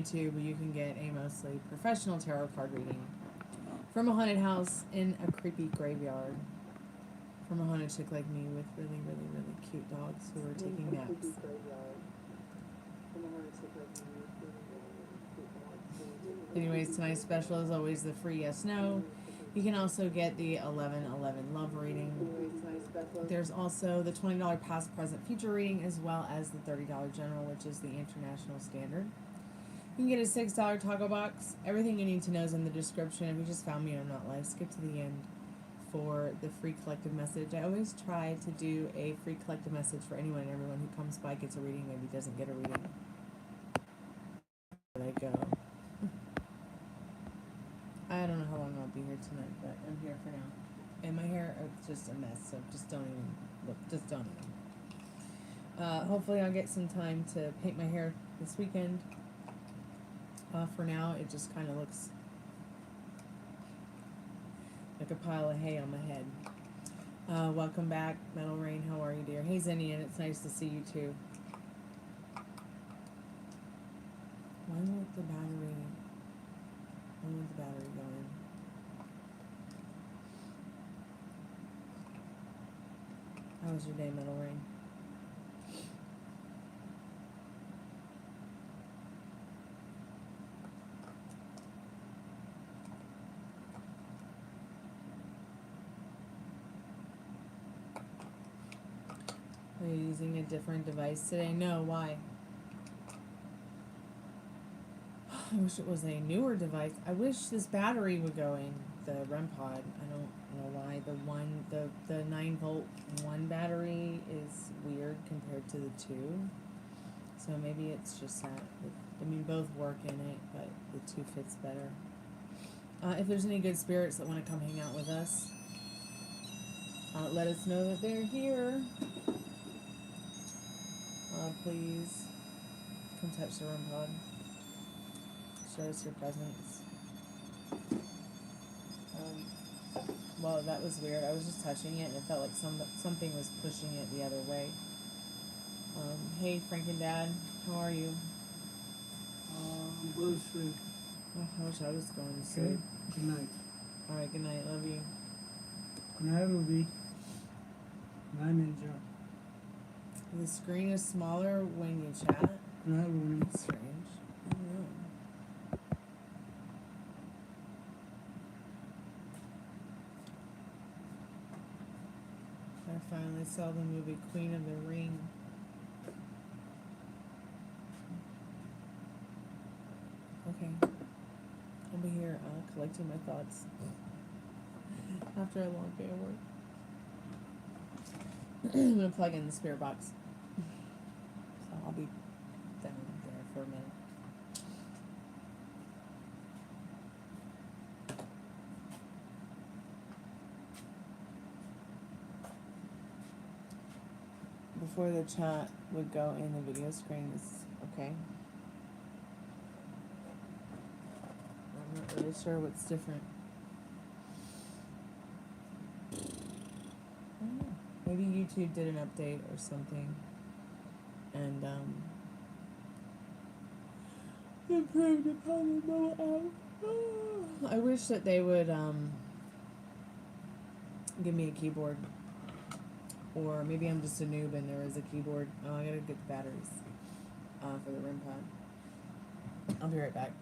YouTube, you can get a mostly professional tarot card reading from a haunted house in a creepy graveyard. From a haunted chick like me with really, really, really cute dogs who are taking naps. Anyways, tonight's special is always the free yes/no. You can also get the 11/11 love reading. There's also the $20 past, present, future reading, as well as the $30 general, which is the international standard. You can get a $6 taco box. Everything you need to know is in the description. If you just found me and I'm not live, skip to the end for the free collective message. I always try to do a free collective message for anyone and everyone who comes by, gets a reading, maybe doesn't get a reading. There I go. I don't know how long I'll be here tonight, but I'm here for now. And my hair is just a mess, so just don't even look. Just don't even. Hopefully I'll get some time to paint my hair this weekend. For now, it just kind of looks like a pile of hay on my head. Welcome back, Metal Rain. How are you, dear? Hey, Zinian. It's nice to see you, too. Why won't the battery... When was the battery going? How was your day, Metal Rain? Are you using a different device today? No, why? I wish it was a newer device. I wish this battery would go in the REM pod. I don't know why the 9-volt one battery is weird compared to the 2. So maybe it's just that. I mean, both work in it, but the 2 fits better. If there's any good spirits that want to come hang out with us, let us know that they're here. Please come touch the REM pod. Show us your presence. Well, that was weird. I was just touching it and it felt like something was pushing it the other way. Hey, Frank and Dad, how are you? I'm going to sleep. Oh, I wish I was going to sleep. Good night. Alright, good night. Love you. Good night, Ruby. Good night, Major. The screen is smaller when you chat. Good night, Ruby. That's strange. I don't know. I finally saw the movie Queen of the Ring. Okay. I'll be here collecting my thoughts after a long day of work. I'm going to plug in the spirit box. So I'll be down there for a minute. Before the chat would go in the video screen is okay. I'm not really sure what's different. I don't know. Maybe YouTube did an update or something and improved upon the layout. I wish that they would give me a keyboard. Or maybe I'm just a noob and there is a keyboard. Oh, I gotta get the batteries for the REM pod. I'll be right back.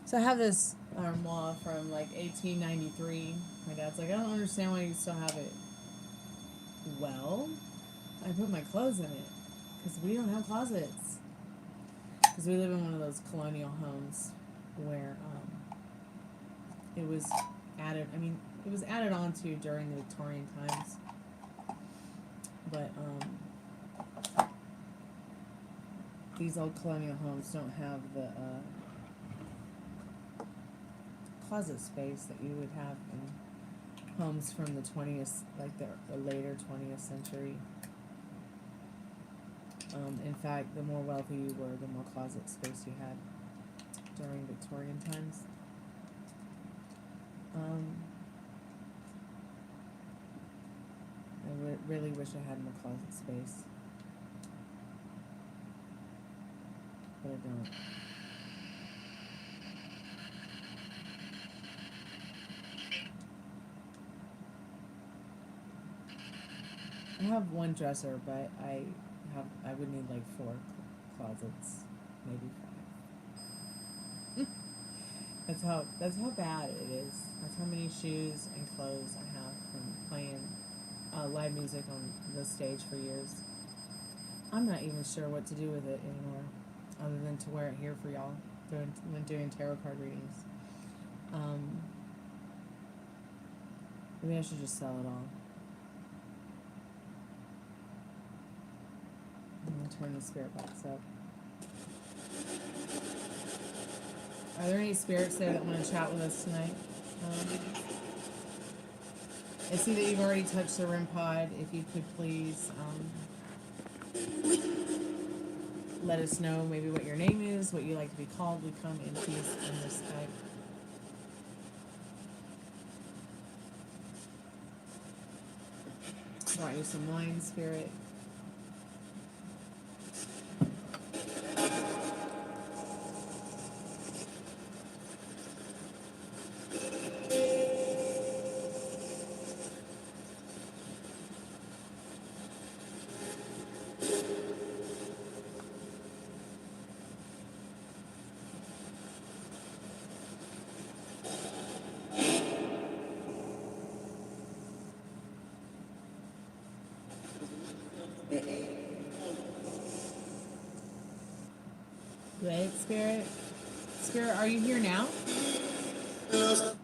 So I have this armoire from like 1893. My dad's like, I don't understand why you still have it. Well, I put my clothes in it because we don't have closets. Because we live in one of those colonial homes where it was added. I mean, It was added on to during the Victorian times. But, these old colonial homes don't have the, closet space that you would have in homes from the 20th, like the later 20th century. In fact, the more wealthy you were, the more closet space you had during Victorian times. I really wish I had more closet space, but I don't. I have one dresser, but I would need like 4 closets, maybe 5. That's how bad it is. That's how many shoes and clothes I have from playing live music on the stage for years. I'm not even sure what to do with it anymore, other than to wear it here for y'all when doing tarot card readings. Maybe I should just sell it all. I'm gonna turn the spirit box up. Are there any spirits there that want to chat with us tonight? I see that you've already touched the REM pod. If you could please let us know maybe what your name is, what you like to be called. We come in peace and respect. Brought you some wine, spirit. Good, spirit. Spirit, are you here now? Low.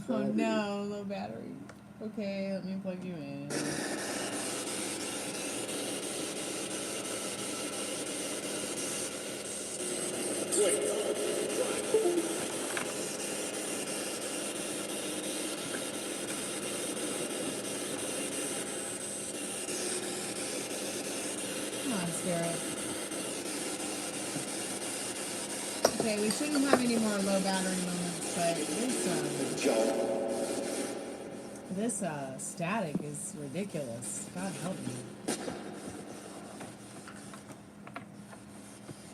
Oh no, low battery. Okay, let me plug you in. Come on, spirit. Okay, we shouldn't have any more low battery moments, but this static is ridiculous. God help me.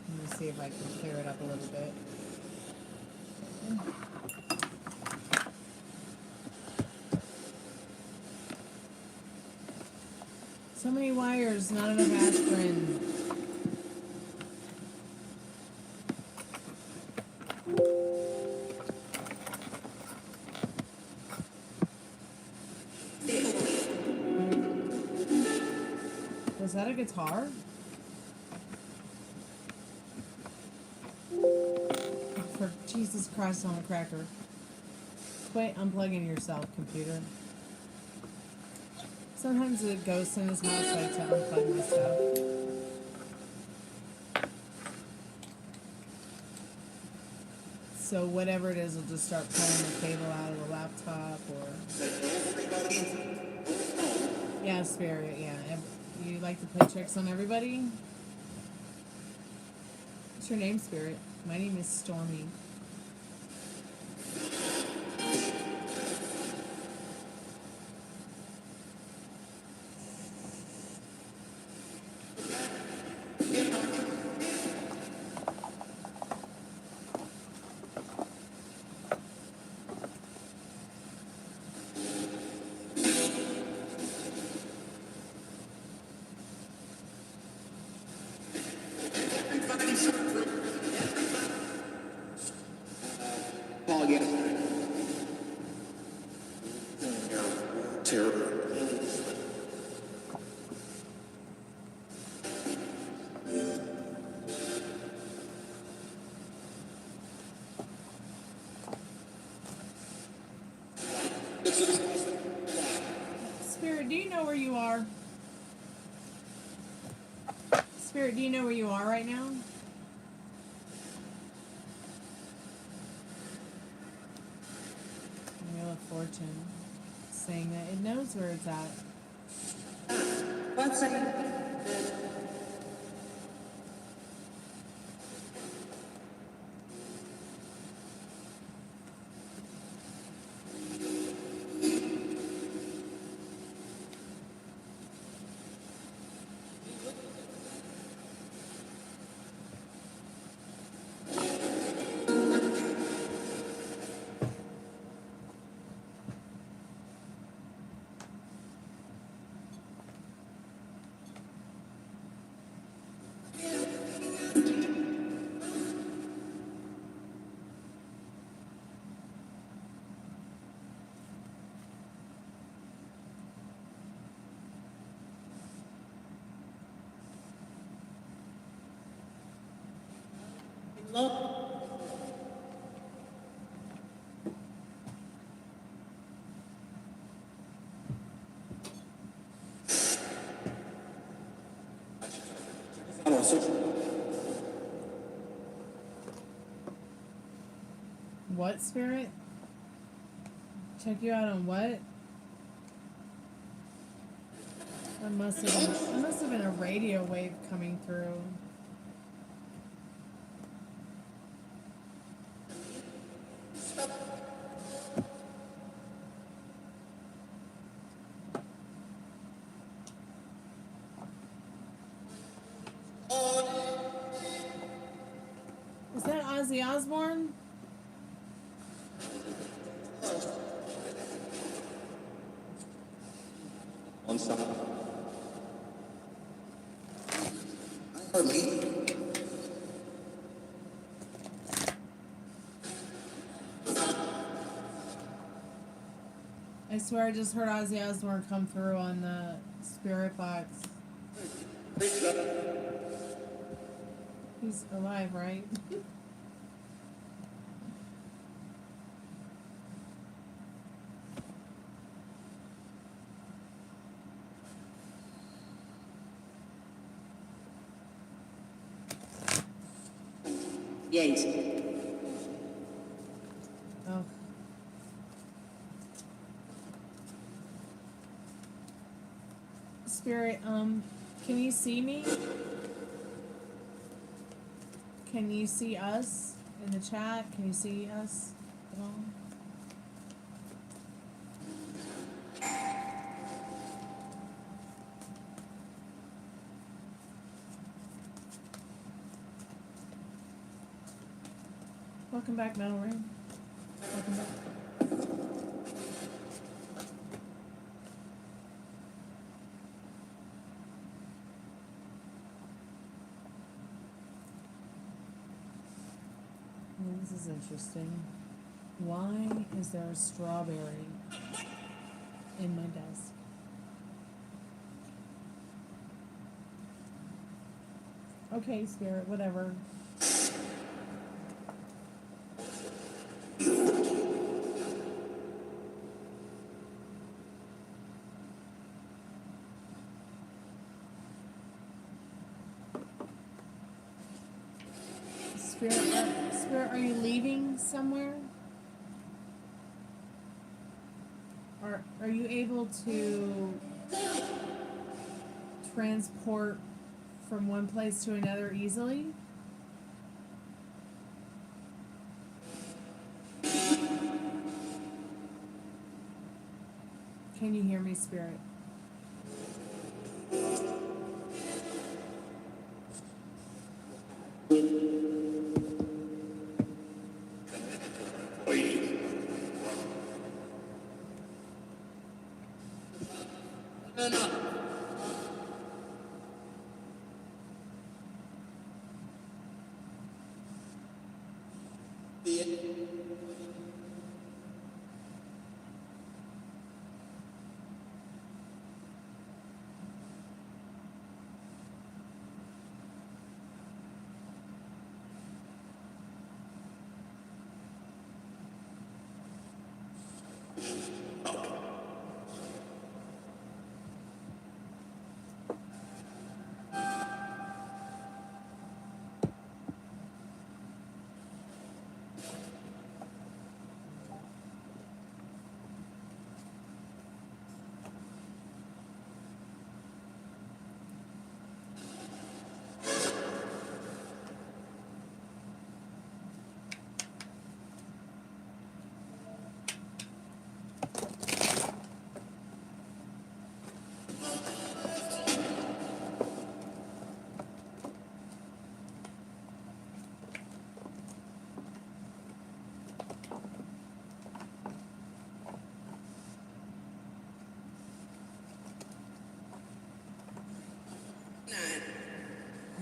Let me see if I can clear it up a little bit. So many wires, not enough aspirin. Was that a guitar? For Jesus Christ on a cracker. Quit unplugging yourself, computer. Sometimes it ghosts in his house like to unplug my stuff. So whatever it is will just start pulling the cable out of the laptop or... Yeah, spirit, yeah. You like to play tricks on everybody? What's your name, spirit? My name is Stormy. Spirit, do you know where you are? Spirit, do you know where you are right now? Wheel of Fortune, saying that it knows where it's at. 1 second. What, Spirit? Check you out on what? That must have been a radio wave coming through. Is that Ozzy Osbourne? One second. Hardly. I swear I just heard Ozzy Osbourne come through on the spirit box. He's alive, right? Yes. Oh. Spirit, can you see me? Can you see us in the chat? Can you see us at all? Welcome back, Metal Ring. Welcome back. Oh, this is interesting. Why is there a strawberry in my desk? Okay, Spirit, whatever. Spirit, are you leaving somewhere? Are you able to transport from one place to another easily? Can you hear me, Spirit?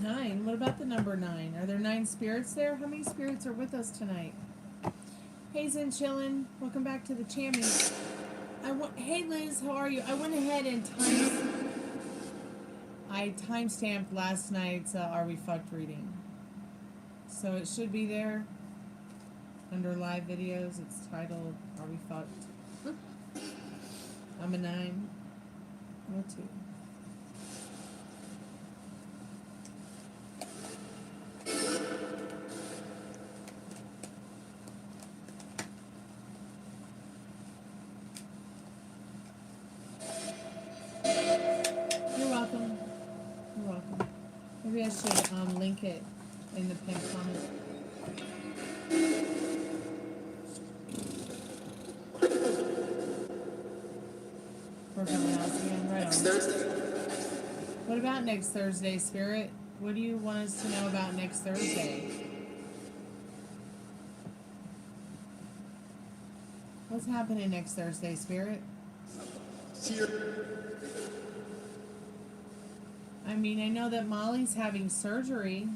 9. What about the number 9? Are there 9 spirits there? How many spirits are with us tonight? Hazen chillin'. Welcome back to the Chammy. Hey Liz, how are you? I went ahead and timestamped last night's Are We Fucked reading. So it should be there under live videos. It's titled Are We Fucked? I'm a 9. I'm a 2. You're welcome. You're welcome. Maybe I should link it in the pinned comment. Work on the house again. Right on. Thursday. What about next Thursday, Spirit? What do you want us to know about next Thursday? What's happening next Thursday, Spirit? I mean, I know that Molly's having surgery.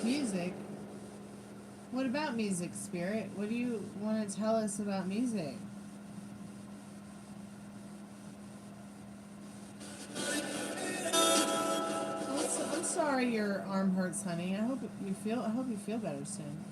Music? What about music, Spirit? What do you want to tell us about music? I'm sorry your arm hurts, honey. I hope you feel better soon.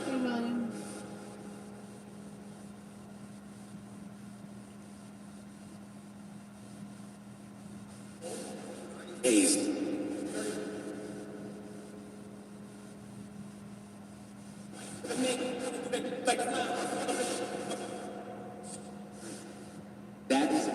Hey, William. A's. That's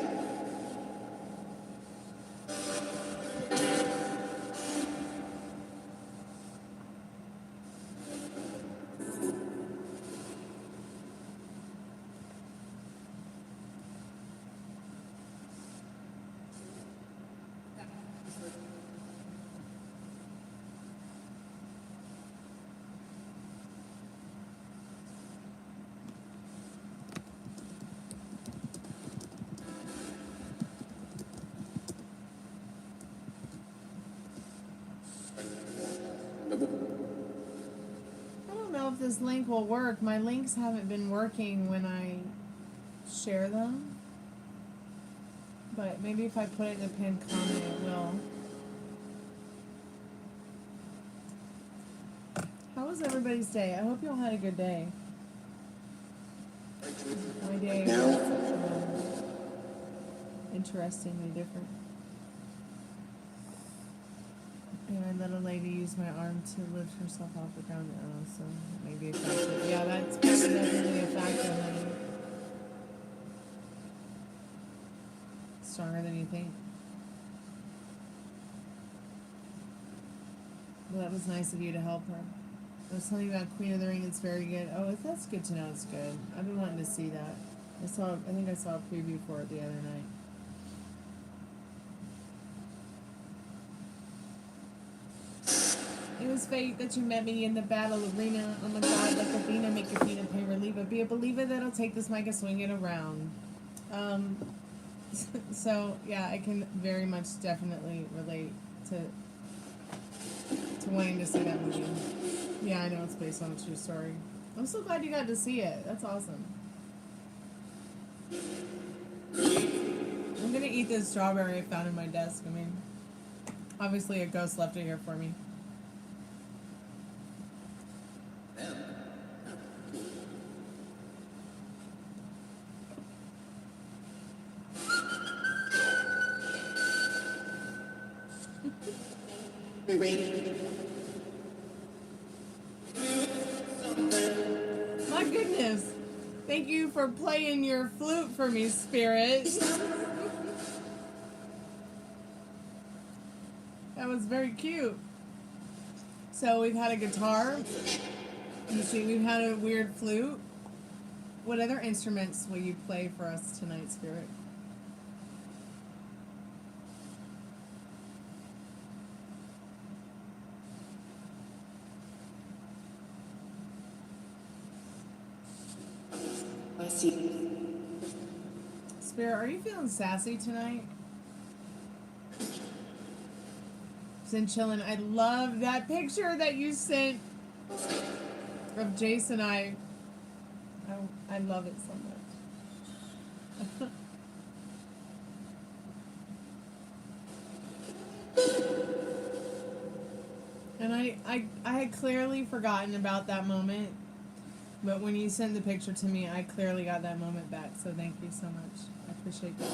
I don't know if this link will work. My links haven't been working when I share them. But maybe if I put it in the pinned comment, it will. How was everybody's day? I hope you all had a good day. My day was interestingly different. And I let a lady use my arm to lift herself off the ground, so maybe a factor. Yeah, that's definitely a factor, honey. Stronger than you think. Well, that was nice of you to help her. I was telling you about Queen of the Ring. It's very good. Oh, that's good to know. It's good. I've been wanting to see that. I think I saw a preview for it the other night. It was fate that you met me in the battle arena. Oh my God, like Athena, make your feet and pain reliever. Be a believer that'll take this mic and swing it around. So yeah, I can very much definitely relate to wanting to see that movie. Yeah, I know it's based on a true story. I'm so glad you got to see it. That's awesome. I'm gonna eat this strawberry I found in my desk. I mean, obviously a ghost left it here for me. My goodness. Thank you for playing your flute for me, Spirit. That was very cute. So we've had a guitar. You see, we've had a weird flute. What other instruments will you play for us tonight, Spirit? I see. Spirit, are you feeling sassy tonight? Been chilling. I love that picture that you sent of Jace and I love it so much. And I had clearly forgotten about that moment, but when you sent the picture to me, I clearly got that moment back. So thank you so much. I appreciate that.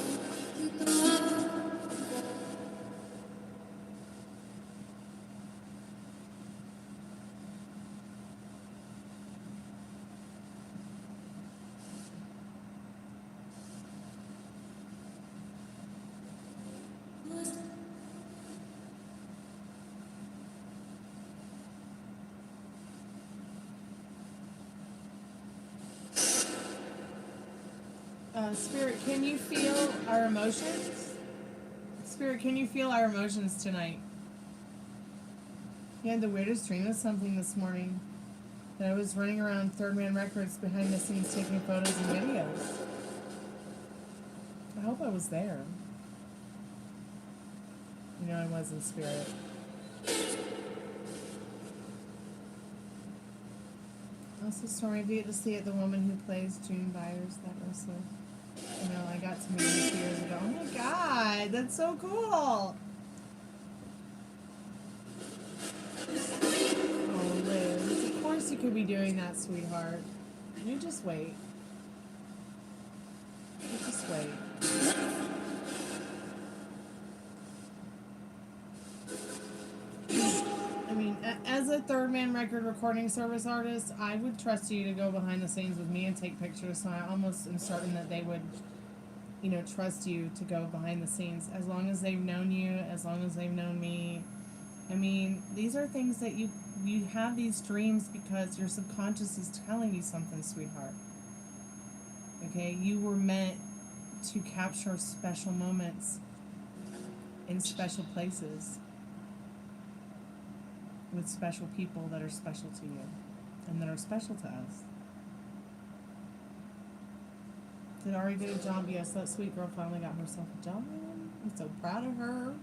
Spirit, can you feel our emotions? Spirit, can you feel our emotions tonight? You had the weirdest dream of something this morning. That I was running around Third Man Records behind the scenes taking photos and videos. I hope I was there. You know I was in spirit. Also, Stormy, if you get to see it, the woman who plays June Byers, that was I got to meet her 2 years ago. Oh my god, that's so cool! Oh, Liz, of course you could be doing that, sweetheart. You just wait. You just wait. I mean, as a Third Man Record recording service artist, I would trust you to go behind the scenes with me and take pictures, so I almost am certain that they would, trust you to go behind the scenes. As long as they've known you, as long as they've known me. I mean, these are things that you have these dreams because your subconscious is telling you something, sweetheart. Okay? You were meant to capture special moments in special places with special people that are special to you and that are special to us. Did Ari get a job? Yes, that sweet girl finally got herself a job. I'm so proud of her.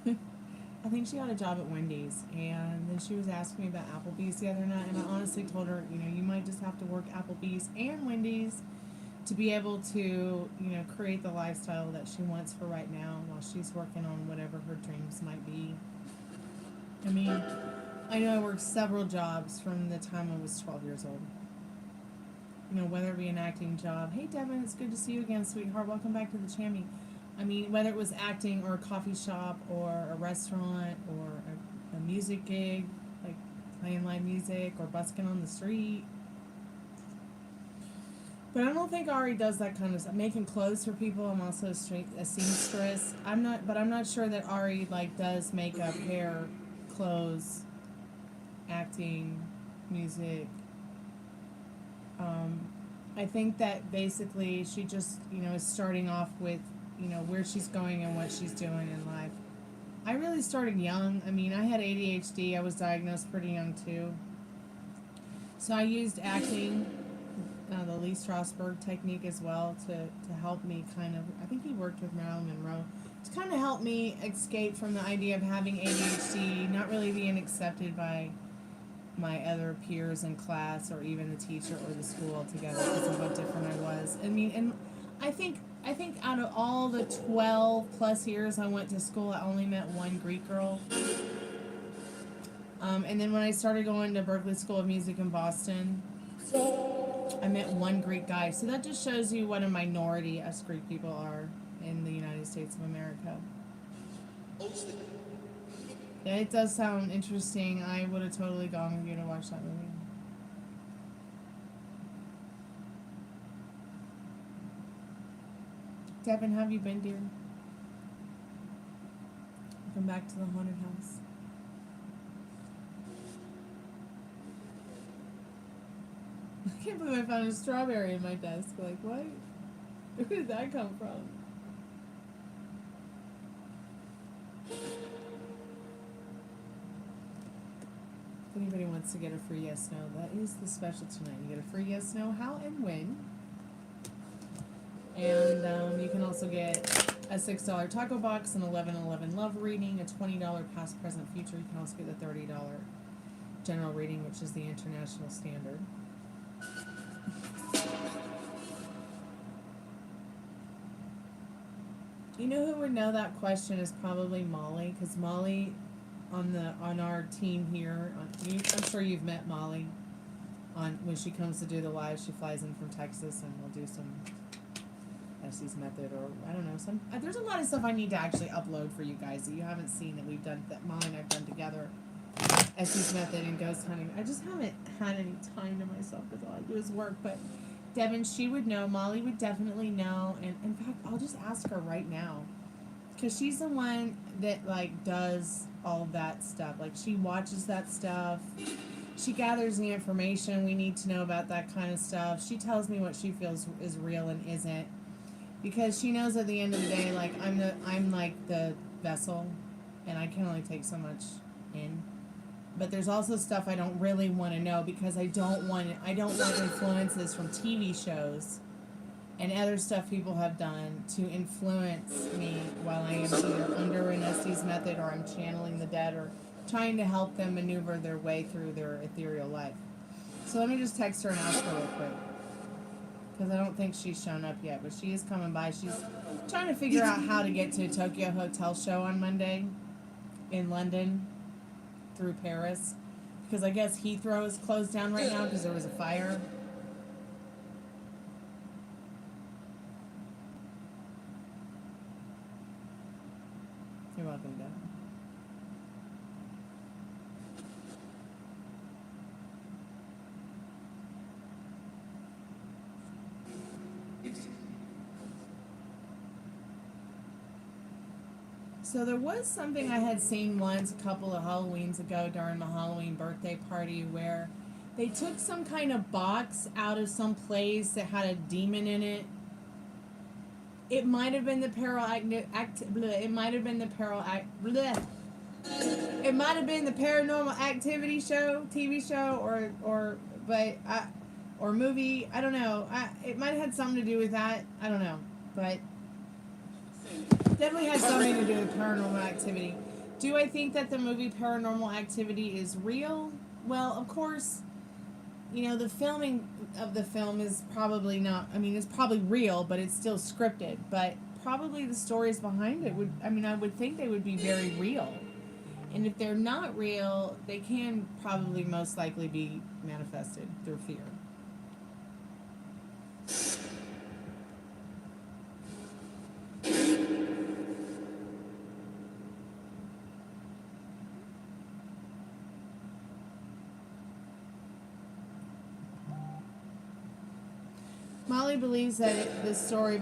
I think she got a job at Wendy's, and then she was asking me about Applebee's the other night, and I honestly told her, you might just have to work Applebee's and Wendy's to be able to, create the lifestyle that she wants for right now while she's working on whatever her dreams might be. I mean, I know I worked several jobs from the time I was 12 years old. Whether it be an acting job. Hey, Devin, it's good to see you again, sweetheart. Welcome back to the Chammy. I mean, whether it was acting or a coffee shop or a restaurant or a music gig, like playing live music or busking on the street. But I don't think Ari does that kind of stuff. Making clothes for people. I'm also a seamstress. I'm not sure that Ari does makeup, hair, clothes, acting, music. I think that basically she just, is starting off with, where she's going and what she's doing in life. I really started young. I mean, I had ADHD. I was diagnosed pretty young too. So I used acting the Lee Strasberg technique as well to help me kind of. I think he worked with Marilyn Monroe to kind of help me escape from the idea of having ADHD, not really being accepted by my other peers in class or even the teacher or the school altogether because of how different I was. I mean, and I think out of all the 12 plus years I went to school, I only met one Greek girl. And then when I started going to Berklee School of Music in Boston, I met one Greek guy. So that just shows you what a minority us Greek people are in the United States of America. Yeah, it does sound interesting. I would have totally gone with you to watch that movie. Devin, have you been, dear? Come back to the haunted house. I can't believe I found a strawberry in my desk. Like, what? Where did that come from? If anybody wants to get a free yes no, that is the special tonight. You get a free yes no, how and when. And you can also get a $6 taco box, an 11/11 love reading, a $20 past, present, future. You can also get the $30 general reading, which is the international standard. You know who would know that question is probably Molly, because Molly on our team here, I'm sure you've met Molly when she comes to do the live. She flies in from Texas and we'll do some Essie's Method, or I don't know, there's a lot of stuff I need to actually upload for you guys that you haven't seen that we've done, that Molly and I've done together. Essie's Method and ghost hunting. I just haven't had any time to myself because all I do is work. But Devin, she would know. Molly would definitely know. And in fact, I'll just ask her right now, because she's the one that like does all that stuff. Like, she watches that stuff. She gathers the information we need to know about that kind of stuff. She tells me what she feels is real and isn't, because she knows at the end of the day, like, I'm like the vessel, and I can only take so much in. But there's also stuff I don't really want to know, because I don't want influences from TV shows and other stuff people have done to influence me while I am either under an Estes method, or I'm channeling the dead, or trying to help them maneuver their way through their ethereal life. So let me just text her and ask her real quick, because I don't think she's shown up yet, but she is coming by. She's trying to figure out how to get to a Tokyo Hotel show on Monday in London through Paris, because I guess Heathrow is closed down right now because there was a fire. You're welcome, Deb. So there was something I had seen once a couple of Halloweens ago during my Halloween birthday party, where they took some kind of box out of some place that had a demon in it. It might have been the It might have been the It might have been the Paranormal Activity show, TV show, or movie. I don't know. It might have had something to do with that. I don't know, but definitely has something to do with Paranormal Activity. Do I think that the movie Paranormal Activity is real? Well, of course, you know, the filming of the film is probably not, I mean, it's probably real, but it's still scripted. But probably the stories behind it I would think they would be very real. And if they're not real, they can probably most likely be manifested through fear. Molly believes that the story,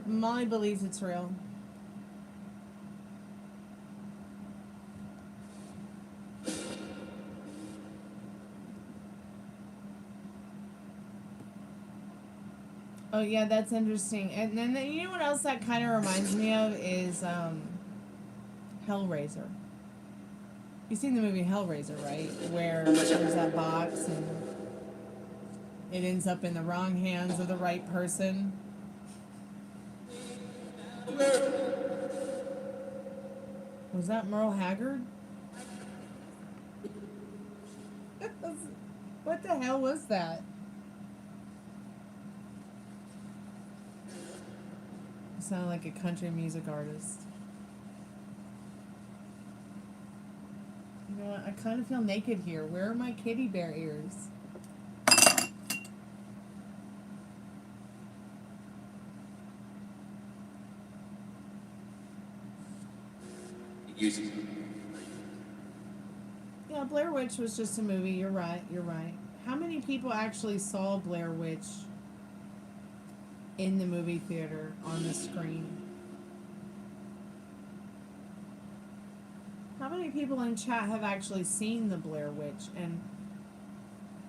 Molly believes it's real. Oh yeah, that's interesting. And then you know what else that kind of reminds me of is Hellraiser. You've seen the movie Hellraiser, right? Where there's that box it ends up in the wrong hands of the right person. Was that Merle Haggard? What the hell was that? It sounded like a country music artist. You know what? I kind of feel naked here. Where are my kitty bear ears? Yeah, Blair Witch was just a movie. You're right. You're right. How many people actually saw Blair Witch in the movie theater on the screen? How many people in chat have actually seen the Blair Witch and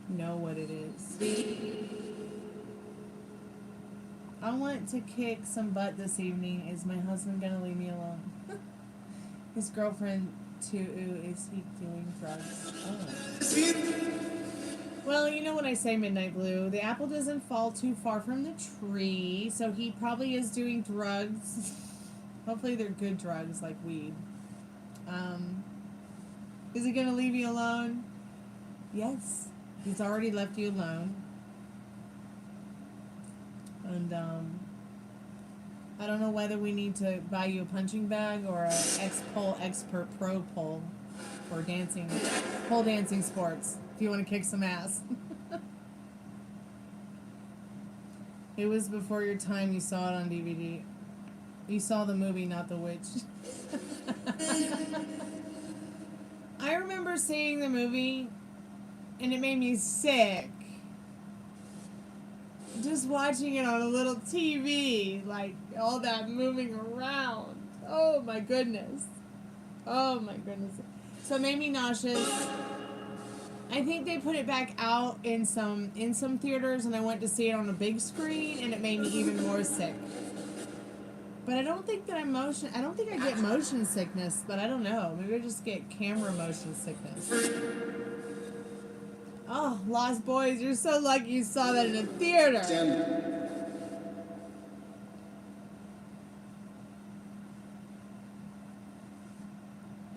know what it is? I want to kick some butt this evening. Is my husband gonna leave me alone? His girlfriend too. Is he doing drugs? Oh. Well, you know what I say, Midnight Blue. The apple doesn't fall too far from the tree, so he probably is doing drugs. Hopefully they're good drugs, like weed. Is he gonna leave you alone? Yes. He's already left you alone. And, I don't know whether we need to buy you a punching bag or a expert pro pole for dancing, pole dancing sports, if you want to kick some ass. It was before your time. You saw it on DVD. You saw the movie, not the witch. I remember seeing the movie, and it made me sick. Just watching it on a little TV, like all that moving around. Oh my goodness. Oh my goodness. So it made me nauseous. I think they put it back out in some theaters, and I went to see it on a big screen, and it made me even more sick. But I don't think that I don't think I get motion sickness, but I don't know. Maybe I just get camera motion sickness. Oh, Lost Boys, you're so lucky you saw that in a theater.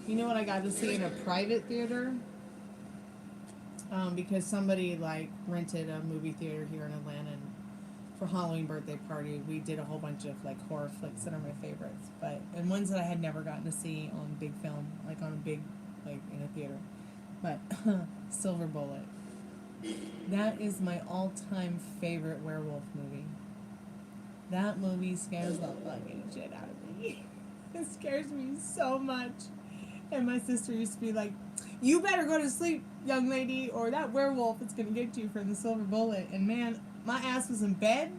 You know what I got to see in a private theater? Because somebody like rented a movie theater here in Atlanta, and for Halloween birthday party, we did a whole bunch of like horror flicks that are my favorites, and ones that I had never gotten to see on big film, like on a big, like in a theater. But Silver Bullet. That is my all-time favorite werewolf movie. That movie scares the fucking shit out of me. It scares me so much. And my sister used to be like, "You better go to sleep, young lady, or that werewolf is gonna get you from the Silver Bullet." And man, my ass was in bed.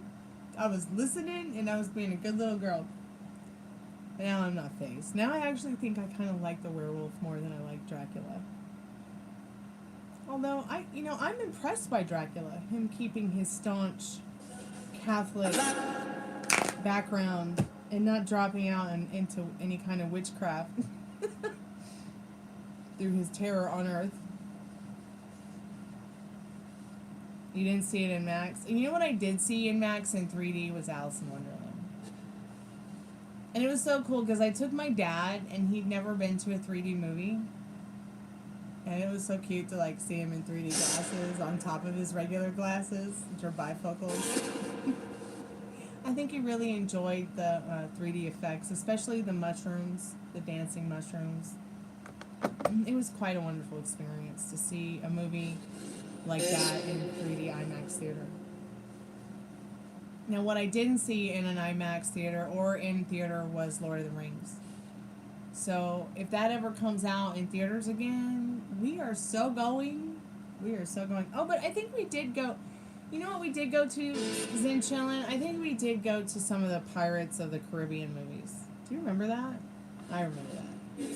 I was listening, and I was being a good little girl. Now I'm not fazed. Now I actually think I kind of like the werewolf more than I like Dracula. Although, I'm impressed by Dracula. Him keeping his staunch Catholic background and not dropping out into any kind of witchcraft through his terror on Earth. You didn't see it in Max? And you know what I did see in Max in 3D was Alice in Wonderland. And it was so cool because I took my dad, and he'd never been to a 3D movie. And it was so cute to like see him in 3D glasses on top of his regular glasses, which are bifocals. I think he really enjoyed the 3D effects, especially the mushrooms, the dancing mushrooms. It was quite a wonderful experience to see a movie like that in 3D IMAX theater. Now, what I didn't see in an IMAX theater or in theater was Lord of the Rings. So, if that ever comes out in theaters again, we are so going. We are so going. Oh, but I think we did go. You know what we did go to, Zen Chillin'? I think we did go to some of the Pirates of the Caribbean movies. Do you remember that? I remember that.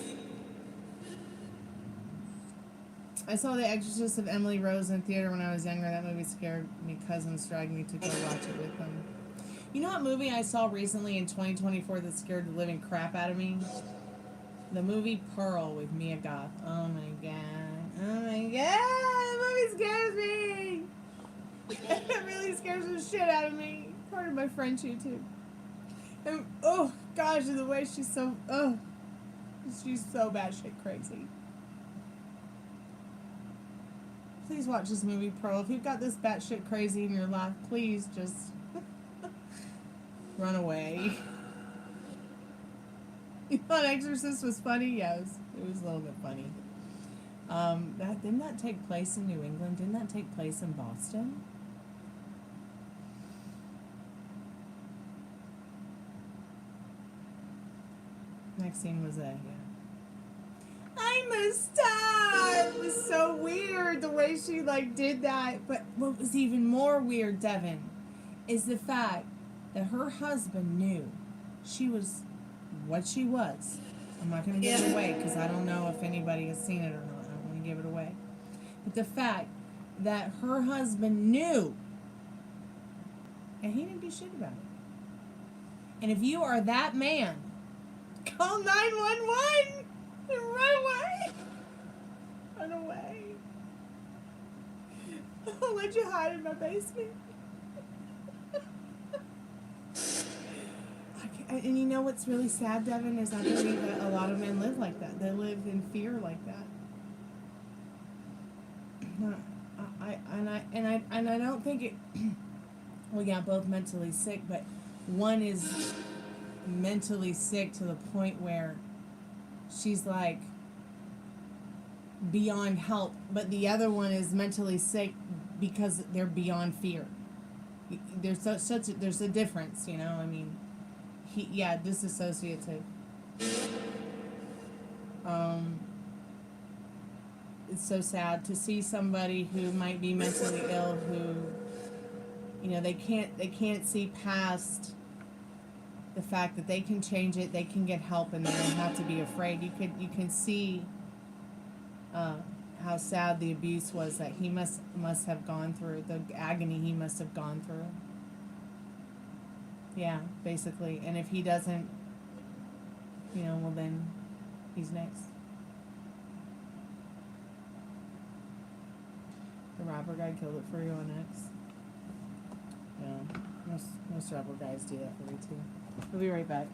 I saw The Exorcist of Emily Rose in theater when I was younger. That movie scared me. Cousins dragged me to go watch it with them. You know what movie I saw recently in 2024 that scared the living crap out of me? The movie Pearl with Mia Goth. Oh my god. Oh my god. That movie scares me. shit out of me. Part of my friend too. And oh gosh, and the way she's so she's so batshit crazy. Please watch this movie, Pearl. If you've got this batshit crazy in your life, please just run away. You thought Exorcist was funny? Yes, it was a little bit funny. Didn't that take place in New England? Didn't that take place in Boston? Next scene was yeah. I'm a star! It was so weird the way she like did that. But what was even more weird, Devin, is the fact that her husband knew she was what she was. I'm not going to give it away because I don't know if anybody has seen it or not. I don't want to give it away. But the fact that her husband knew and he didn't do shit about it. And if you are that man, call 911 and run away. Run away. I'll let you hide in my basement. And you know what's really sad, Devin, is I believe that a lot of men live like that. They live in fear like that. I don't think it. Well, yeah, both mentally sick, but one is mentally sick to the point where she's like beyond help, but the other one is mentally sick because they're beyond fear. There's there's a difference, you know. I mean. Disassociative. It's so sad to see somebody who might be mentally ill who, you know, they can't see past the fact that they can change it, they can get help, and they don't have to be afraid. You can see how sad the abuse was that he must have gone through, the agony he must have gone through. Yeah, basically. And if he doesn't, you know, well then he's next. The rapper guy killed it for you on X. Yeah, most rapper guys do that for me too. We'll be right back.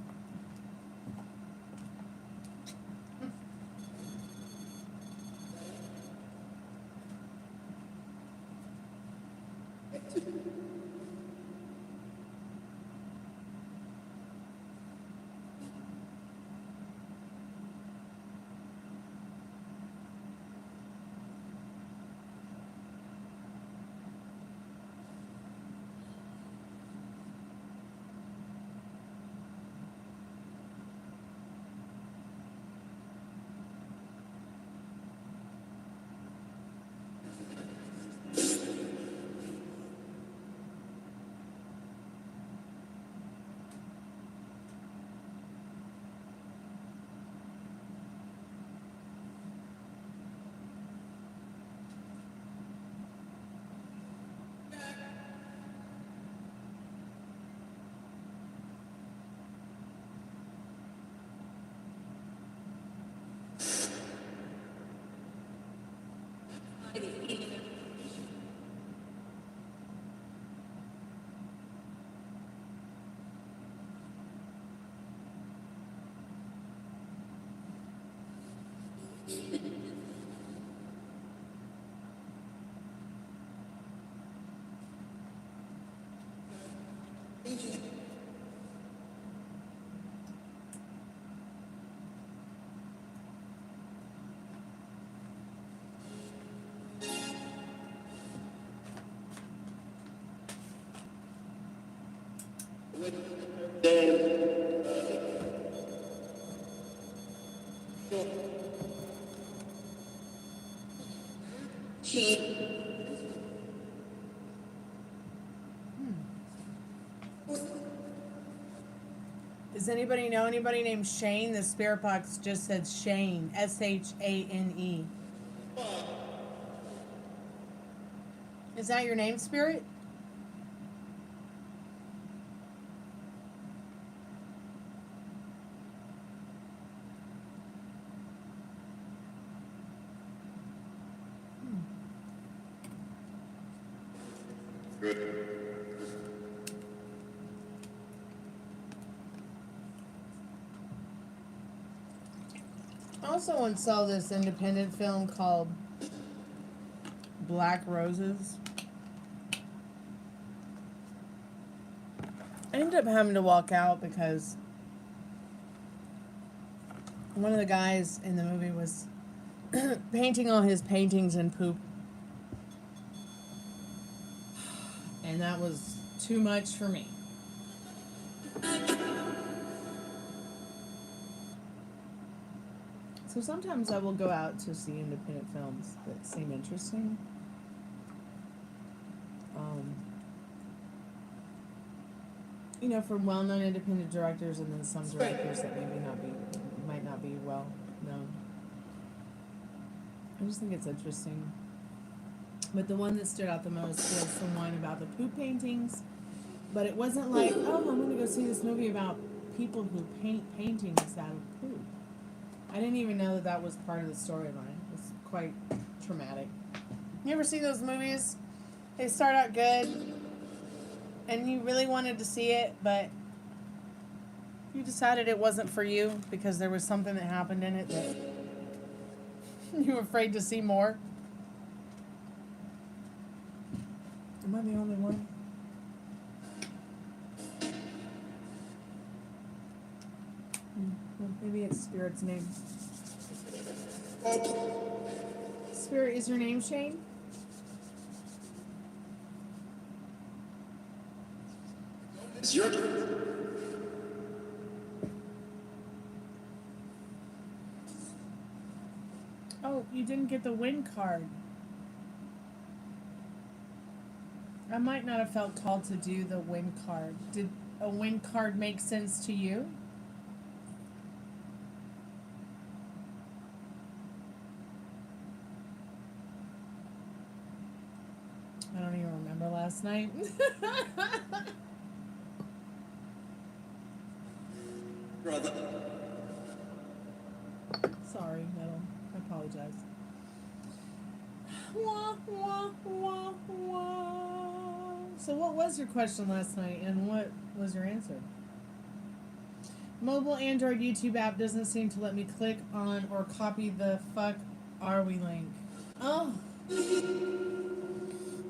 Does anybody know anybody named Shane? The spirit box just said Shane. S-H-A-N-E. Is that your name, Spirit? Good. also once saw this independent film called Black Roses. I ended up having to walk out because one of the guys in the movie was painting all his paintings in poop. And that was too much for me. So sometimes I will go out to see independent films that seem interesting. You know, from well-known independent directors, and then some directors that might not be well known. I just think it's interesting. But the one that stood out the most was the one about the poop paintings. But it wasn't like, oh, I'm going to go see this movie about people who paint paintings out of poop. I didn't even know that that was part of the storyline. It was quite traumatic. You ever see those movies? They start out good, and you really wanted to see it, but you decided it wasn't for you because there was something that happened in it that you were afraid to see more. Am I the only one? Well, maybe it's Spirit's name. Spirit, is your name Shane? It's your turn. Oh, you didn't get the win card. I might not have felt called to do the win card. Did a win card make sense to you? I don't even remember last night. Brother. Sorry, Metal. I apologize. Wah, wah, wah, wah. So what was your question last night, and what was your answer? Mobile Android YouTube app doesn't seem to let me click on or copy the fuck are we link. Oh.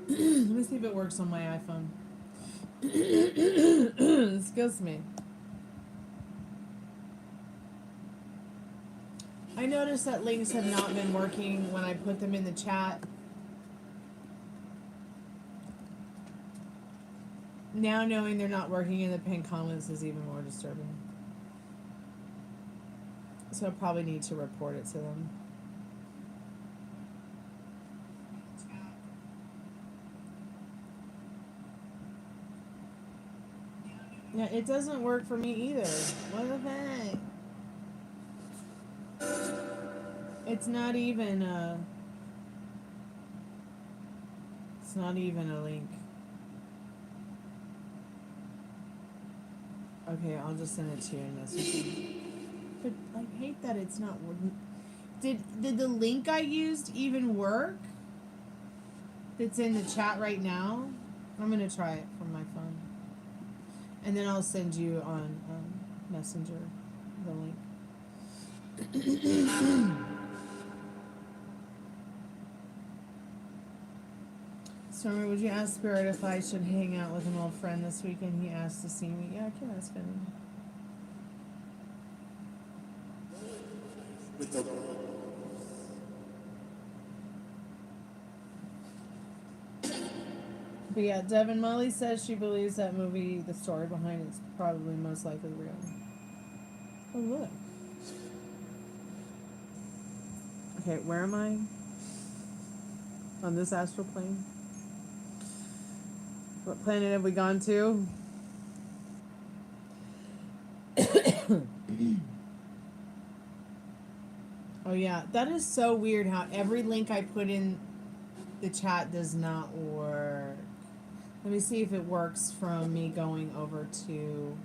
Let me see if it works on my iPhone. Excuse me. I noticed that links have not been working when I put them in the chat. Now knowing they're not working in the pinned comments is even more disturbing. So I probably need to report it to them. Yeah, it doesn't work for me either. What the heck? It's not even a link. Okay, I'll just send it to you in messaging. But I hate that it's not working. Did the link I used even work? That's in the chat right now? I'm gonna try it from my phone. And then I'll send you on Messenger the link. Stormy, would you ask Spirit if I should hang out with an old friend this weekend? He asked to see me. Yeah, I can ask him. With the But yeah, Devin Molly says she believes that movie, the story behind it's probably most likely real. Oh, look. Okay, where am I? On this astral plane? What planet have we gone to? Oh yeah, that is so weird how every link I put in the chat does not work. Let me see if it works from me going over to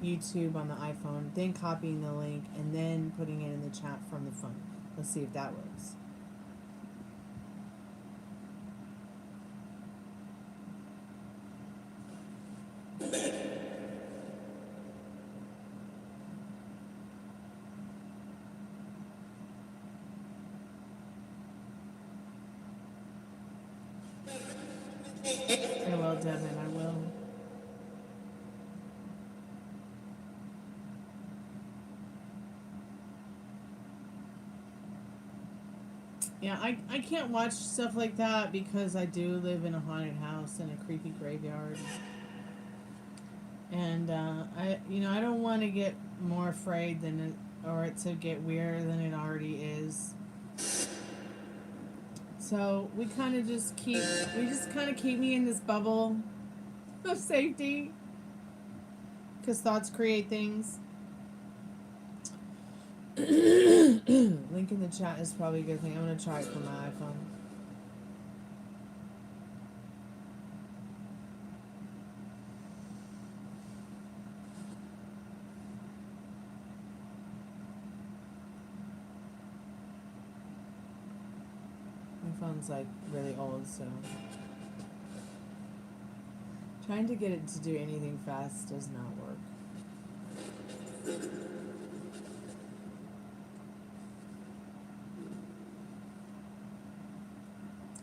YouTube on the iPhone, then copying the link, and then putting it in the chat from the phone. Let's see if that works. I will, Devin, I will. Yeah, I can't watch stuff like that because I do live in a haunted house and a creepy graveyard. And I don't want to get more afraid than it, or it to get weirder than it already is. So we just kind of keep me in this bubble of safety, because thoughts create things. Link in the chat is probably a good thing. I'm gonna try it for my iPhone. My phone's like really old, so trying to get it to do anything fast does not work.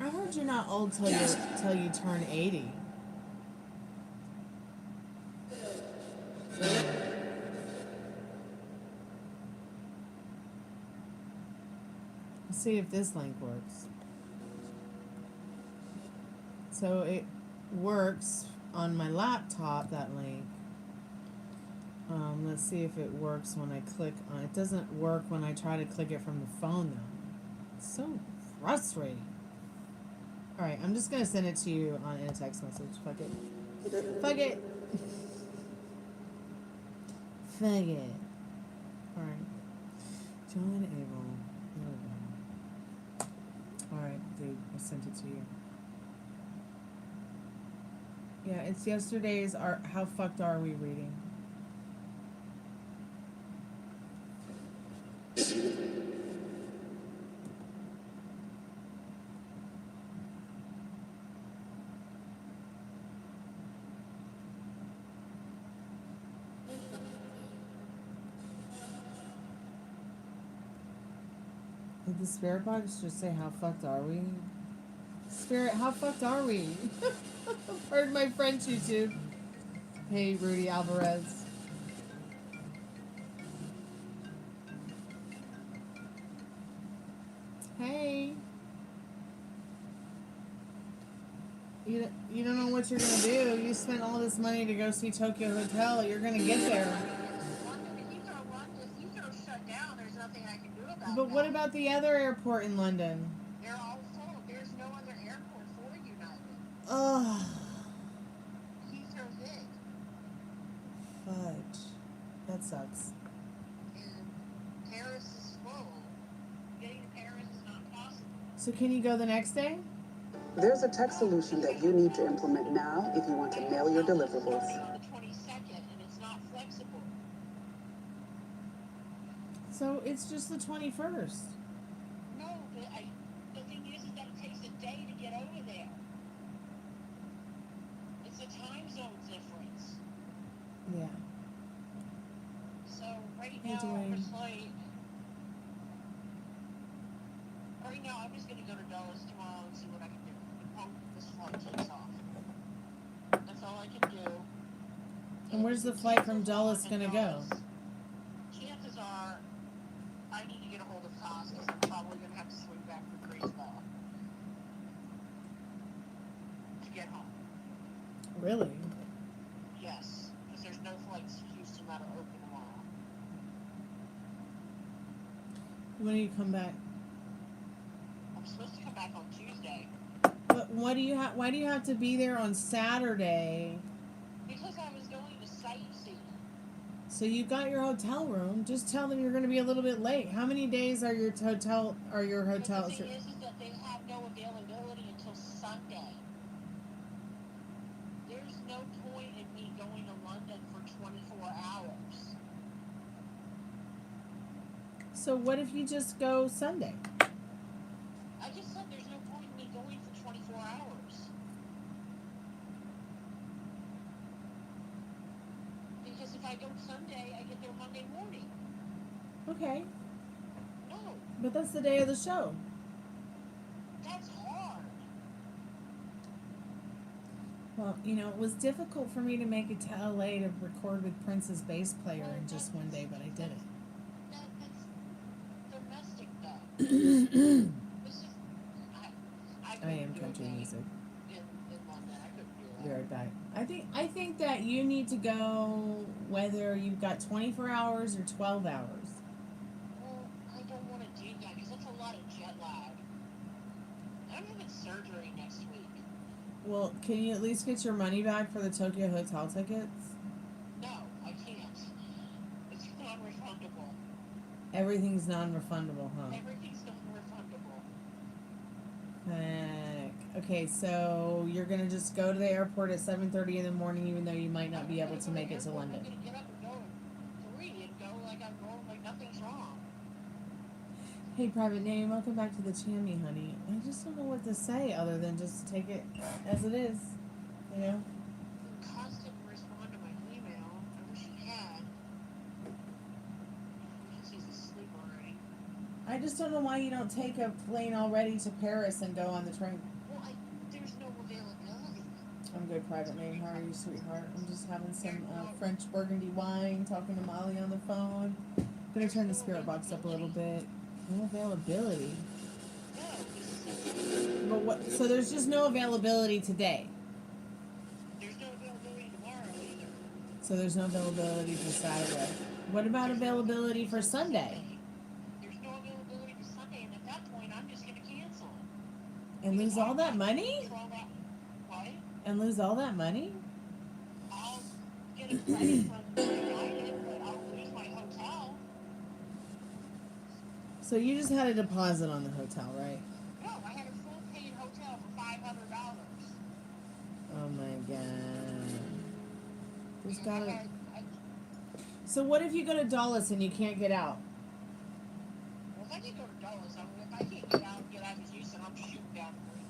I heard you're not old till you turn 80. Let's see if this link works. So it works on my laptop, that link. Let's see if it works when I click on it. It doesn't work when I try to click it from the phone, though. It's so frustrating. Alright, I'm just going to send it to you in a text message. Fuck it. Fuck it. Fuck it. Alright. John Abel. There we go. Alright, dude. I sent it to you. Yeah, it's yesterday's How Fucked Are We reading. Did the spirit box just say how fucked are we? Spirit, how fucked are we? Heard my French YouTube. Hey, Rudy Alvarez. Hey. You don't know what you're gonna do. You spent all this money to go see Tokyo Hotel. You're gonna get there. But what about the other airport in London? They're all full. There's no other airport for United. Ugh. Heathrow's it. Fudge. That sucks. And Paris is full. Getting to Paris is not possible. So can you go the next day? There's a tech solution that you need to implement now if you want to mail your deliverables. On the 22nd, and it's not flexible. So it's just the 21st. No, the thing is that it takes a day to get over there. It's a time zone difference. Yeah. So right Hey, now, Dwayne. it's like... Right now, I'm just going to go to Dulles tomorrow and see what I can do. And hope this flight takes off. That's all I can do. And where's the flight from Dulles gonna go? Chances are, I need to get a hold of Haus because I'm probably going to have to swing back for Greensboro to get home. Really? Yes, because there's no flights to Houston that are open tomorrow. When do you come back? I'm supposed to come back on Tuesday. But why do you have to be there on Saturday? Because I was going to sightsee. So you got your hotel room. Just tell them you're going to be a little bit late. How many days are your hotels? But the thing is that they have no availability until Sunday. There's no point in me going to London for 24 hours. So what if you just go Sunday? I just said there's no point in me going for 24 hours. Because if I go Sunday, I get there Monday morning. Okay. No, But that's the day of the show. that's hard. Well, you know, it was difficult for me to make it to LA to record with Prince's bass player in just one day, but I did That's domestic though. it. This is, I I couldn't am do country that music. in London. I couldn't do Be that. right back. I think that you need to go whether you've got 24 hours or 12 hours. Well, I don't want to do that because that's a lot of jet lag. I'm having surgery next week. Well, can you at least get your money back for the Tokyo hotel tickets? No, I can't. It's non-refundable. Everything's non-refundable, huh? Everything's non-refundable. Heck. Okay, so you're gonna just go to the airport at 7:30 in the morning, even though you might not be able to make it to London. I'm gonna get up and go at 3 and go like I'm going like nothing's wrong. Hey, private name, welcome back to the Chammy, honey. I just don't know what to say other than just take it as it is, you know? Haus didn't respond to my email. I wish he had. He's asleep already. I just don't know why you don't take a plane already to Paris and go on the train. Well, there's no availability. I'm good, private name. How are you, sweetheart? I'm just having some French Burgundy wine, talking to Molly on the phone. Gonna turn the spirit box up a little bit. No availability. No, this is But what? So there's just no availability today. there's no availability tomorrow either. So there's no availability for Saturday. What about availability for Sunday? There's no availability for Sunday, and at that point, I'm just gonna cancel. And lose all that money? Control that. What? And lose all that money? I'll get a credit from United, but I'll lose my hotel. So you just had a deposit on the hotel, right? No, I had a full paid hotel for $500. Oh my god. There's And gotta. I- So what if you go to Dulles and you can't get out? Well, if I can go to Dulles, if I can't get out of Houston, I'm shooting down the Green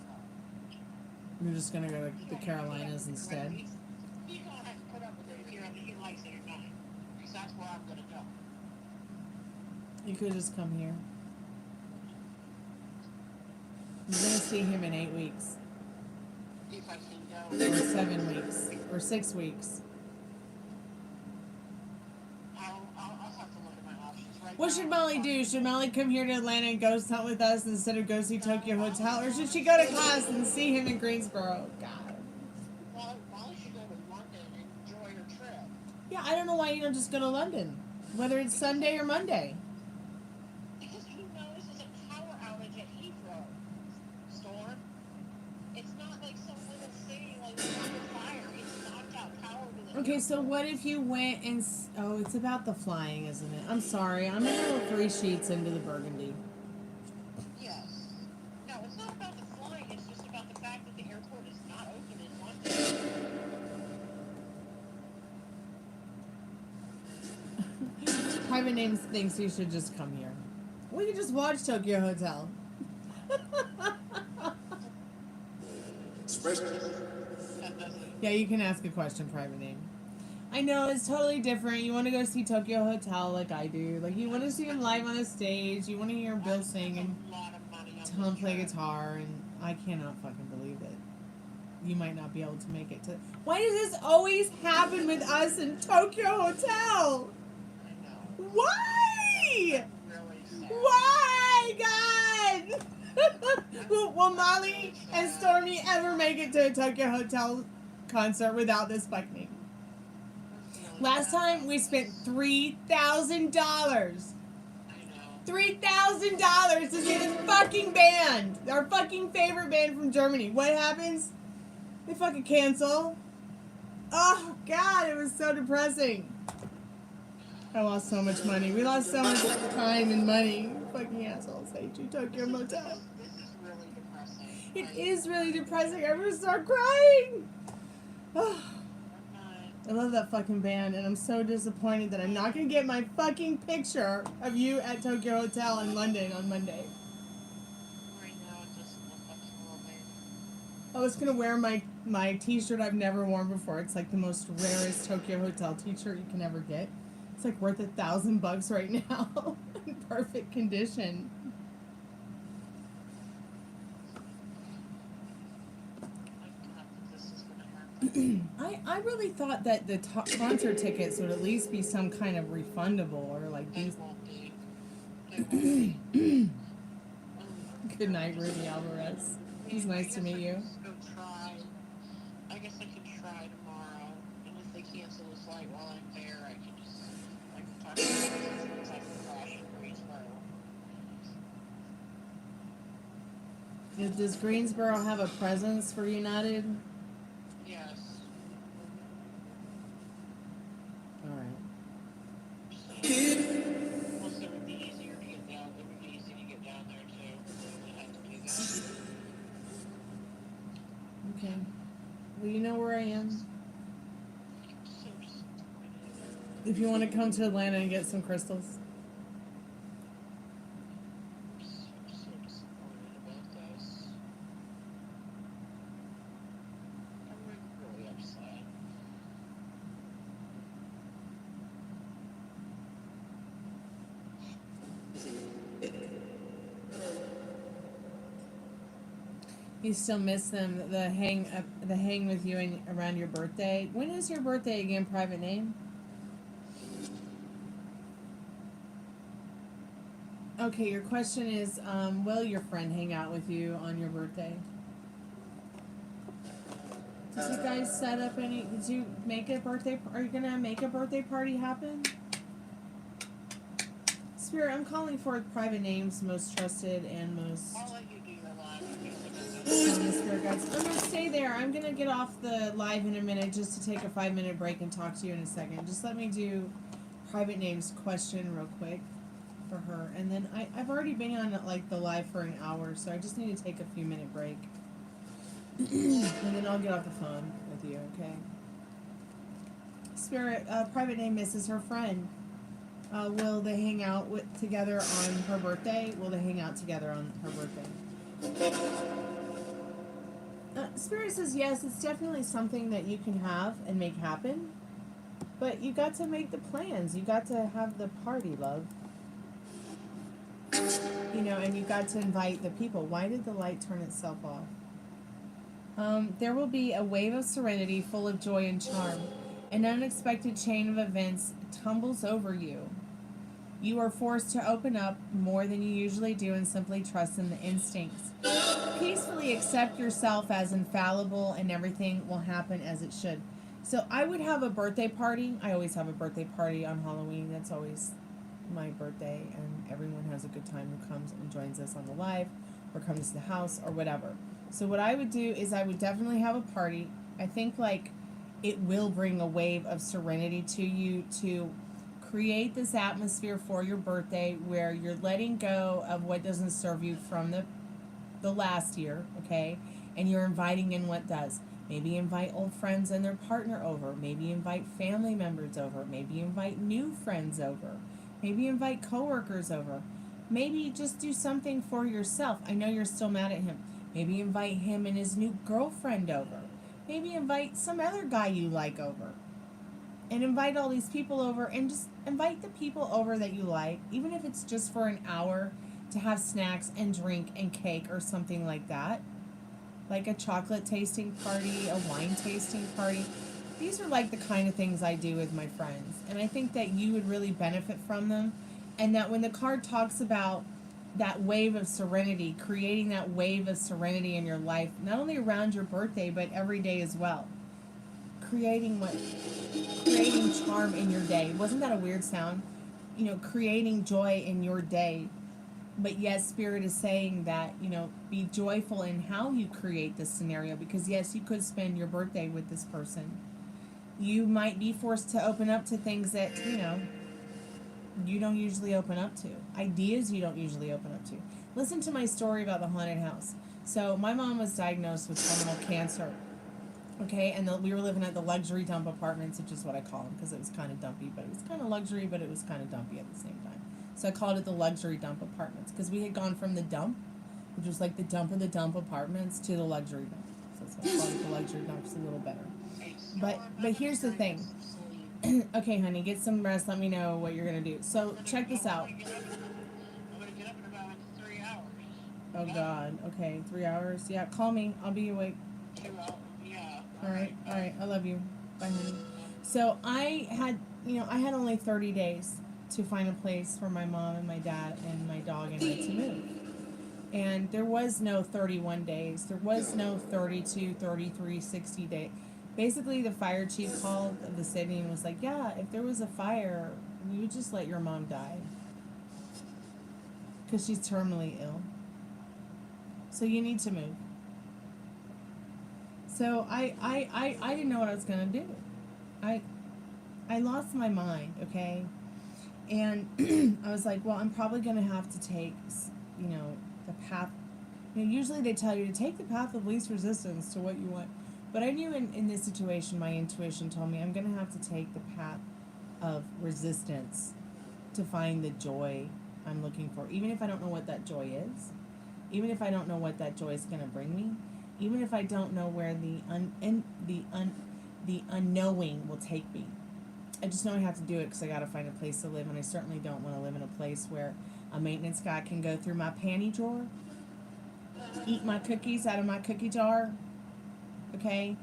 You're just gonna go to the Carolinas instead. You don't have to put up with it if you're on the lights at your night. Because that's where I'm gonna go. You could just come here. You're gonna see him in 8 weeks, If I can go. or 7 weeks, or 6 weeks. I'll have to look at my options right What now. should Molly do? Should Molly come here to Atlanta and ghost hunt with us instead of go see Tokyo Hotel? Or should she go to Haus and see him in Greensboro? God. Well, Molly should go to London and enjoy her trip. Yeah, I don't know why you don't just go to London. Whether it's Sunday or Monday. Because who knows there's a power outage at Heathrow. Storm. It's not like some little city like it's on fire. It's knocked out power to the Okay, so what if you went and... Oh, it's about the flying, isn't it? I'm sorry. I'm gonna go 3 sheets into the burgundy. Yes. No, it's not about the flying. It's just about the fact that the airport is not open in London. Private Names thinks you should just come here. We could just watch Tokyo Hotel. Express. That doesn't. Yeah, you can ask a question, Private Name. I know, it's totally different. You want to go see Tokyo Hotel like I do. Like, you want to see him live on a stage. You want to hear Bill sing and A lot of money on tell him this play trip. guitar. And I cannot fucking believe it. You might not be able to make it to... Why does this always happen with us in Tokyo Hotel? I know. Why? Really sad. Why, God? will Molly and Stormy ever make it to a Tokyo Hotel concert without this fucking? Last time we spent $3,000. I know. $3,000 to see this fucking band. Our fucking favorite band from Germany. What happens? They fucking cancel. Oh, God, it was so depressing. I lost so much money. We lost so much time and money. Fucking assholes. Hate you, Tokyo Motel. This is really depressing. It is really depressing. I'm gonna start crying. Oh, I'm not. I love that fucking band, and I'm so disappointed that I'm not gonna get my fucking picture of you at Tokyo Hotel in London on Monday. Right now, it doesn't look like you will be. I was gonna wear my t-shirt I've never worn before. It's like the most rarest Tokyo Hotel t-shirt you can ever get. It's like worth $1,000 right now. In perfect condition. I doubt that this is gonna happen. I really thought that the concert tickets would at least be some kind of refundable or like They these. won't be. They won't be. Good night, Ruby Alvarez. It was nice to meet you. I guess I could just go try. I guess I could try tomorrow, and if they cancel the flight while I'm there, I can talk to them since I can crash in Greensboro. Does Greensboro have a presence for United? Yes. All right. So, plus it would be easier to get down. It would be easy to get down there too. You have to do that. Okay. Well, you know where I am. So disappointed. If you want to come to Atlanta and get some crystals. So disappointed about this. I'm really upset. You still miss them, the hang with you and around your birthday. When is your birthday again? Private name? Okay, your question is, will your friend hang out with you on your birthday? Did you guys set up any? Did you make a birthday? Are you gonna make a birthday party happen? Spirit, I'm calling for private names, most trusted and most. I'll let you do your live. Spirit guides. I'm gonna stay there. I'm gonna get off the live in a minute just to take a 5-minute break and talk to you in a second. Just let me do private names question real quick for her, and then I've already been on like the live for an hour, so I just need to take a few minute break, and then I'll get off the phone with you. Okay. Spirit, private name misses her friend. Will they hang out together on her birthday? Will they hang out together on her birthday? Spirit says yes, it's definitely something that you can have and make happen. But you got to make the plans. You got to have the party, love. You know, and you got to invite the people. Why did the light turn itself off? There will be a wave of serenity full of joy and charm. An unexpected chain of events tumbles over you. You are forced to open up more than you usually do and simply trust in the instincts. Peacefully accept yourself as infallible and everything will happen as it should. So I would have a birthday party. I always have a birthday party on Halloween. That's always my birthday, and everyone has a good time who comes and joins us on the live or comes to the house or whatever. So what I would do is I would definitely have a party. I think like it will bring a wave of serenity to you to create this atmosphere for your birthday where you're letting go of what doesn't serve you from the last year, okay? And you're inviting in what does. Maybe invite old friends and their partner over. Maybe invite family members over. Maybe invite new friends over. Maybe invite coworkers over. Maybe just do something for yourself. I know you're still mad at him. Maybe invite him and his new girlfriend over. Maybe invite some other guy you like over. And invite all these people over, and just invite the people over that you like, even if it's just for an hour, to have snacks and drink and cake or something like that. Like a chocolate tasting party, a wine tasting party. These are like the kind of things I do with my friends. And I think that you would really benefit from them. And that when the card talks about that wave of serenity, creating that wave of serenity in your life, not only around your birthday, but every day as well. Creating charm in your day. Wasn't that a weird sound? You know, creating joy in your day. But yes, Spirit is saying that, you know, be joyful in how you create this scenario, because yes, you could spend your birthday with this person. You might be forced to open up to things that, you know, you don't usually open up to. Ideas you don't usually open up to. Listen to my story about the haunted house. So my mom was diagnosed with terminal cancer. Okay, and we were living at the luxury dump apartments, which is what I call them, because it was kind of dumpy, but it was kind of luxury, but it was kind of dumpy at the same time. So I called it the luxury dump apartments, because we had gone from the dump, which was like the dump of the dump apartments, to the luxury dump. So that's why I called it the luxury dump, it's a little better. But here's the thing. Okay, honey, get some rest. Let me know what you're going to do. So check this out. I'm going to get up in about 3 hours. Oh, God. Okay, 3 hours. Yeah, call me. I'll be awake. 2 hours. Yeah. All right. love you. Bye, honey. So I had, I had only 30 days to find a place for my mom and my dad and my dog and I to move. And there was no 31 days. There was no 32, 33, 60 days. Basically, the fire chief called the city and was like, yeah, if there was a fire, we would just let your mom die. Because she's terminally ill. So you need to move. So I didn't know what I was going to do. I lost my mind, okay? And I was like, well, I'm probably going to have to take, the path. Usually they tell you to take the path of least resistance to what you want. But I knew in this situation, my intuition told me I'm going to have to take the path of resistance to find the joy I'm looking for. Even if I don't know what that joy is. Even if I don't know what that joy is going to bring me. Even if I don't know where the unknowing will take me. I just know I have to do it because I got to find a place to live, and I certainly don't want to live in a place where a maintenance guy can go through my panty drawer, eat my cookies out of my cookie jar, okay,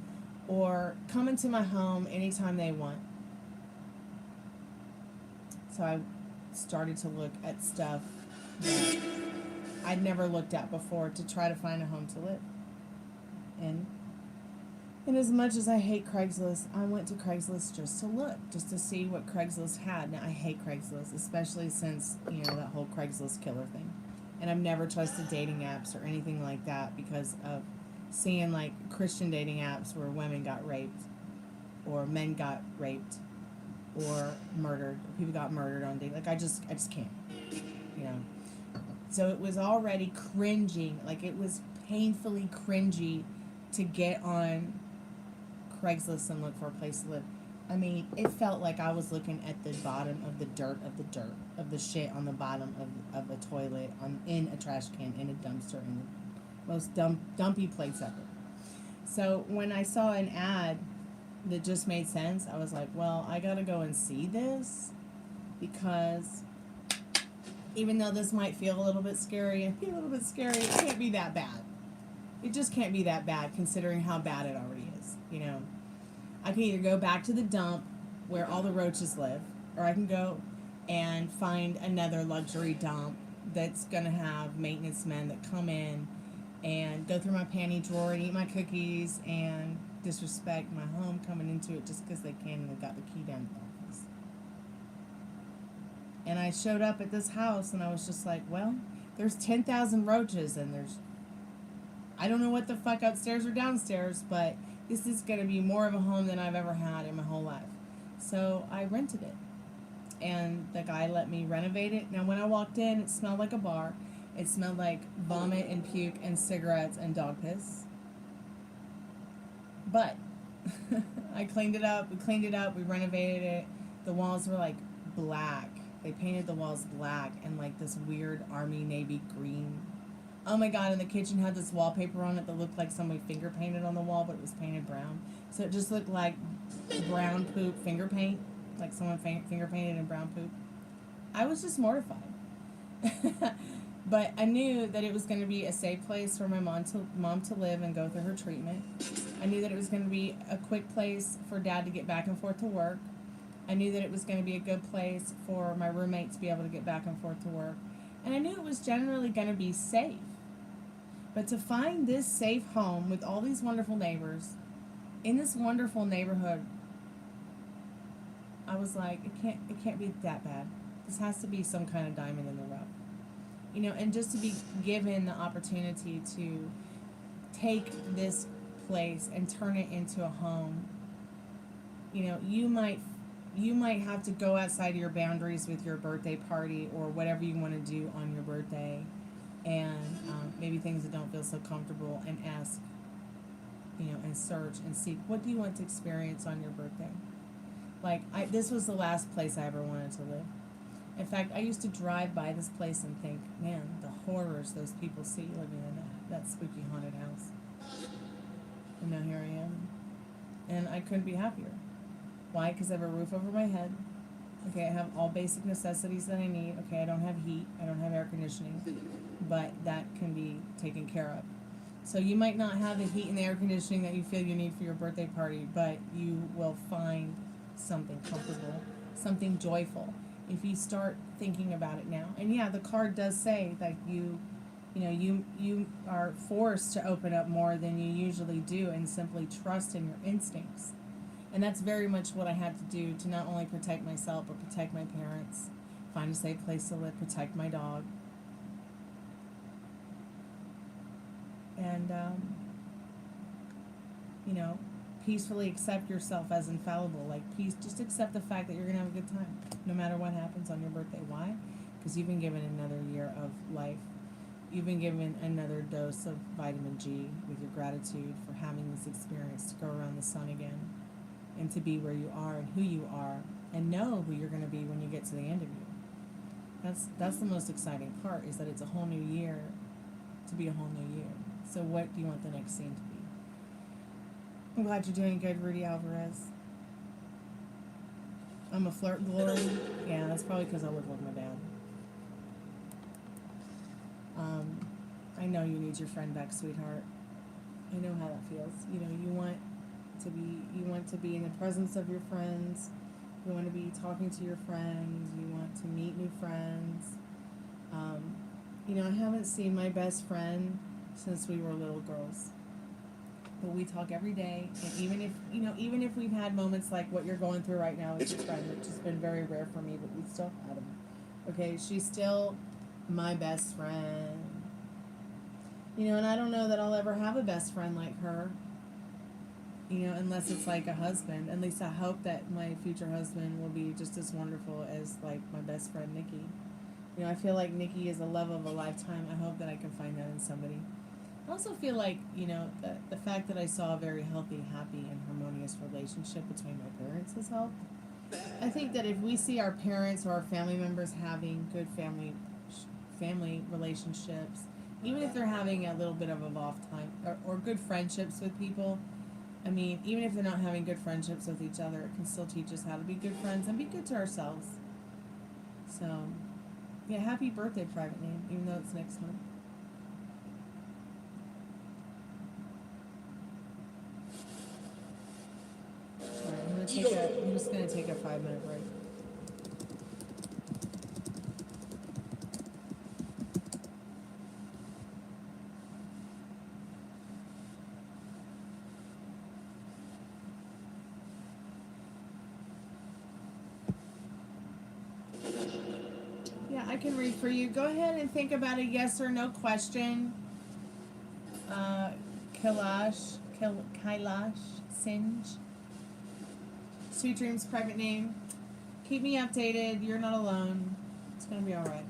or come into my home anytime they want. So I started to look at stuff that I'd never looked at before to try to find a home to live in. And as much as I hate Craigslist, I went to Craigslist just to look, just to see what Craigslist had. Now, I hate Craigslist, especially since, that whole Craigslist killer thing. And I've never trusted dating apps or anything like that because of seeing, Christian dating apps where women got raped or men got raped or murdered, or people got murdered on dating. I just can't, So it was already cringing, it was painfully cringy to get on Craigslist and look for a place to live. I mean, it felt like I was looking at the bottom of the dirt, of the shit on the bottom of a toilet, in a trash can, in a dumpster, in the most dumpy place ever. So when I saw an ad that just made sense, I was like, well, I gotta go and see this, because even though this might feel a little bit scary, it can't be that bad. It just can't be that bad, considering how bad it already is, I can either go back to the dump where all the roaches live, or I can go and find another luxury dump that's going to have maintenance men that come in and go through my panty drawer and eat my cookies and disrespect my home coming into it just because they can and they got the key down the office. And I showed up at this house and I was just like, well, there's 10,000 roaches and I don't know what the fuck upstairs or downstairs, but this is going to be more of a home than I've ever had in my whole life. So I rented it. And the guy let me renovate it. Now, when I walked in, it smelled like a bar. It smelled like vomit and puke and cigarettes and dog piss. But I cleaned it up. We renovated it. The walls were black. They painted the walls black and this weird army navy green. Oh my god, and the kitchen had this wallpaper on it that looked like somebody finger painted on the wall, but it was painted brown. So it just looked like brown poop finger paint, like someone finger painted in brown poop. I was just mortified. But I knew that it was going to be a safe place for my mom to live and go through her treatment. I knew that it was going to be a quick place for Dad to get back and forth to work. I knew that it was going to be a good place for my roommate to be able to get back and forth to work. And I knew it was generally going to be safe. But to find this safe home with all these wonderful neighbors in this wonderful neighborhood, I was like, it can't be that bad. This has to be some kind of diamond in the rough. And just to be given the opportunity to take this place and turn it into a home. You might have to go outside of your boundaries with your birthday party or whatever you want to do on your birthday. And maybe things that don't feel so comfortable, and ask, and search and seek, what do you want to experience on your birthday? This was the last place I ever wanted to live. In fact, I used to drive by this place and think, man, the horrors those people see living in that spooky haunted house. And now here I am. And I couldn't be happier. Why? Because I have a roof over my head. Okay, I have all basic necessities that I need. Okay, I don't have heat. I don't have air conditioning. But that can be taken care of. So you might not have the heat and the air conditioning that you feel you need for your birthday party, but you will find something comfortable, something joyful if you start thinking about it now. And yeah, the card does say that you are forced to open up more than you usually do and simply trust in your instincts. And that's very much what I had to do to not only protect myself but protect my parents, find a safe place to live, protect my dog. And peacefully accept yourself as infallible. Like, just accept the fact that you're gonna have a good time no matter what happens on your birthday. Why? Because you've been given another year of life. You've been given another dose of vitamin G with your gratitude for having this experience to go around the sun again and to be where you are and who you are and know who you're going to be when you get to the end of you. That's the most exciting part, is that it's a whole new year to be a whole new year. So what do you want the next scene to be? I'm glad you're doing good, Rudy Alvarez. I'm a flirt glory. Yeah, that's probably because I look like my dad. I know you need your friend back, sweetheart. I know how that feels. You want to be in the presence of your friends. You want to be talking to your friends. You want to meet new friends. I haven't seen my best friend since we were little girls. But we talk every day, and even if we've had moments like what you're going through right now with your friend, which has been very rare for me, but we still had them. Okay, she's still my best friend. And I don't know that I'll ever have a best friend like her. Unless it's like a husband. At least I hope that my future husband will be just as wonderful as like my best friend Nikki. I feel like Nikki is the love of a lifetime. I hope that I can find that in somebody. I also feel like, the fact that I saw a very healthy, happy, and harmonious relationship between my parents has helped. I think that if we see our parents or our family members having good family relationships, even if they're having a little bit of a off time, or good friendships with people, even if they're not having good friendships with each other, it can still teach us how to be good friends and be good to ourselves. So, yeah, happy birthday, private name, even though it's next month. Alright, I'm just gonna take a 5-minute break. I can read for you. Go ahead and think about a yes or no question. Kailash Singe. Sweet Dreams, private name. Keep me updated. You're not alone. It's going to be alright.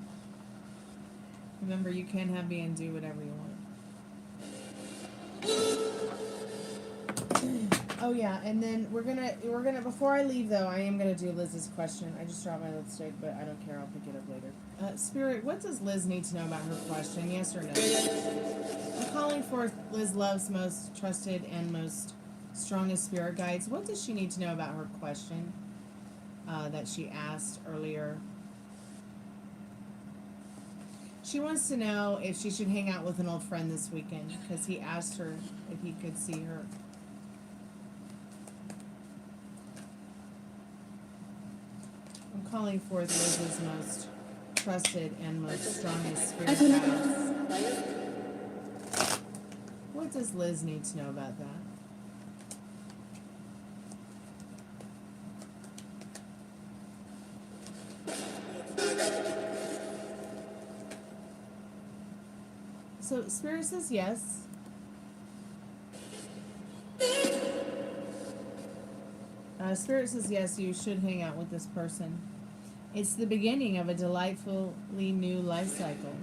Remember, you can have me and do whatever you want. Oh yeah, and then we're gonna before I leave though, I am gonna do Liz's question. I just dropped my lipstick, but I don't care, I'll pick it up later. Spirit, what does Liz need to know about her question? Yes or no? I'm calling forth Liz Love's most trusted and most strongest spirit guides. What does she need to know about her question that she asked earlier? She wants to know if she should hang out with an old friend this weekend, because he asked her if he could see her. I'm calling forth Liz's most trusted and most strongest spirit guides. What does Liz need to know about that? So Spirit says yes. Spirit says yes, you should hang out with this person. It's the beginning of a delightfully new life cycle.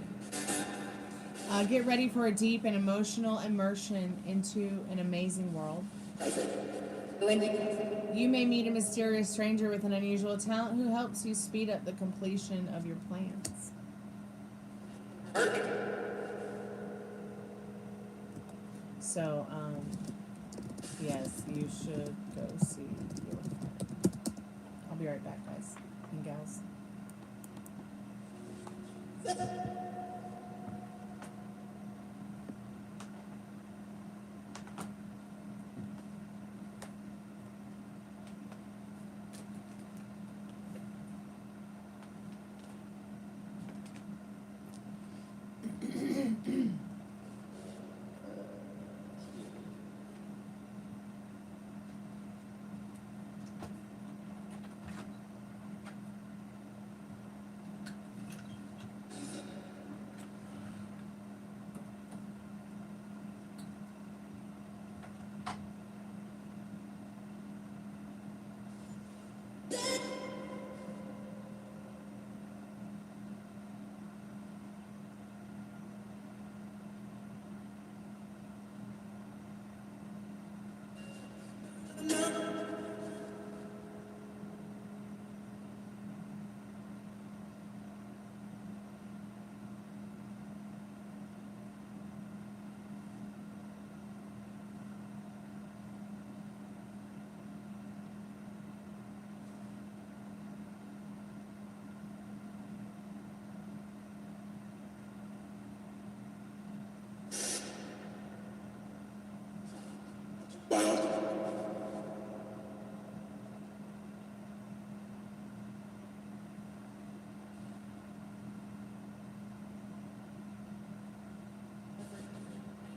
Get ready for a deep and emotional immersion into an amazing world. You may meet a mysterious stranger with an unusual talent who helps you speed up the completion of your plans. So, yes, you should go see your friend. I'll be right back, guys and gals.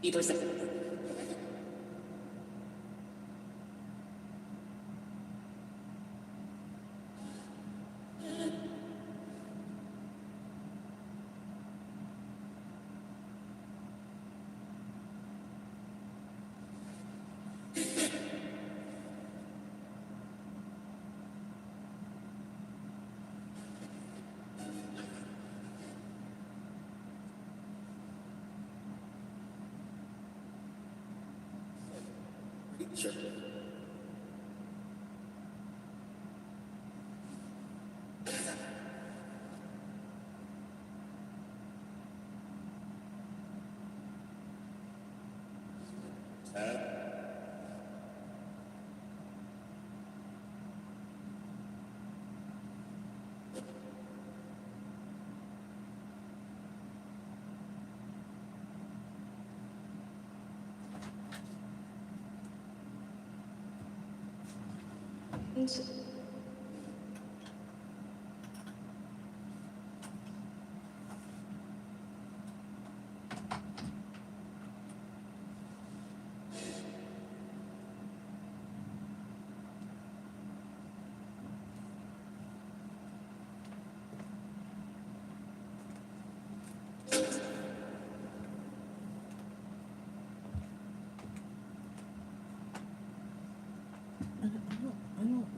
50%. Sure.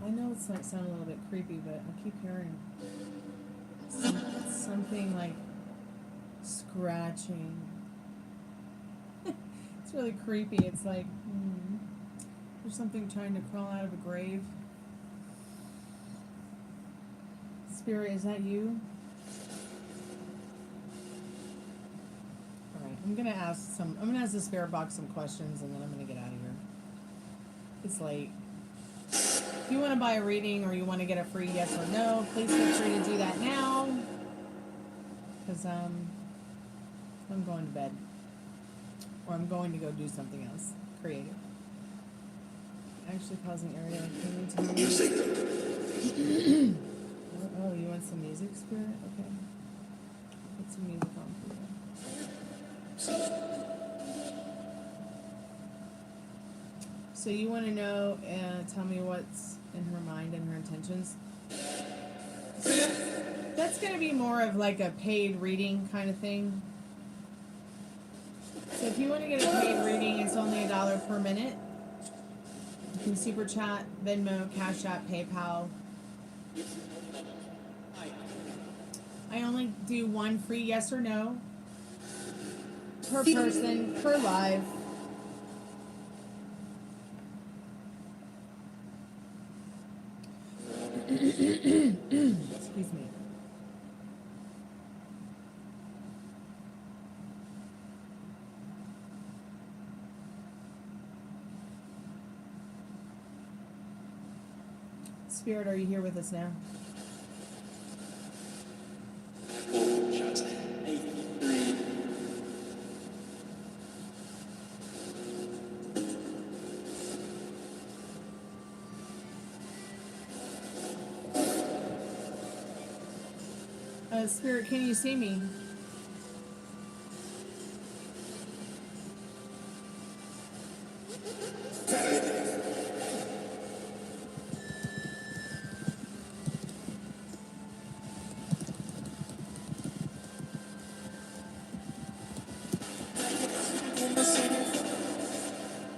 I know it's like sound a little bit creepy, but I keep hearing something like scratching. It's really creepy. It's like there's something trying to crawl out of a grave. Spirit, is that you? Alright, I'm gonna ask the spirit box some questions and then I'm gonna get out of here. It's late. If you want to buy a reading or you want to get a free yes or no, please feel free to do that now. Because I'm going to bed. Or I'm going to go do something else creative. Actually pausing area. Can you tell me? Music. Oh, you want some music, Spirit? Okay. Put some music on for you. So you want to know, tell me what's in her mind and her intentions? That's going to be more of like a paid reading kind of thing. So if you want to get a paid reading, it's only $1 per minute. You can super chat, Venmo, Cash App, PayPal. I only do one free yes or no per person, per live. Excuse me. Spirit, are you here with us now? Spirit, can you see me?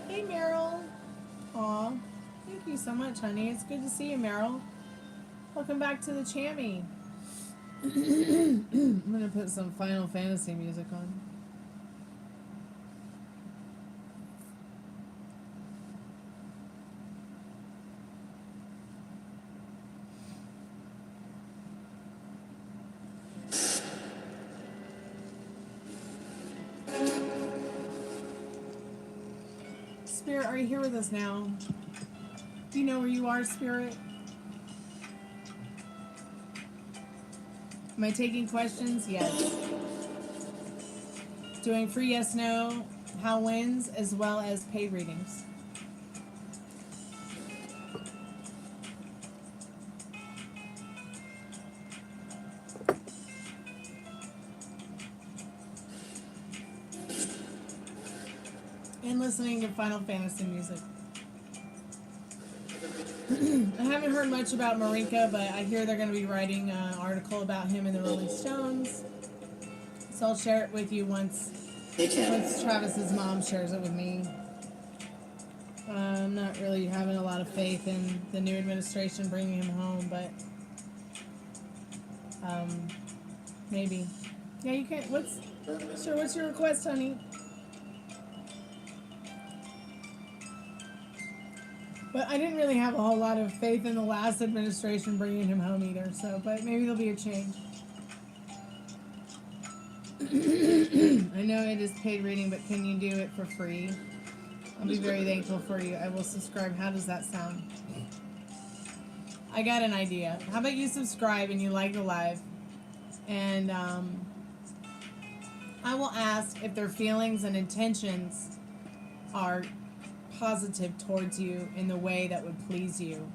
Hey, Meryl. Aw, thank you so much, honey. It's good to see you, Meryl. Welcome back to the Chammy. I'm gonna put some Final Fantasy music on. Spirit, are you here with us now? Do you know where you are, Spirit? Am I taking questions? Yes. Doing free yes, no, how wins, as well as paid readings. and listening to Final Fantasy music. I haven't heard much about Marinka, but I hear they're going to be writing an article about him in the Rolling Stones. So I'll share it with you once Travis's mom shares it with me. I'm not really having a lot of faith in the new administration bringing him home, but maybe. Yeah, you can. What's your request, honey? But I didn't really have a whole lot of faith in the last administration bringing him home either. So, but maybe there'll be a change. I know it is paid reading, but can you do it for free? I'll be very thankful for you. I will subscribe. How does that sound? I got an idea. How about you subscribe and you like the live? And I will ask if their feelings and intentions are positive towards you in the way that would please you.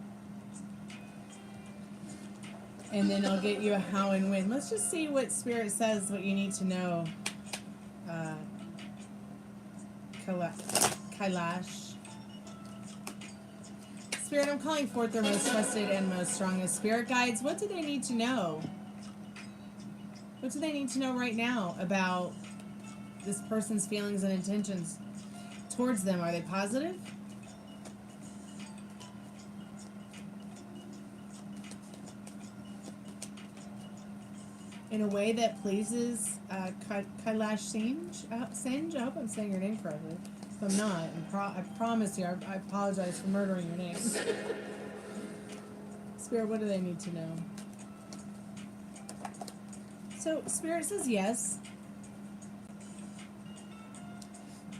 And then I'll get you a how and when. Let's just see what Spirit says, what you need to know. Kailash. Spirit, I'm calling forth their most trusted and most strongest spirit guides. What do they need to know? What do they need to know right now about this person's feelings and intentions towards them? Are they positive? In a way that pleases Kailash Sinj? I hope I'm saying your name correctly. If I'm not, I promise you, I apologize for murdering your name. Spirit, what do they need to know? So, Spirit says yes.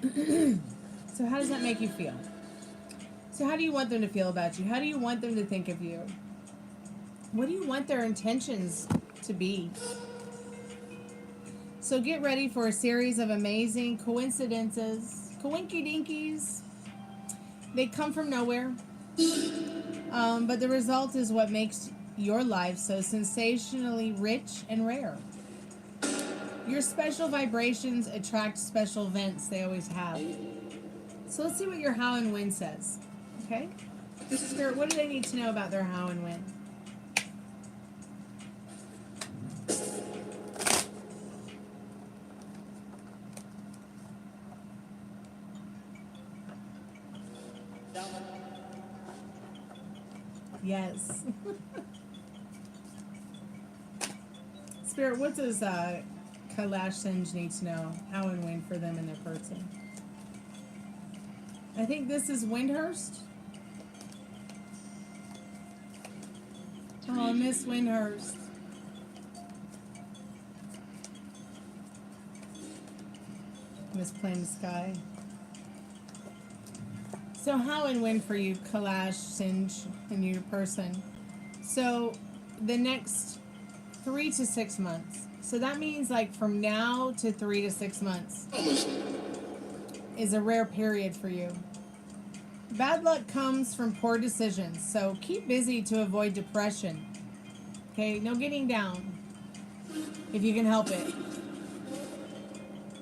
So how does that make you feel? So how do you want them to feel about you? How do you want them to think of you? What do you want their intentions to be? So get ready for a series of amazing coincidences, coinky-dinkies. They come from nowhere. But the result is what makes your life so sensationally rich and rare. Your special vibrations attract special events. They always have. So let's see what your how and when says. Okay? Spirit, what do they need to know about their how and when? Yes. Spirit, what does Kailash Sinj need to know? How and when for them and their person? I think this is Windhurst. Oh, Miss Windhurst. Miss Plain Sky. So how and when for you, Kailash Sinj, and your person? So the next 3 to 6 months. So that means like from now to 3 to 6 months is a rare period for you. Bad luck comes from poor decisions, so keep busy to avoid depression. Okay, no getting down if you can help it.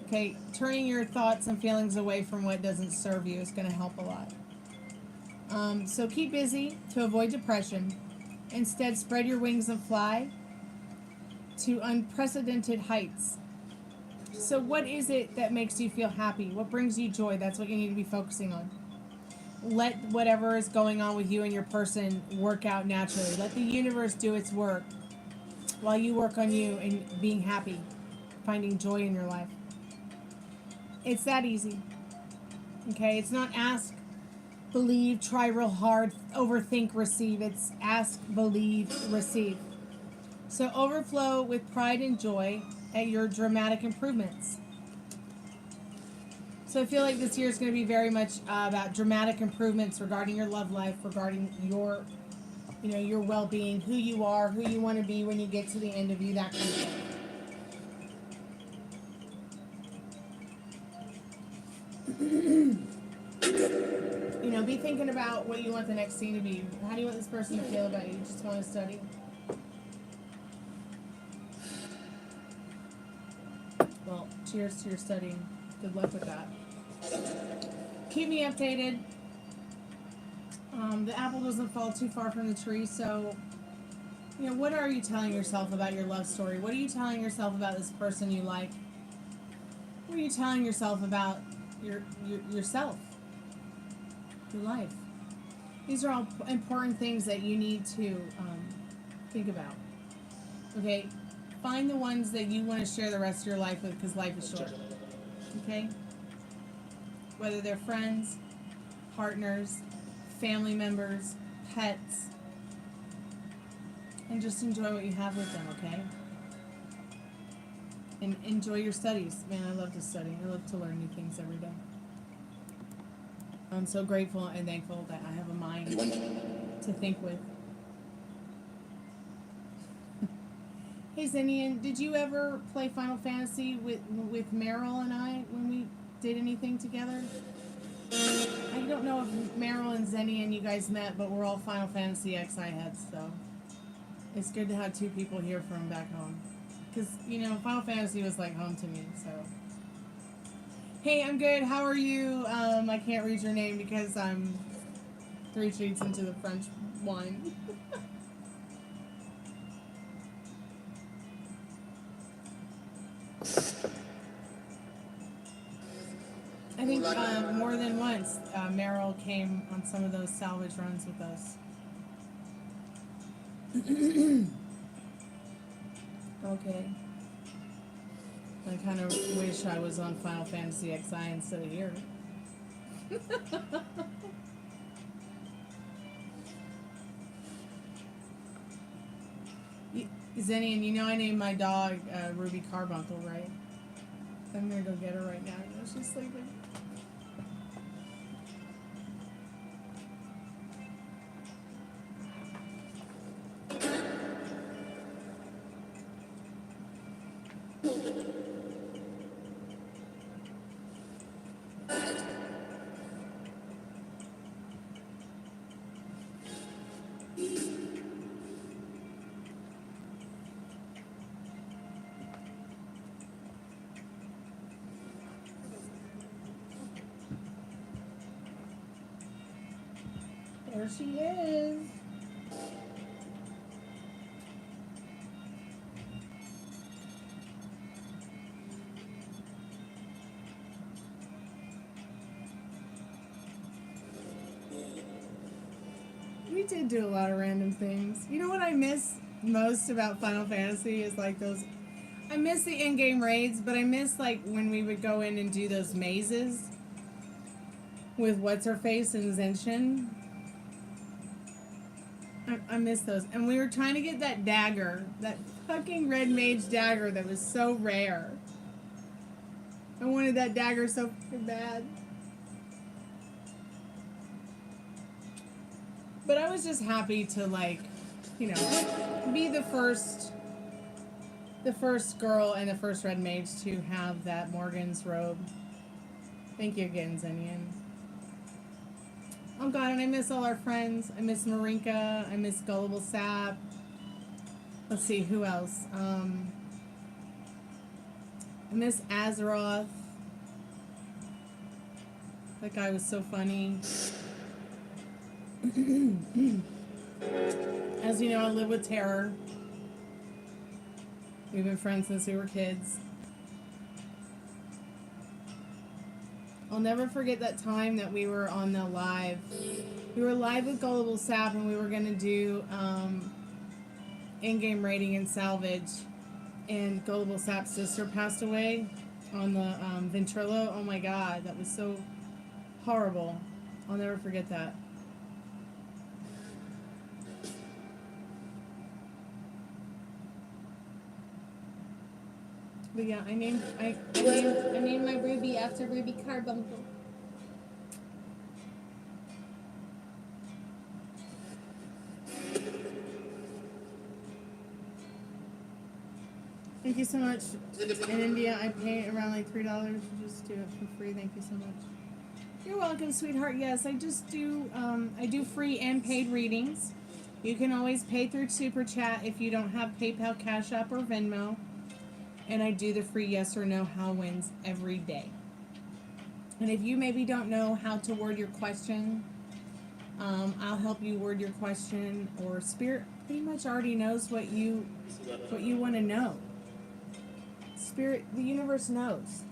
Okay, turning your thoughts and feelings away from what doesn't serve you is going to help a lot. So keep busy to avoid depression. Instead, spread your wings and fly to unprecedented heights. So what is it that makes you feel happy? What brings you joy? That's what you need to be focusing on. Let whatever is going on with you and your person work out naturally. Let the universe do its work while you work on you and being happy, finding joy in your life. It's that easy. Okay? It's not ask, believe, try real hard, overthink, receive. It's ask, believe, receive. So overflow with pride and joy at your dramatic improvements. So I feel like this year is going to be very much about dramatic improvements regarding your love life, regarding your, your well-being, who you are, who you want to be when you get to the end of you, that kind of thing. Be thinking about what you want the next scene to be. How do you want this person to feel about you? You just want to study? Well, cheers to your studying. Good luck with that. keep me updated. The apple doesn't fall too far from the tree, so, you know, what are you telling yourself about your love story? What are you telling yourself about this person you like? What are you telling yourself about yourself? Your life? These are all important things that you need to think about. Okay? Find the ones that you want to share the rest of your life with, because life is short. Okay? Whether they're friends, partners, family members, pets, and just enjoy what you have with them, okay? And enjoy your studies. Man, I love to study. I love to learn new things every day. I'm so grateful and thankful that I have a mind to think with. Hey, Zenian, did you ever play Final Fantasy with Meryl and I when we did anything together? I don't know if Meryl and Zenian, you guys met, but we're all Final Fantasy XI heads, so it's good to have two people here from back home. Because, you know, Final Fantasy was like home to me, so. Hey, I'm good. How are you? I can't read your name because I'm 3 sheets into the French wine. I think more than once, Meryl came on some of those salvage runs with us. Okay. I kind of wish I was on Final Fantasy XI instead of here. Zenian, you know I named my dog Ruby Carbuncle, right? I'm gonna go get her right now. You know, she's sleeping. There she is. We did do a lot of random things. You know what I miss most about Final Fantasy is like those. I miss the in-game raids, but I miss like when we would go in and do those mazes with what's-her-face and Zenshin. I miss those. And we were trying to get that dagger, that fucking red mage dagger that was so rare. I wanted that dagger so fucking bad. But I was just happy to, like, you know, be the first girl and the first red mage to have that Morgan's robe. Thank you again, Zenian. Oh god, and I miss all our friends. I miss Marinka. I miss Gullible Sap. Let's see, who else? I miss Azeroth. That guy was so funny. As you know, I live with Terror. We've been friends since we were kids. I'll never forget that time that we were on the live. We were live with Gullible Sap and we were going to do in-game raiding and salvage. And Gullible Sap's sister passed away on the Ventrilo. Oh my god, that was so horrible. I'll never forget that. But yeah, I named my Ruby after Ruby Carbuncle. Thank you so much. In India, I pay around like $3 to just do it for free. Thank you so much. You're welcome, sweetheart. Yes, I just do. I do free and paid readings. You can always pay through Super Chat if you don't have PayPal, Cash App, or Venmo. And I do the free yes or no how wins every day. And if you maybe don't know how to word your question, I'll help you word your question. Or Spirit pretty much already knows what you want to know. Spirit, the universe knows.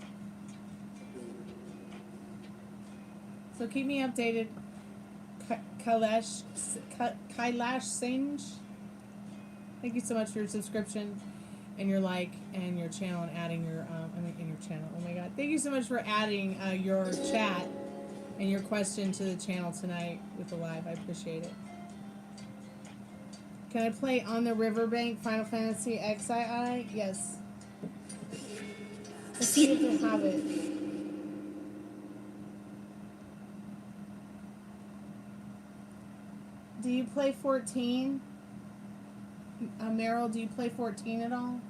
So keep me updated. Kailash Singe, thank you so much for your subscription and your like and your channel and adding your in your channel. Oh my God! Thank you so much for adding your chat and your question to the channel tonight with the live. I appreciate it. Can I play On the Riverbank Final Fantasy XII? Yes. Let's see if they have it. Do you play 14? Meryl, do you play 14 at all?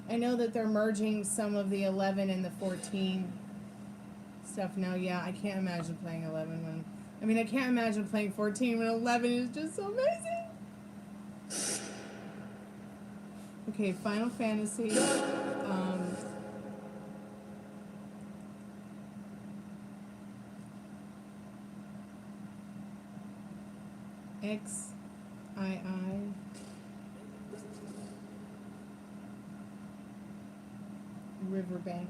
I know that they're merging some of the 11 and the 14 stuff now. Yeah, I can't imagine playing 11 when... I mean, I can't imagine playing 14 when 11 is just so amazing. Okay, Final Fantasy. XII. Riverbank.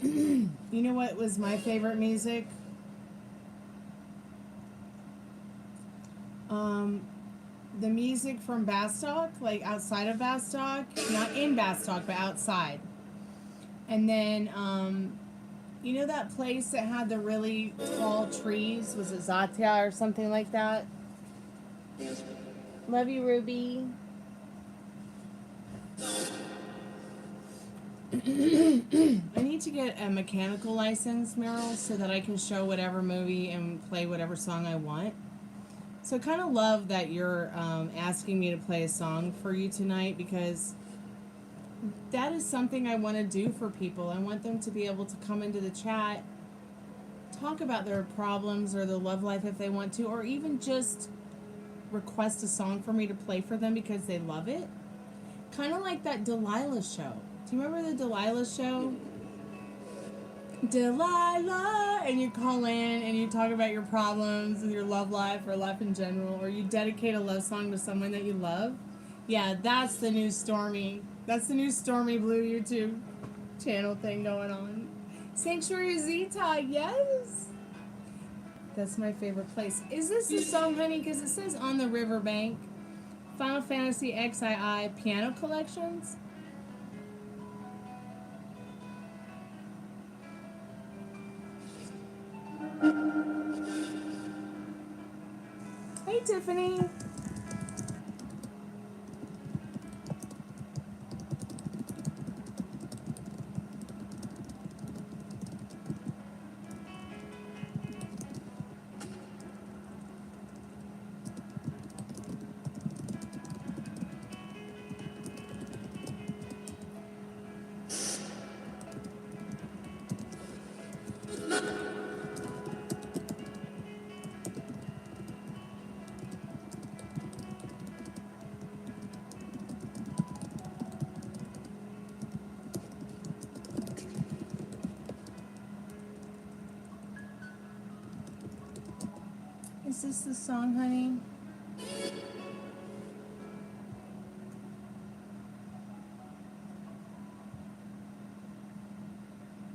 You know what was my favorite music? The music from Bastock, like outside of Bastock, not in Bastock, but outside. And then, you know that place that had the really tall trees? Was it Zatia or something like that? Love you, Ruby. I need to get a mechanical license, Meryl, so that I can show whatever movie and play whatever song I want. So I kind of love that you're asking me to play a song for you tonight, because that is something I want to do for people. I want them to be able to come into the chat, talk about their problems or their love life if they want to, or even just request a song for me to play for them because they love it. Kind of like that Delilah show. Do you remember the Delilah show? Delilah! And you call in and you talk about your problems with your love life or life in general, or you dedicate a love song to someone that you love. Yeah, that's the new Stormy. That's the new Stormy Blue YouTube channel thing going on. Sanctuary Zeta, yes! That's my favorite place. Is this the song, honey? Because it says On the Riverbank. Final Fantasy XII Piano Collections. Hey, Tiffany. Is this the song, honey?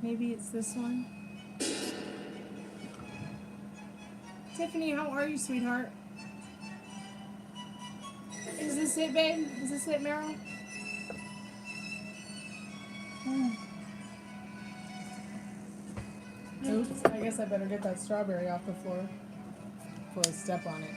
Maybe it's this one. Tiffany, how are you, sweetheart? Is this it, babe? Is this it, Meryl? Oops, I guess I better get that strawberry off the floor before I step on it.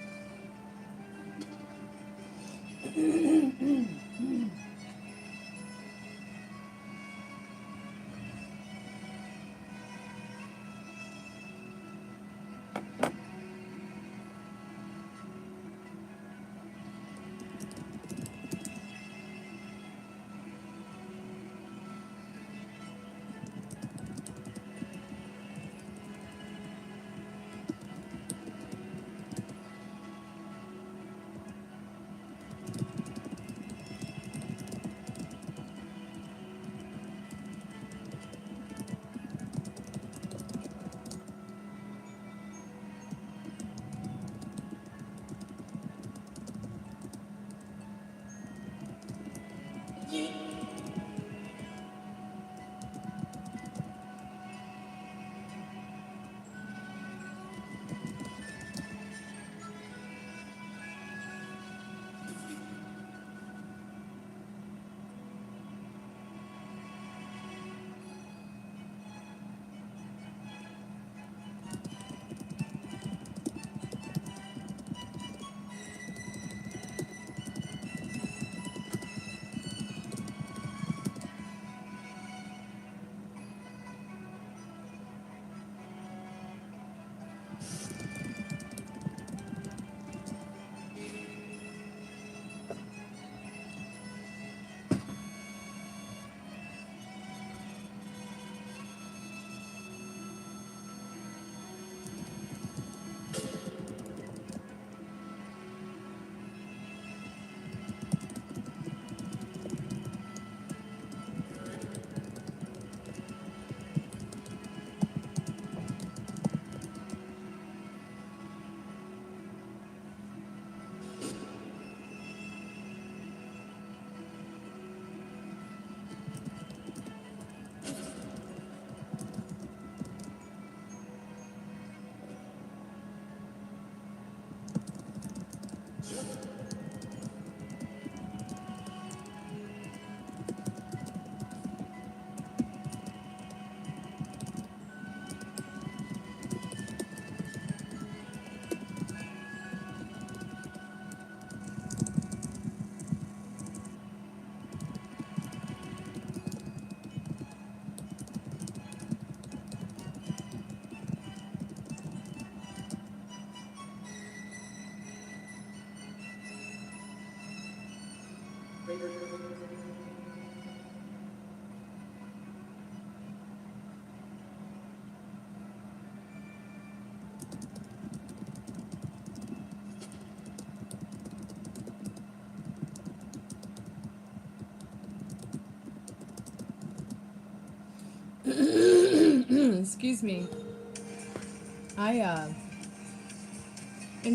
Excuse me. I am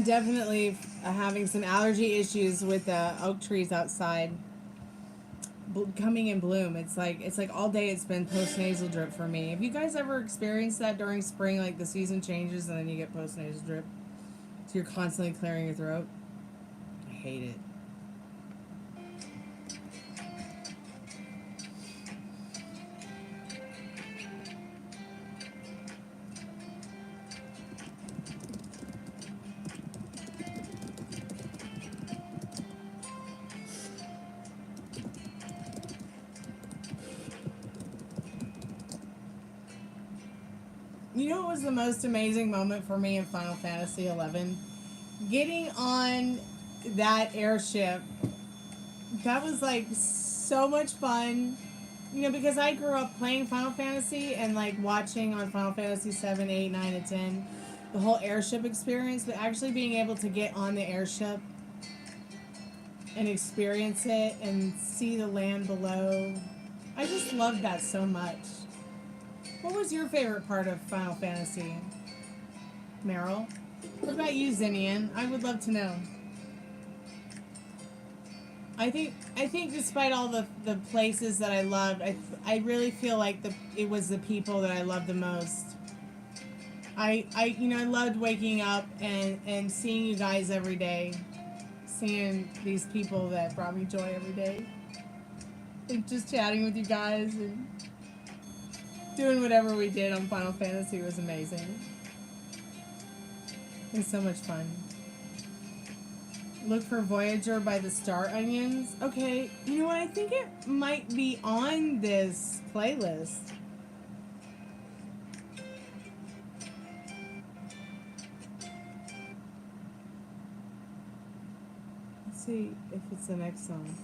definitely having some allergy issues with the oak trees outside coming in bloom. It's like all day it's been post-nasal drip for me. Have you guys ever experienced that during spring, like the season changes and then you get post-nasal drip? So you're constantly clearing your throat? I hate it. You know what was the most amazing moment for me in Final Fantasy XI? Getting on that airship. That was like so much fun. You know, because I grew up playing Final Fantasy and like watching on Final Fantasy 7, 8, 9, and 10 the whole airship experience, but actually being able to get on the airship and experience it and see the land below. I just loved that so much. What was your favorite part of Final Fantasy, Meryl? What about you, Zinnian? I would love to know. I think despite all the places that I loved, I really feel like it was the people that I loved the most. I loved waking up and seeing you guys every day. Seeing these people that brought me joy every day. And just chatting with you guys and doing whatever we did on Final Fantasy was amazing. It was so much fun. Look for Voyager by the Star Onions. Okay, you know what? I think it might be on this playlist. Let's see if it's the next song.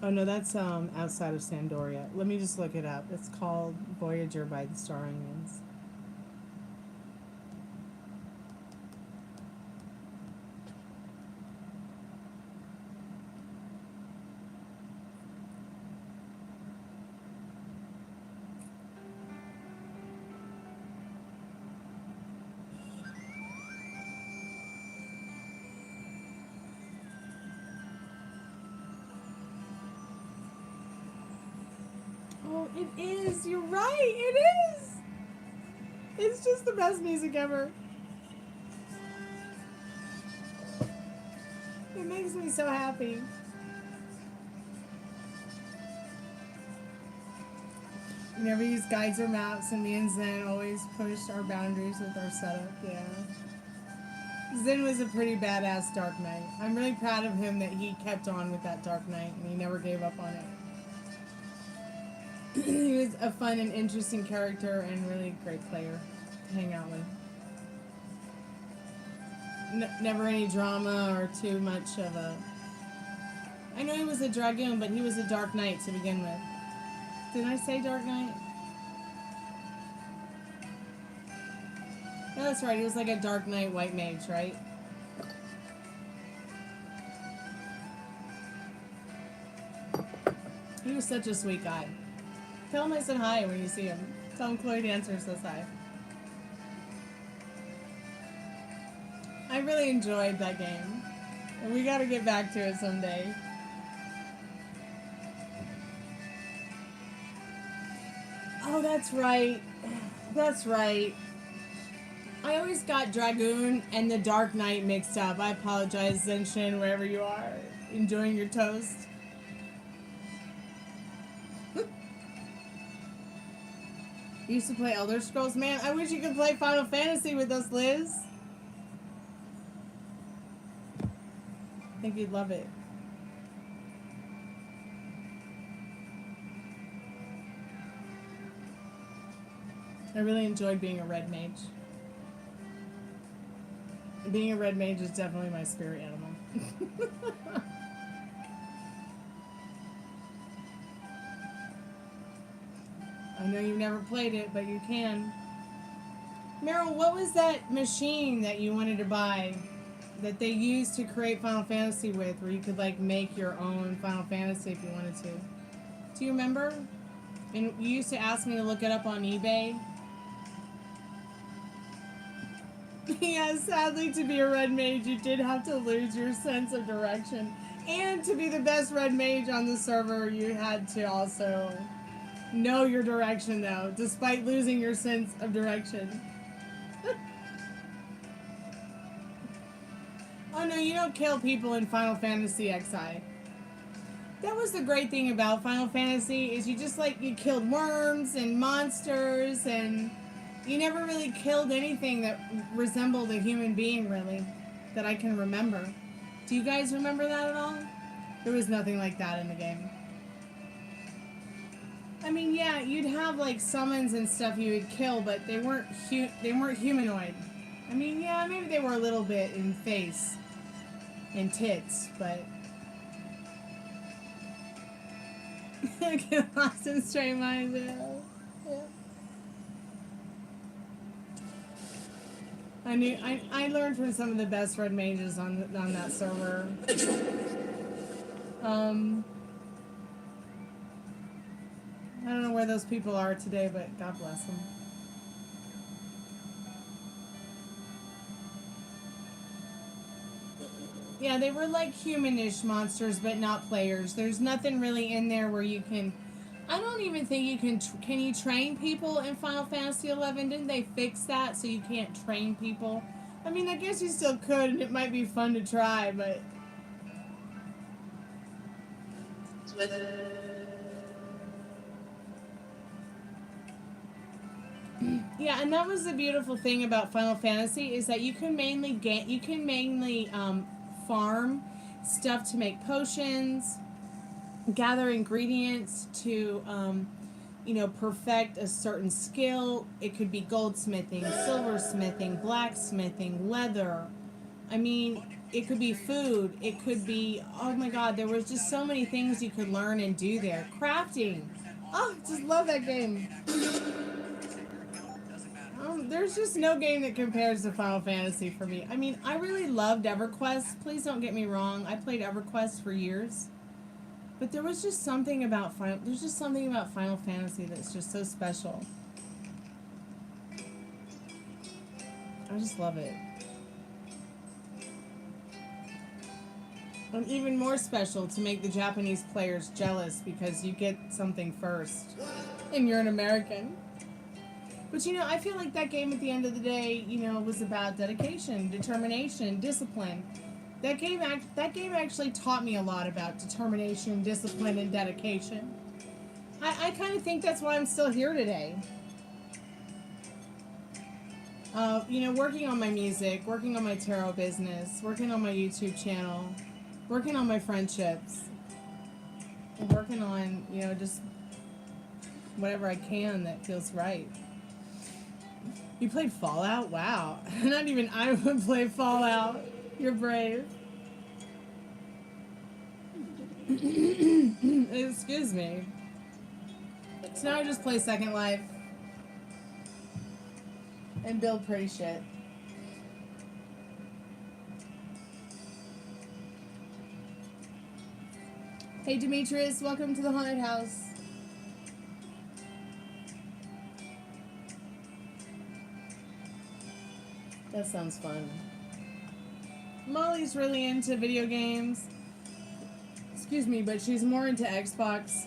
Oh no, that's outside of Sandoria. Let me just look it up. It's called Voyager by the Star Onions. Oh, it is. You're right. It is. It's just the best music ever. It makes me so happy. We never use guides or maps, and me and Zen always pushed our boundaries with our setup. Yeah. Zen was a pretty badass Dark Knight. I'm really proud of him that he kept on with that Dark Knight, and he never gave up on it. He was a fun and interesting character and really great player to hang out with. Never any drama or too much of a... I know he was a Dragoon, but he was a Dark Knight to begin with. Did I say Dark Knight? No, that's right. He was like a Dark Knight White Mage, right? He was such a sweet guy. Tell him I said hi when you see him. Tell him Chloe Dancer says hi. I really enjoyed that game. And we gotta get back to it someday. Oh, that's right. That's right. I always got Dragoon and the Dark Knight mixed up. I apologize, Zenshin, wherever you are. Enjoying your toast. You used to play Elder Scrolls? Man, I wish you could play Final Fantasy with us, Liz. I think you'd love it. I really enjoyed being a red mage. Being a red mage is definitely my spirit animal. I know you've never played it, but you can. Meryl, what was that machine that you wanted to buy that they used to create Final Fantasy with, where you could like make your own Final Fantasy if you wanted to? Do you remember? And you used to ask me to look it up on eBay. Yeah, sadly, to be a red mage, you did have to lose your sense of direction. And to be the best red mage on the server, you had to also know your direction, though, despite losing your sense of direction. Oh no, you don't kill people in Final Fantasy XI. That was the great thing about Final Fantasy, is you just like, you killed worms and monsters, and you never really killed anything that resembled a human being, really, that I can remember. Do you guys remember that at all? There was nothing like that in the game. I mean, yeah, you'd have like summons and stuff you would kill, but they weren't humanoid. I mean, yeah, maybe they were a little bit in face and tits, but get lost in straight lines. Yeah. I learned from some of the best red mages on that server. I don't know where those people are today, but God bless them. Yeah, they were like humanish monsters, but not players. There's nothing really in there where you can... I don't even think you can... Can you train people in Final Fantasy XI? Didn't they fix that so you can't train people? I mean, I guess you still could, and it might be fun to try, but... Yeah, and that was the beautiful thing about Final Fantasy, is that you can mainly farm stuff to make potions, gather ingredients to perfect a certain skill. It could be goldsmithing, silversmithing, blacksmithing, leather. I mean, it could be food. It could be, oh my God, there was just so many things you could learn and do there. Crafting. Oh, just love that game. There's just no game that compares to Final Fantasy for me. I mean, I really loved EverQuest. Please don't get me wrong. I played EverQuest for years. But there was just something about Final Fantasy that's just so special. I just love it. And even more special to make the Japanese players jealous because you get something first. And you're an American. But I feel like that game at the end of the day, was about dedication, determination, discipline. That game actually taught me a lot about determination, discipline, and dedication. I kind of think that's why I'm still here today. Working on my music, working on my tarot business, working on my YouTube channel, working on my friendships, and working on, just whatever I can that feels right. You played Fallout? Wow. Not even I would play Fallout. You're brave. Excuse me. So now I just play Second Life. And build pretty shit. Hey Demetrius, welcome to the haunted house. That sounds fun. Molly's really into video games. Excuse me, but she's more into Xbox.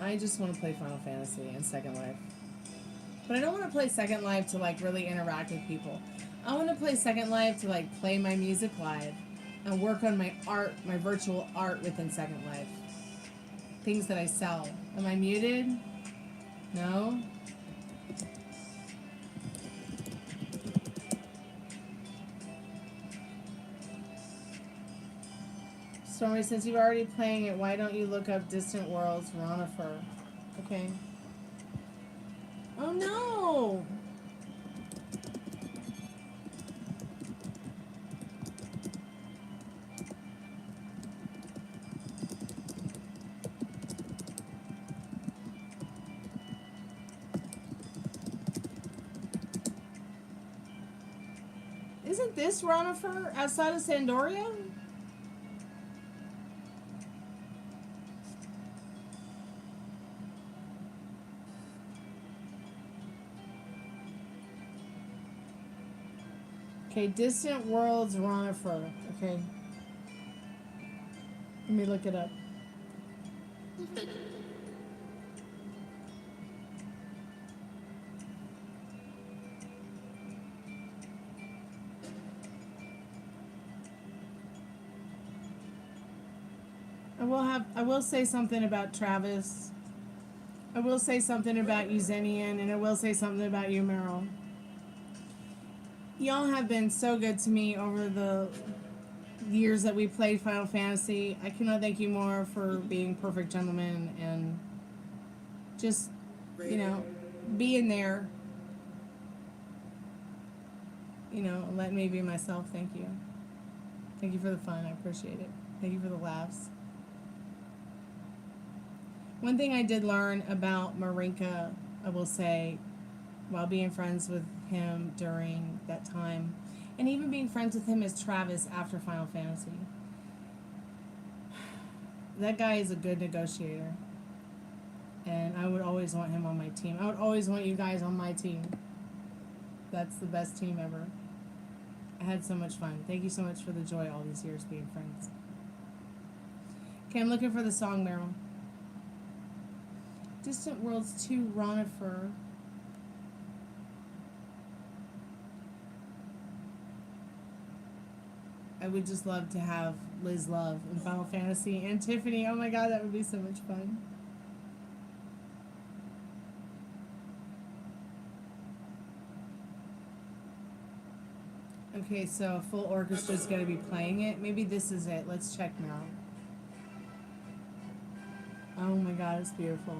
I just want to play Final Fantasy and Second Life. But I don't want to play Second Life to really interact with people. I want to play Second Life to play my music live and work on my art, my virtual art within Second Life. Things that I sell. Am I muted? No? Stormy, since you're already playing it, why don't you look up Distant Worlds Ronifer? Okay. Oh no! Isn't this Ronifer outside of Sandoria? Okay, Distant Worlds Ronifer. Okay. Let me look it up. I will say something about Travis. I will say something about you, Zenian, and I will say something about you, Meryl. Y'all have been so good to me over the years that we played Final Fantasy. I cannot thank you more for being perfect gentlemen and just, you know, being there. You know, let me be myself. Thank you. Thank you for the fun. I appreciate it. Thank you for the laughs. One thing I did learn about Marinka, I will say, while being friends with him during that time, and even being friends with him as Travis after Final Fantasy, that guy is a good negotiator. And I would always want him on my team. I would always want you guys on my team. That's the best team ever. I had so much fun. Thank you so much for the joy all these years being friends. Okay, I'm looking for the song, Meryl. Distant Worlds 2 Ronifer. I would just love to have Liz Love in Final Fantasy and Tiffany. Oh my god, that would be so much fun. Okay, so a full orchestra is going to be playing it. Maybe this is it. Let's check now. Oh my god, it's beautiful.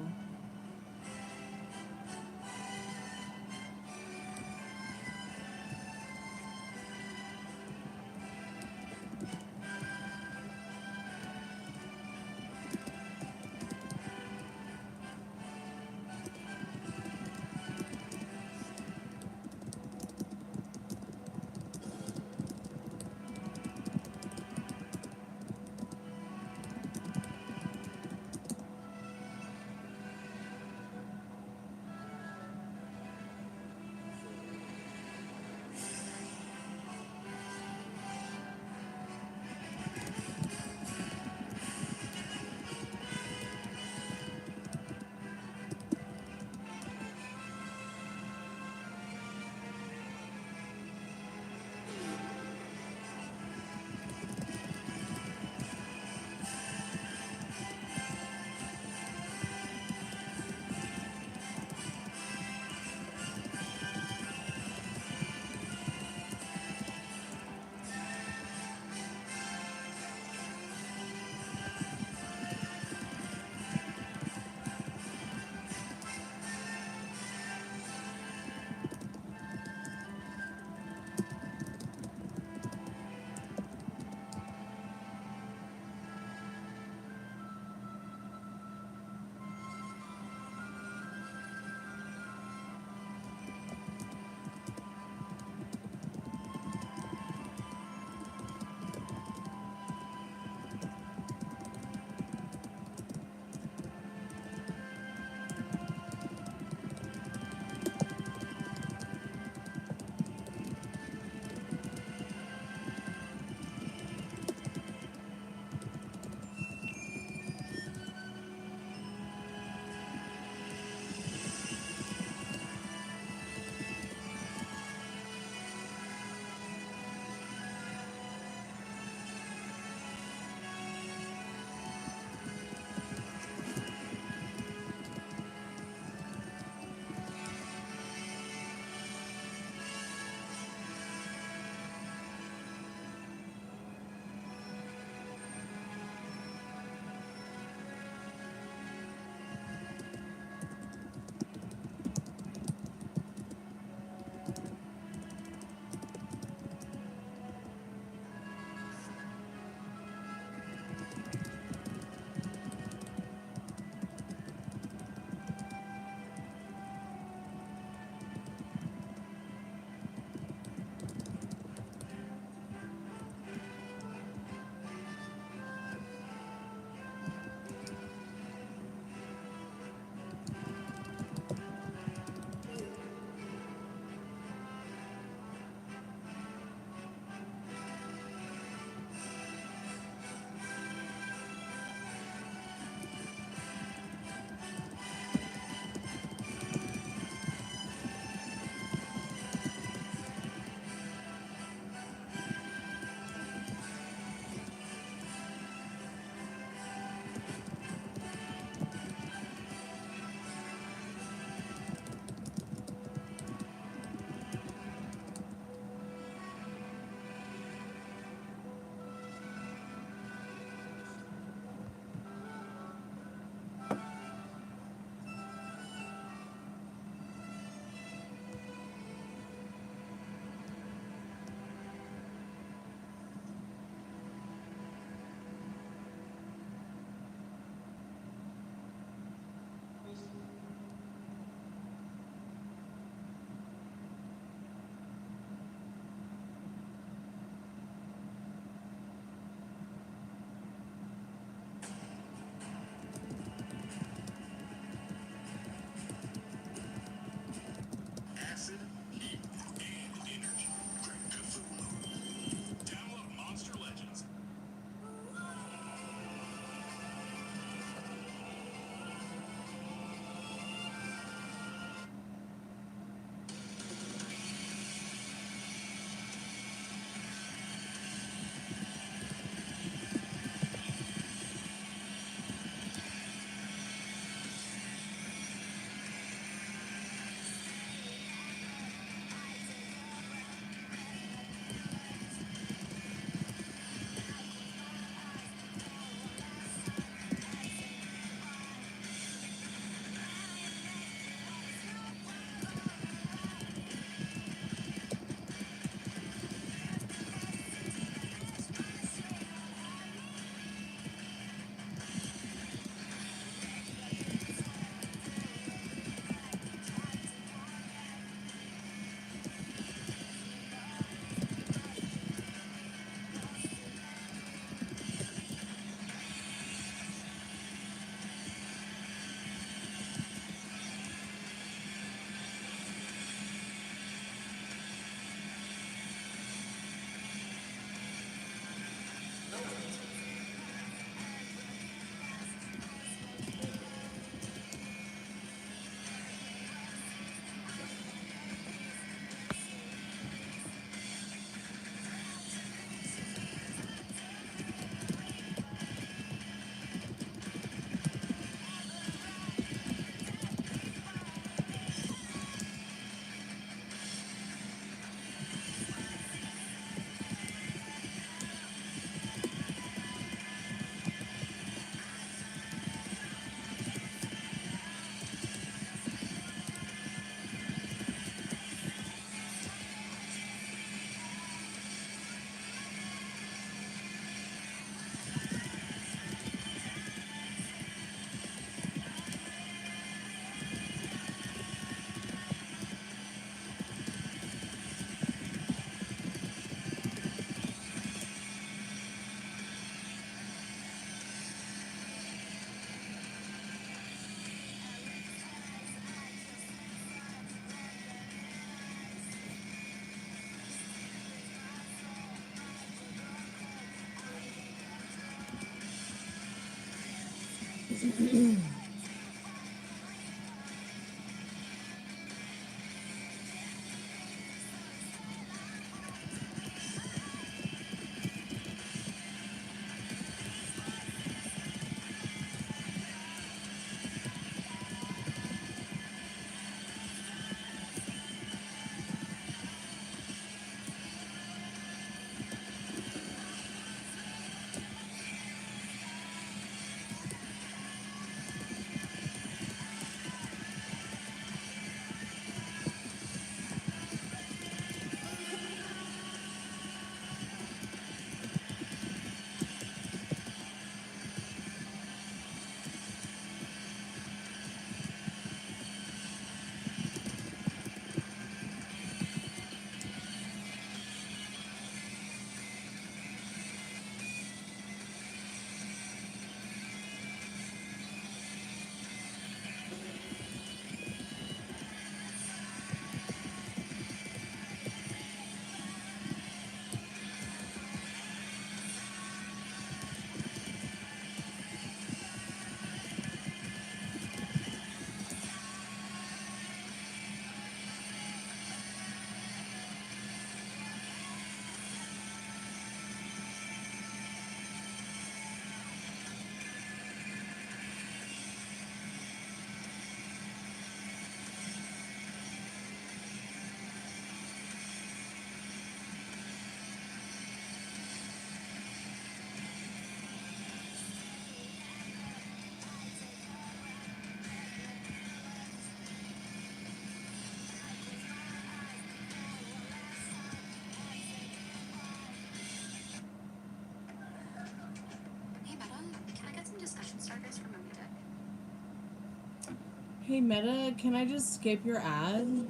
Hey Meta, can I just skip your ad?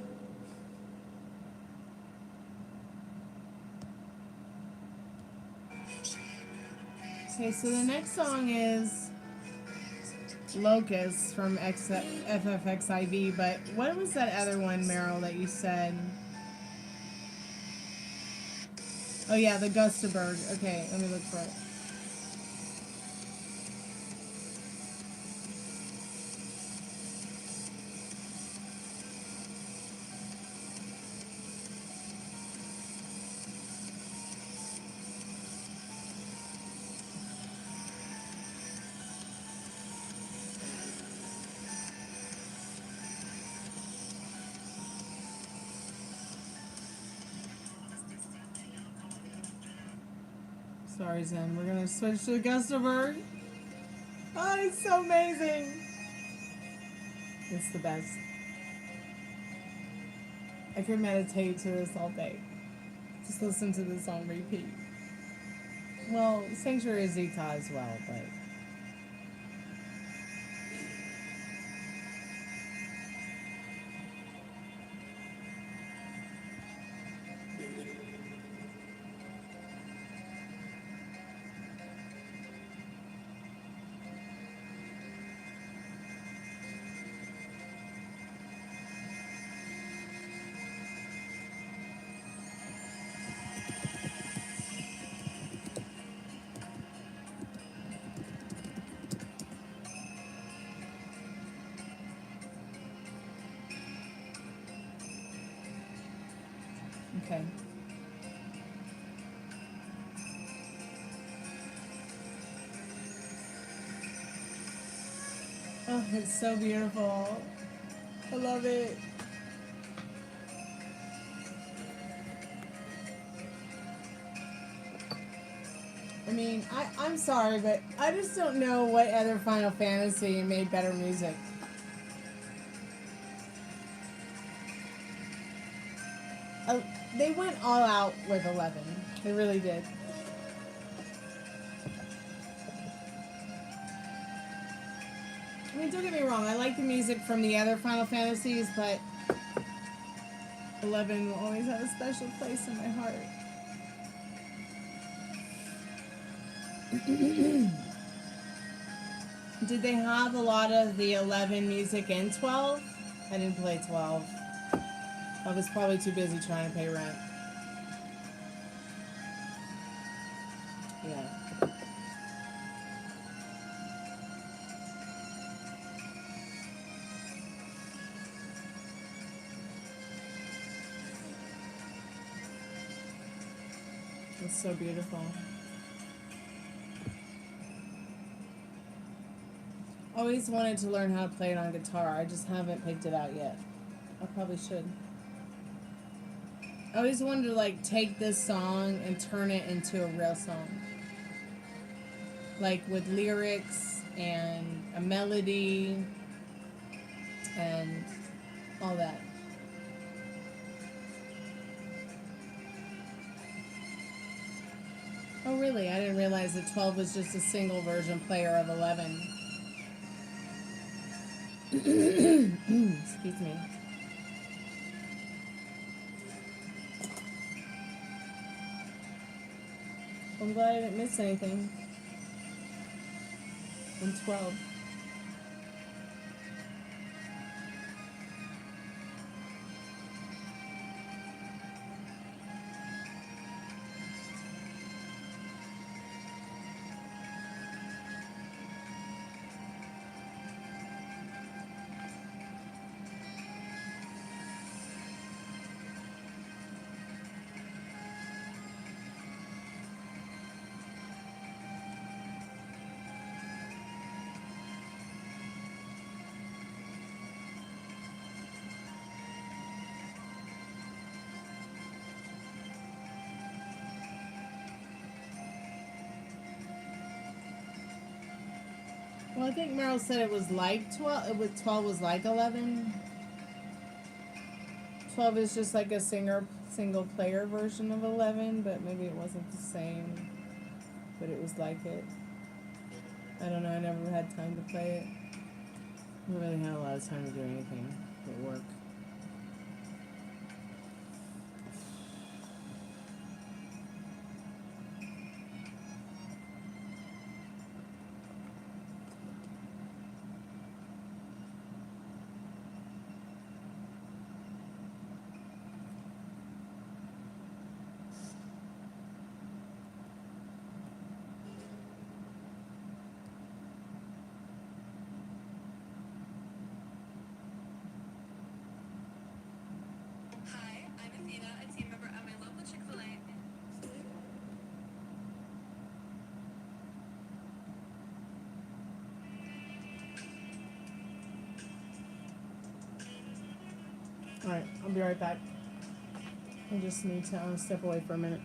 Okay, so the next song is Locust from FFXIV, but what was that other one, Meryl, that you said? Oh yeah, the Gustaberg. Okay, let me look for it. Sorry, Zen. We're gonna switch to Gustaberg. Oh, it's so amazing. It's the best. I could meditate to this all day. Just listen to this on repeat. Well, Sanctuary Zeta as well, but... Okay. Oh, it's so beautiful. I love it. I mean, I'm sorry, but I just don't know what other Final Fantasy made better music. They went all out with 11. They really did. I mean, don't get me wrong. I like the music from the other Final Fantasies, but 11 will always have a special place in my heart. Did they have a lot of the 11 music in 12? I didn't play 12. I was probably too busy trying to pay rent. Yeah. It's so beautiful. Always wanted to learn how to play it on guitar. I just haven't picked it out yet. I probably should. I always wanted to like take this song and turn it into a real song. Like with lyrics and a melody and all that. Oh really? I didn't realize that 12 was just a single version player of 11. Excuse me. I'm glad I didn't miss anything. In 12. Well, I think Meryl said it was like 12. It was 12 was like 11. 12 is just like a single player version of 11, but maybe it wasn't the same. But it was like it. I don't know. I never had time to play it. I don't really had a lot of time to do anything at work. Alright, I'll be right back. I just need to step away for a minute.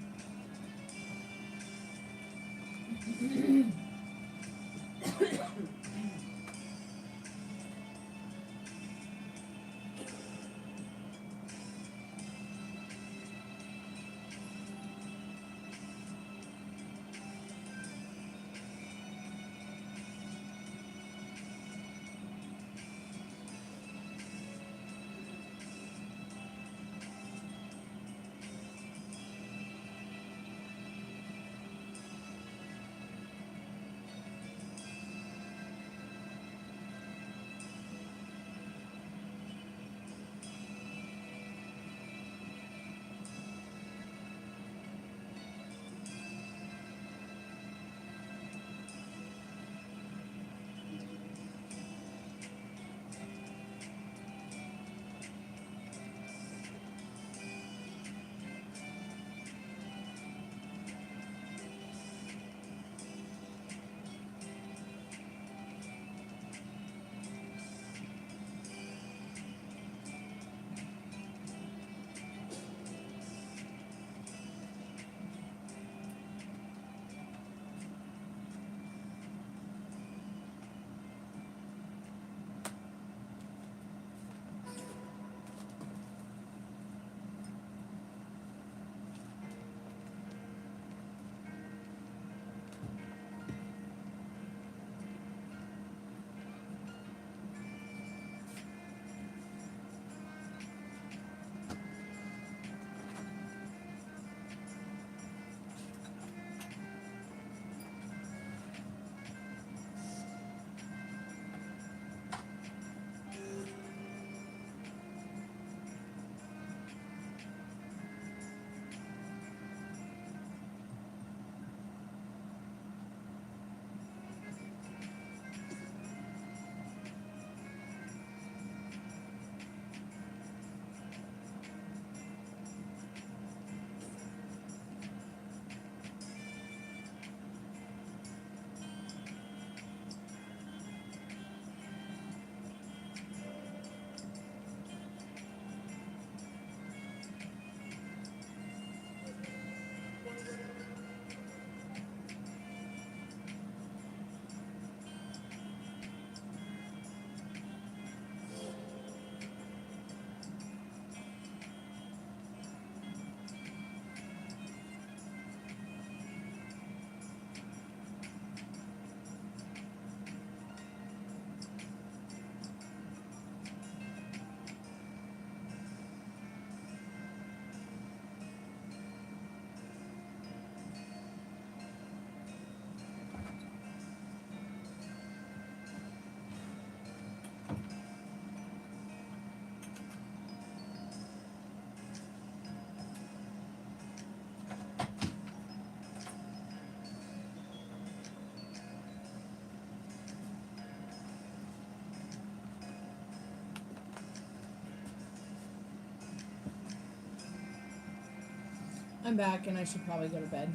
I'm back and I should probably go to bed.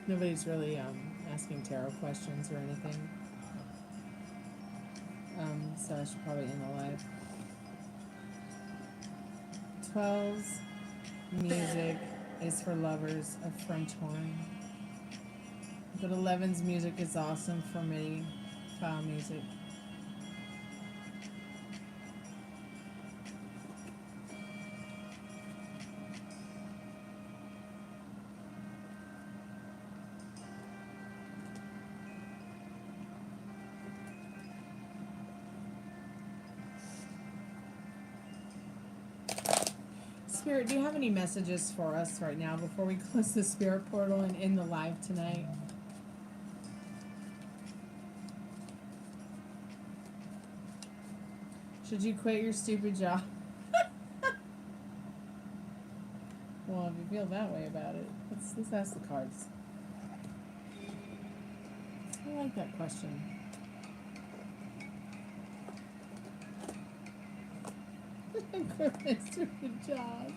Nobody's really asking tarot questions or anything. So I should probably end the live. 12's music is for lovers of French horn. But 11's music is awesome for MIDI file music. Spirit, do you have any messages for us right now before we close the spirit portal and end the live tonight? Should you quit your stupid job? Well, if you feel that way about it, let's ask the cards. I like that question. Quit my stupid job.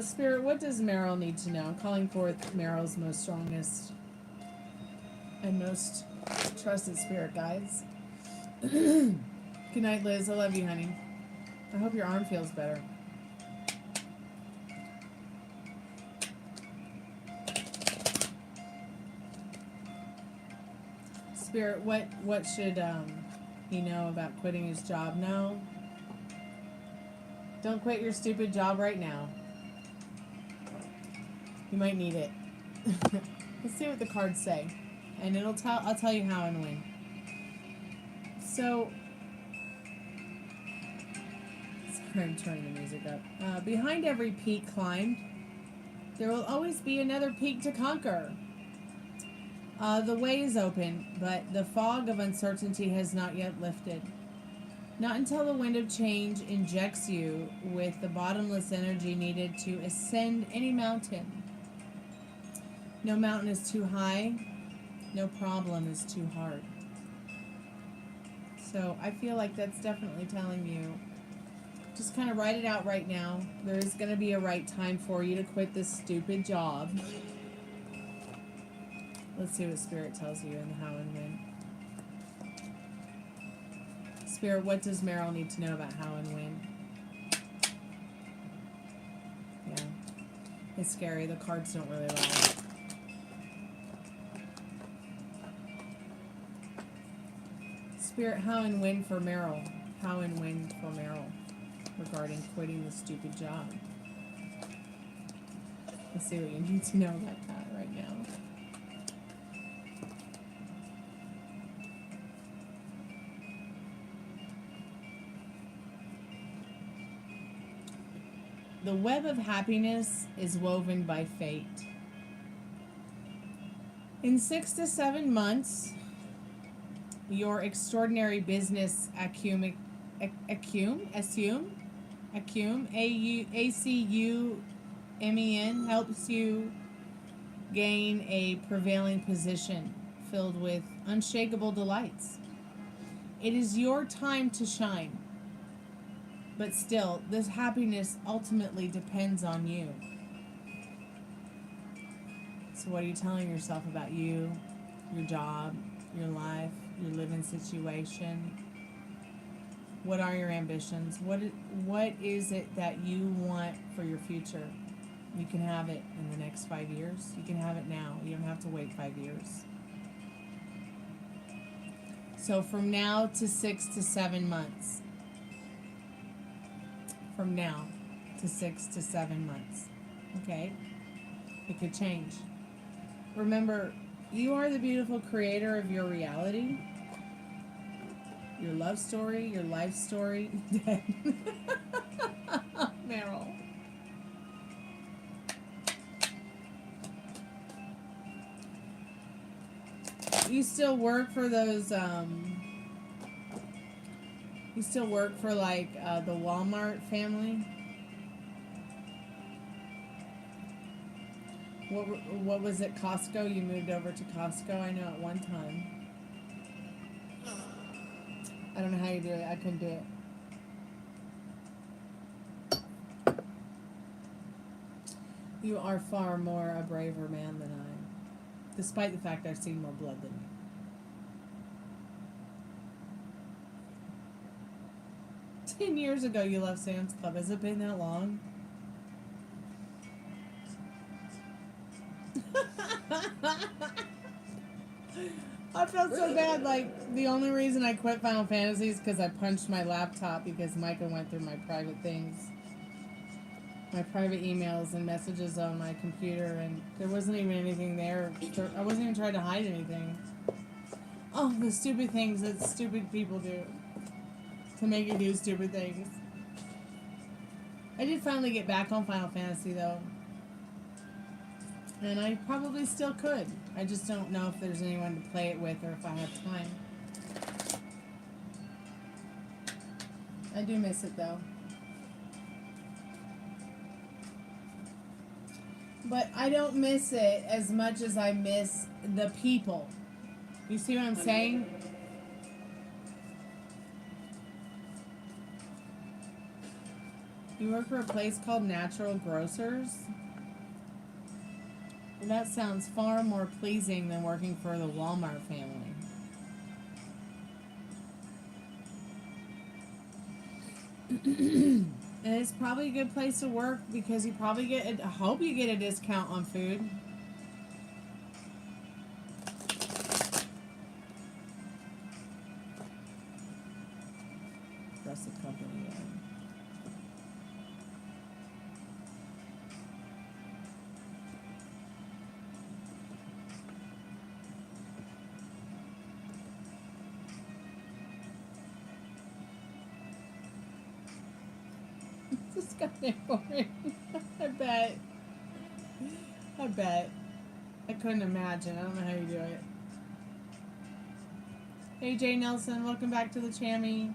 Spirit, what does Meryl need to know? I'm calling forth Meryl's most strongest and most trusted spirit guides. Good night, Liz. I love you, honey. I hope your arm feels better. Spirit, what should he know about quitting his job? No. Don't quit your stupid job right now. You might need it. Let's see what the cards say. And I'll tell you how and when. So, I'm turning the music up. Behind every peak climbed, there will always be another peak to conquer. The way is open, but the fog of uncertainty has not yet lifted. Not until the wind of change injects you with the bottomless energy needed to ascend any mountain. No mountain is too high, no problem is too hard. So I feel like that's definitely telling you, just kind of write it out right now. There is going to be a right time for you to quit this stupid job. Let's see what Spirit tells you and how and when. Spirit, what does Meryl need to know about how and when? Yeah. It's scary. The cards don't really lie. Spirit, how and when for Meryl? How and when for Meryl regarding quitting the stupid job? Let's see what you need to know about that right now. The web of happiness is woven by fate. In 6 to 7 months, your extraordinary business acumen, A-C-U-M-E-N, helps you gain a prevailing position filled with unshakable delights. It is your time to shine. But still, this happiness ultimately depends on you. So what are you telling yourself about you, your job, your life, your living situation? What are your ambitions? What is it that you want for your future? You can have it in the next 5 years. You can have it now. You don't have to wait 5 years. So from now to 6 to 7 months. From now to 6 to 7 months. Okay? It could change. Remember, you are the beautiful creator of your reality. Your love story, your life story. Meryl. You still work for those, you still work for, like, the Walmart family? What was it, Costco? You moved over to Costco, I know, at one time. I don't know how you do it. I couldn't do it. You are far more a braver man than I, despite the fact I've seen more blood than you. 10 years ago you left Sam's Club. Has it been that long? I felt so bad. Like, the only reason I quit Final Fantasy is because I punched my laptop because Micah went through my private things. My private emails and messages on my computer, and there wasn't even anything there. I wasn't even trying to hide anything. Oh, the stupid things that stupid people do to make you do stupid things. I did finally get back on Final Fantasy, though. And I probably still could. I just don't know if there's anyone to play it with or if I have time. I do miss it, though. But I don't miss it as much as I miss the people. You see what I'm saying? You work for a place called Natural Grocers? Well, that sounds far more pleasing than working for the Walmart family. And it's probably a good place to work because you probably get, I hope you get a discount on food. Progressive company, yeah. This got boring. I bet. I couldn't imagine. I don't know how you do it. Hey, Jay Nelson, welcome back to the Chammy.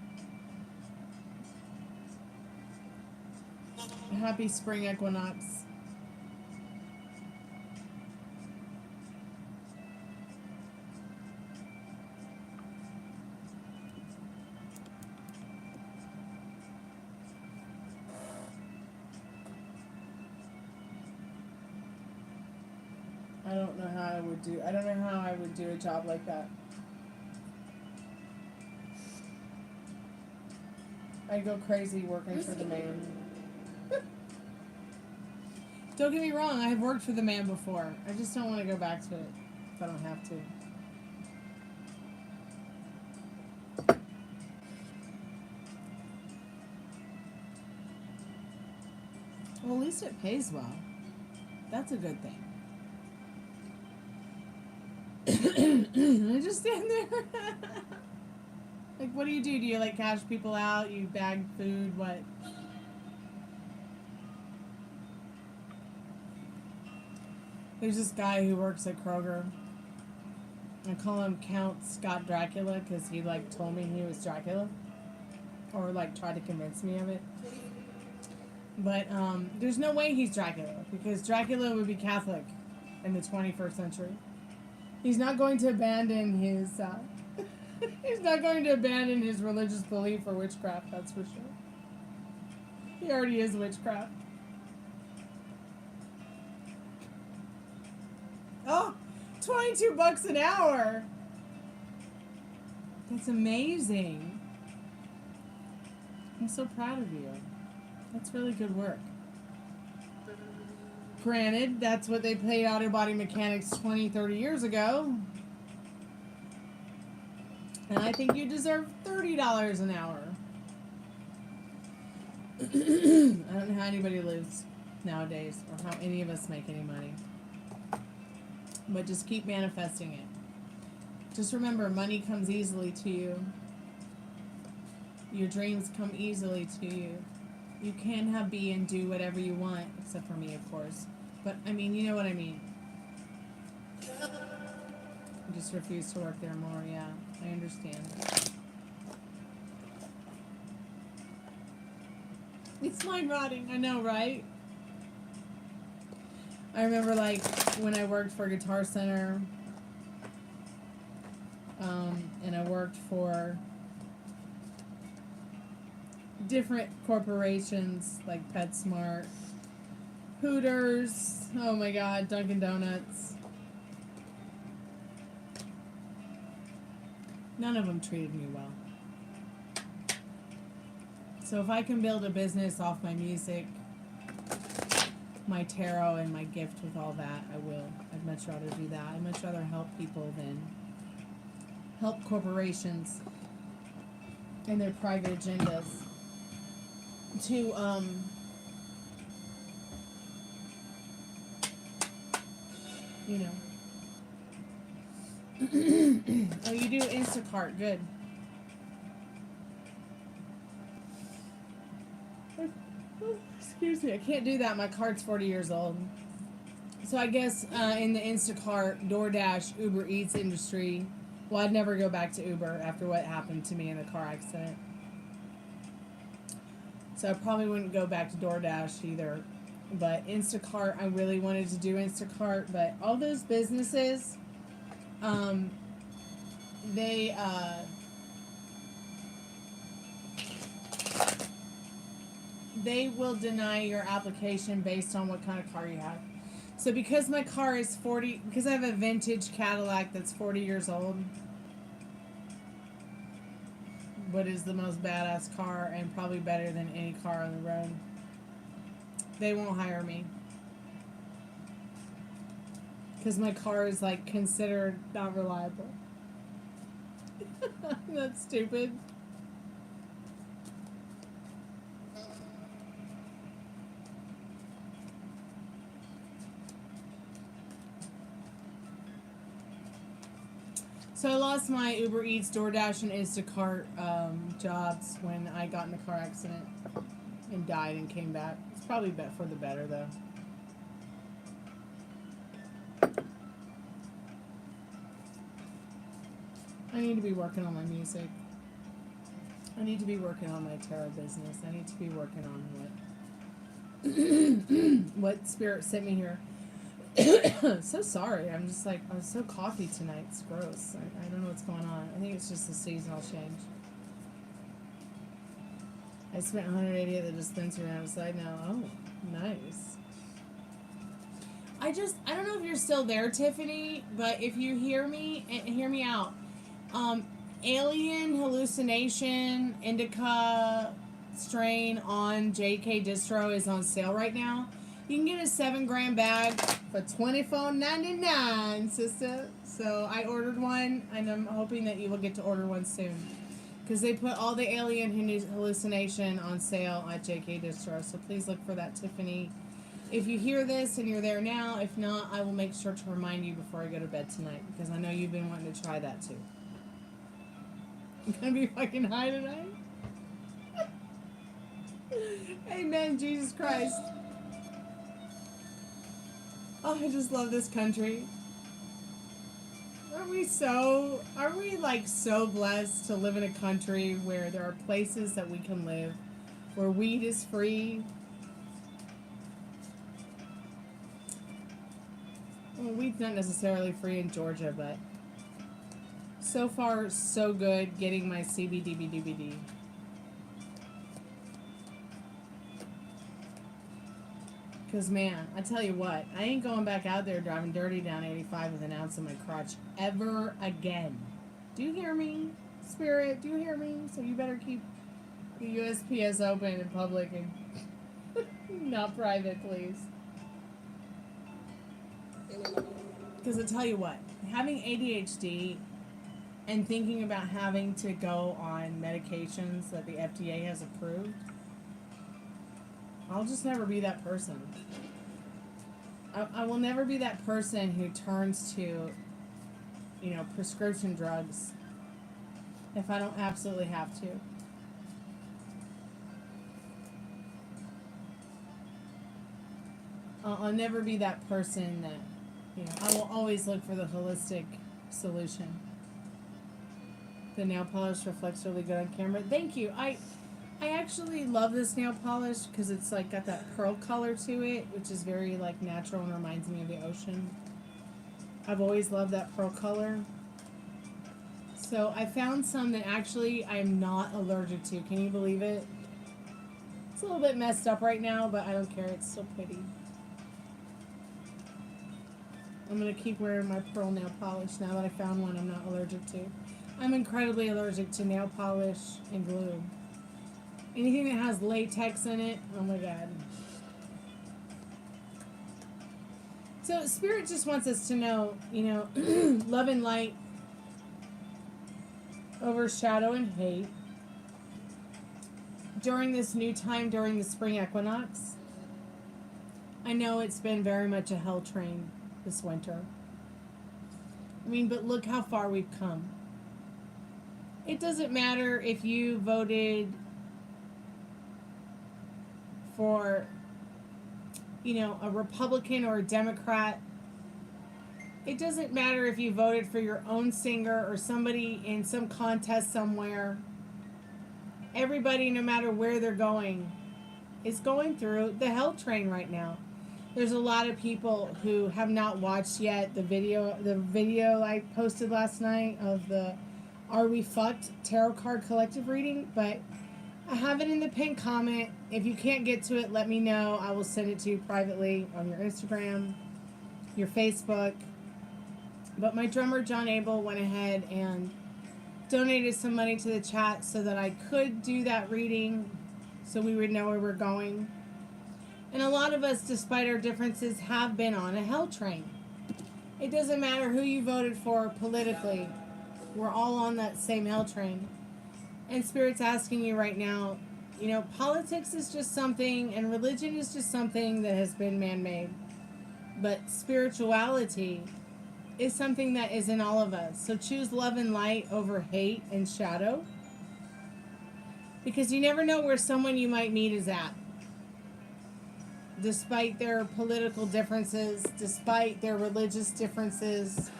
Happy spring equinox. I don't know how I would do a job like that. I'd go crazy working for the man. Don't get me wrong, I have worked for the man before. I just don't want to go back to it if I don't have to. Well, at least it pays well. That's a good thing. I just stand there. Like, what do? Do you, like, cash people out? You bag food? What? There's this guy who works at Kroger. I call him Count Scott Dracula because he, like, told me he was Dracula. Or, like, tried to convince me of it. But, there's no way he's Dracula because Dracula would be Catholic in the 21st century. He's not going to abandon his, he's not going to abandon his religious belief or witchcraft, that's for sure. He already is witchcraft. Oh, $22 an hour. That's amazing. I'm so proud of you. That's really good work. Granted, that's what they paid auto body mechanics 20, 30 years ago. And I think you deserve $30 an hour. I don't know how anybody lives nowadays or how any of us make any money. But just keep manifesting it. Just remember, money comes easily to you. Your dreams come easily to you. You can be and do whatever you want, except for me, of course. But, I mean, you know what I mean. I just refuse to work there more, yeah. I understand. It's mind rotting, I know, right? I remember, like, when I worked for Guitar Center, and I worked for different corporations like PetSmart, Hooters. Oh my god, Dunkin' Donuts. None of them treated me well. So if I can build a business off my music, my tarot, and my gift with all that, I will. I'd much rather do that. I'd much rather help people than help corporations and their private agendas to, you know. Oh, you do Instacart. Good. Excuse me, I can't do that. My cart's 40 years old. So I guess in the Instacart, DoorDash, Uber Eats industry, well, I'd never go back to Uber after what happened to me in the car accident. So I probably wouldn't go back to DoorDash either. But Instacart, I really wanted to do Instacart, but all those businesses, they will deny your application based on what kind of car you have. So because my car is because I have a vintage Cadillac that's 40 years old, but is the most badass car and probably better than any car on the road, they won't hire me. Because my car is like considered not reliable. That's stupid. So I lost my Uber Eats, DoorDash, and Instacart jobs when I got in a car accident and died and came back. It's probably for the better, though. I need to be working on my music. I need to be working on my tarot business. I need to be working on what Spirit sent me here. So sorry. I'm just like, I was so coffee tonight. It's gross. I don't know what's going on. I think it's just a seasonal change. I spent $180 at the dispensary and I was like, no, oh, nice. I don't know if you're still there, Tiffany, but if you hear me, hear me out. Alien Hallucination Indica strain on JK Distro is on sale right now. You can get a 7-gram bag for $24.99, sister. So I ordered one, and I'm hoping that you will get to order one soon. Because they put all the Alien Hallucination on sale at JK Distro. So please look for that, Tiffany. If you hear this and you're there now, if not, I will make sure to remind you before I go to bed tonight. Because I know you've been wanting to try that too. I'm going to be fucking high tonight. Amen, Jesus Christ. Oh, I just love this country. Aren't we so blessed to live in a country where there are places that we can live, where weed is free? Well, weed's not necessarily free in Georgia, but so far, so good getting my CBDB. Because, man, I tell you what, I ain't going back out there driving dirty down 85 with an ounce in my crotch ever again. Do you hear me, Spirit? Do you hear me? So you better keep the USPS open in public and not private, please. Because I tell you what, having ADHD and thinking about having to go on medications that the FDA has approved, I'll just never be that person. I will never be that person who turns to, prescription drugs if I don't absolutely have to. I'll never be that person that, I will always look for the holistic solution. The nail polish reflects really good on camera. Thank you. I actually love this nail polish because it's like got that pearl color to it, which is very like natural and reminds me of the ocean. I've always loved that pearl color. So I found some that actually I'm not allergic to. Can you believe it? It's a little bit messed up right now, but I don't care. It's still pretty. I'm going to keep wearing my pearl nail polish now that I found one I'm not allergic to. I'm incredibly allergic to nail polish and glue. Anything that has latex in it, oh my god. So Spirit just wants us to know, you know, love and light over shadow and hate. During this new time, during the spring equinox, I know it's been very much a hell train this winter. I mean, but look how far we've come. It doesn't matter if you voted for, you know, a Republican or a Democrat. It doesn't matter if you voted for your own singer or somebody in some contest somewhere. Everybody, no matter where they're going, is going through the hell train right now. There's a lot of people who have not watched yet the video I posted last night of the Are We Fucked tarot card collective reading, but I have it in the pinned comment. If you can't get to it, let me know. I will send it to you privately on your Instagram, your Facebook. But my drummer, John Abel, went ahead and donated some money to the chat so that I could do that reading so we would know where we're going. And a lot of us, despite our differences, have been on a hell train. It doesn't matter who you voted for politically. We're all on that same hell train. And Spirit's asking you right now, you know, politics is just something, and religion is just something that has been man-made. But spirituality is something that is in all of us. So choose love and light over hate and shadow. Because you never know where someone you might meet is at. Despite their political differences, despite their religious differences,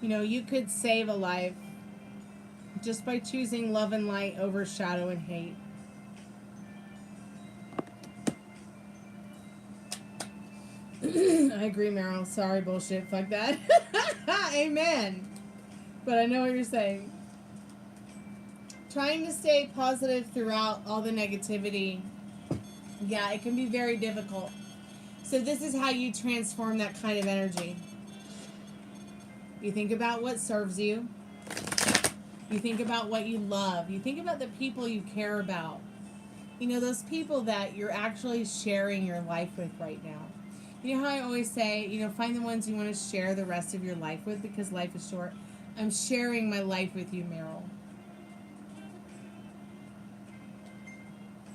you know, you could save a life just by choosing love and light over shadow and hate. I agree, Meryl. Sorry, bullshit. Fuck that. Amen. But I know what you're saying. Trying to stay positive throughout all the negativity. Yeah, it can be very difficult. So this is how you transform that kind of energy. You think about what serves you. You think about what you love. You think about the people you care about. You know, those people that you're actually sharing your life with right now. You know how I always say, you know, find the ones you want to share the rest of your life with because life is short. I'm sharing my life with you, Meryl.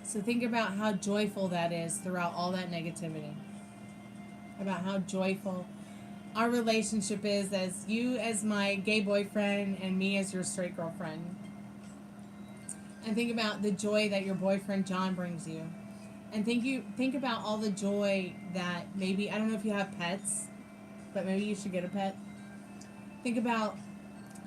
So think about how joyful that is throughout all that negativity. About how joyful our relationship is as you as my gay boyfriend and me as your straight girlfriend. And think about the joy that your boyfriend John brings you. And think about all the joy that maybe, I don't know if you have pets, but maybe you should get a pet. Think about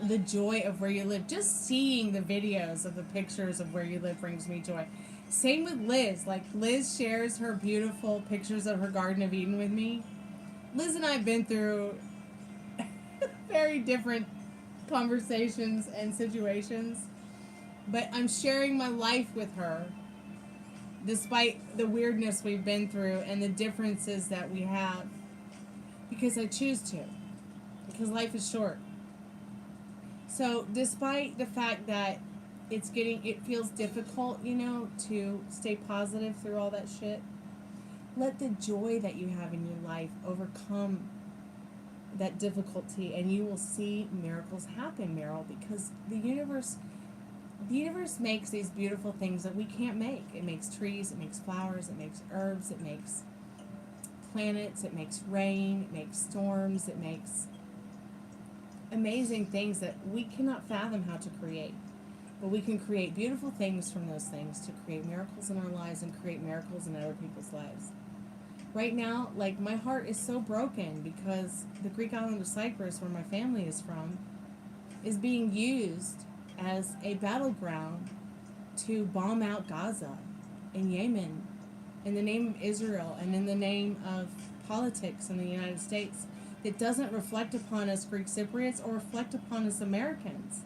the joy of where you live. Just seeing the videos of the pictures of where you live brings me joy. Same with Liz. Like, Liz shares her beautiful pictures of her Garden of Eden with me. Liz and I have been through very different conversations and situations, but I'm sharing my life with her despite the weirdness we've been through and the differences that we have, because I choose to, because life is short. So despite the fact that it feels difficult, you know, to stay positive through all that shit, let the joy that you have in your life overcome that difficulty, and you will see miracles happen, Meryl, because the universe makes these beautiful things that we can't make. It makes trees, it makes flowers, it makes herbs, it makes planets, it makes rain, it makes storms, it makes amazing things that we cannot fathom how to create. But we can create beautiful things from those things to create miracles in our lives and create miracles in other people's lives. Right now, like, my heart is so broken because the Greek island of Cyprus, where my family is from, is being used as a battleground to bomb out Gaza and Yemen in the name of Israel and in the name of politics in the United States that doesn't reflect upon us Greek Cypriots or reflect upon us Americans.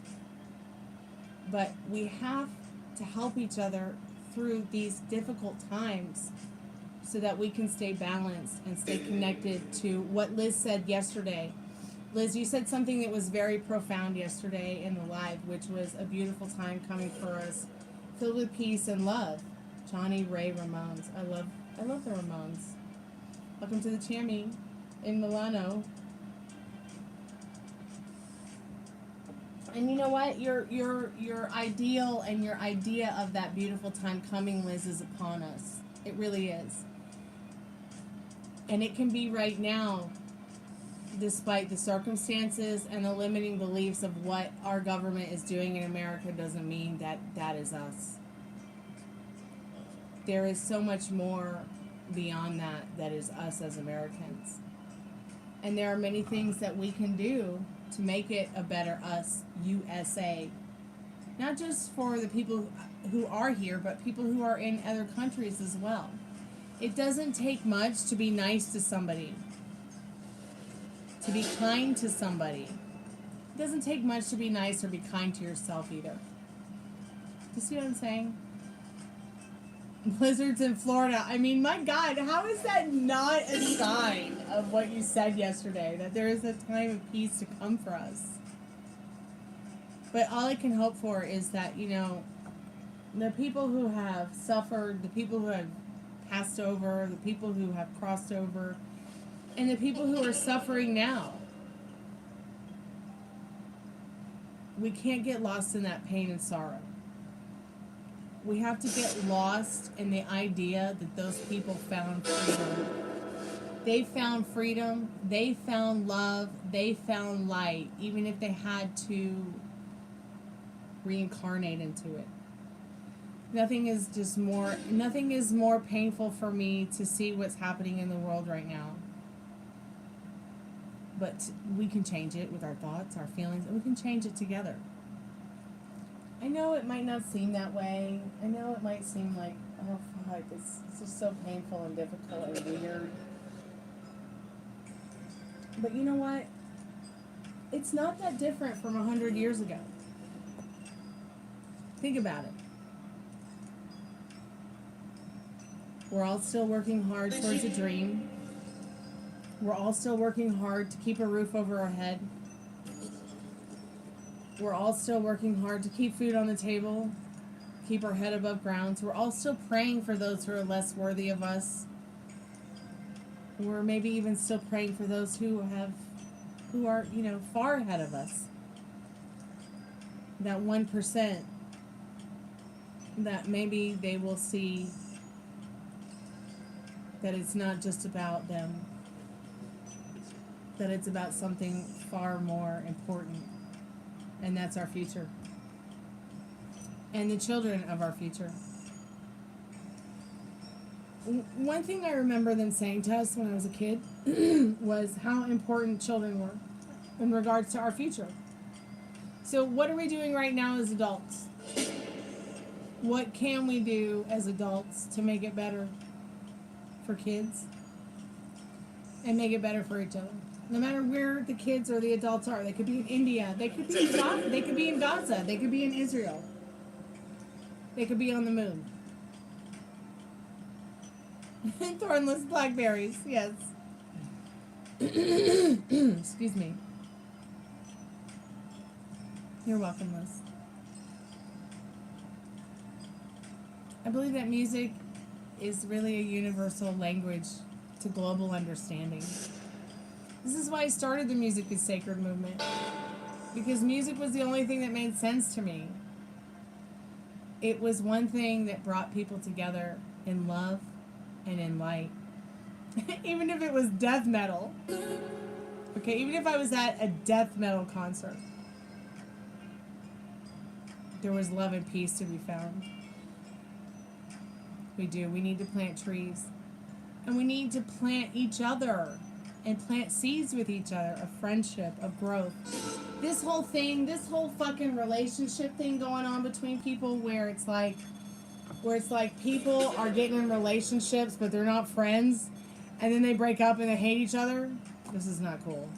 But we have to help each other through these difficult times so that we can stay balanced and stay connected to what Liz said yesterday. Liz, you said something that was very profound yesterday in the live, which was a beautiful time coming for us, filled with peace and love. Johnny Ray Ramones. I love the Ramones. Welcome to the Chammy in Milano. And you know what? Your ideal and your idea of that beautiful time coming, Liz, is upon us. It really is. And it can be right now, despite the circumstances and the limiting beliefs of what our government is doing in America doesn't mean that that is us. There is so much more beyond that is us as Americans. And there are many things that we can do to make it a better us, USA. Not just for the people who are here, but people who are in other countries as well. It doesn't take much to be nice to somebody, to be kind to somebody. It doesn't take much to be nice or be kind to yourself either. Do you see what I'm saying? Blizzards in Florida. I mean, my God, how is that not a sign of what you said yesterday? That there is a time of peace to come for us. But all I can hope for is that, you know, the people who have suffered, the people who have passed over, the people who have crossed over, and the people who are suffering now. We can't get lost in that pain and sorrow. We have to get lost in the idea that those people found freedom. They found freedom, they found love, they found light, even if they had to reincarnate into it. Nothing is more painful for me to see what's happening in the world right now. But we can change it with our thoughts, our feelings, and we can change it together. I know it might not seem that way. I know it might seem like, oh fuck, it's just so painful and difficult and weird. But you know what? It's not that different from 100 years ago. Think about it. We're all still working hard towards a dream. We're all still working hard to keep a roof over our head. We're all still working hard to keep food on the table, keep our head above ground. So we're all still praying for those who are less worthy of us. We're maybe even still praying for those who are, you know, far ahead of us. That 1% that maybe they will see that it's not just about them, that it's about something far more important. And that's our future. And the children of our future. One thing I remember them saying to us when I was a kid was how important children were in regards to our future. So what are we doing right now as adults? What can we do as adults to make it better for kids? And make it better for each other? No matter where the kids or the adults are, they could be in India, they could be in Gaza, they could be in Gaza, they could be in Israel, they could be on the moon. Thornless blackberries, yes. Excuse me. You're welcome, Liz. I believe that music is really a universal language to global understanding. This is why I started the Music is Sacred movement. Because music was the only thing that made sense to me. It was one thing that brought people together in love and in light. Even if it was death metal. Okay, even if I was at a death metal concert. There was love and peace to be found. We do. We need to plant trees. And we need to plant each other. And plant seeds with each other of friendship, of growth. This whole thing, this whole fucking relationship thing going on between people where it's like people are getting in relationships but they're not friends and then they break up and they hate each other. This is not cool.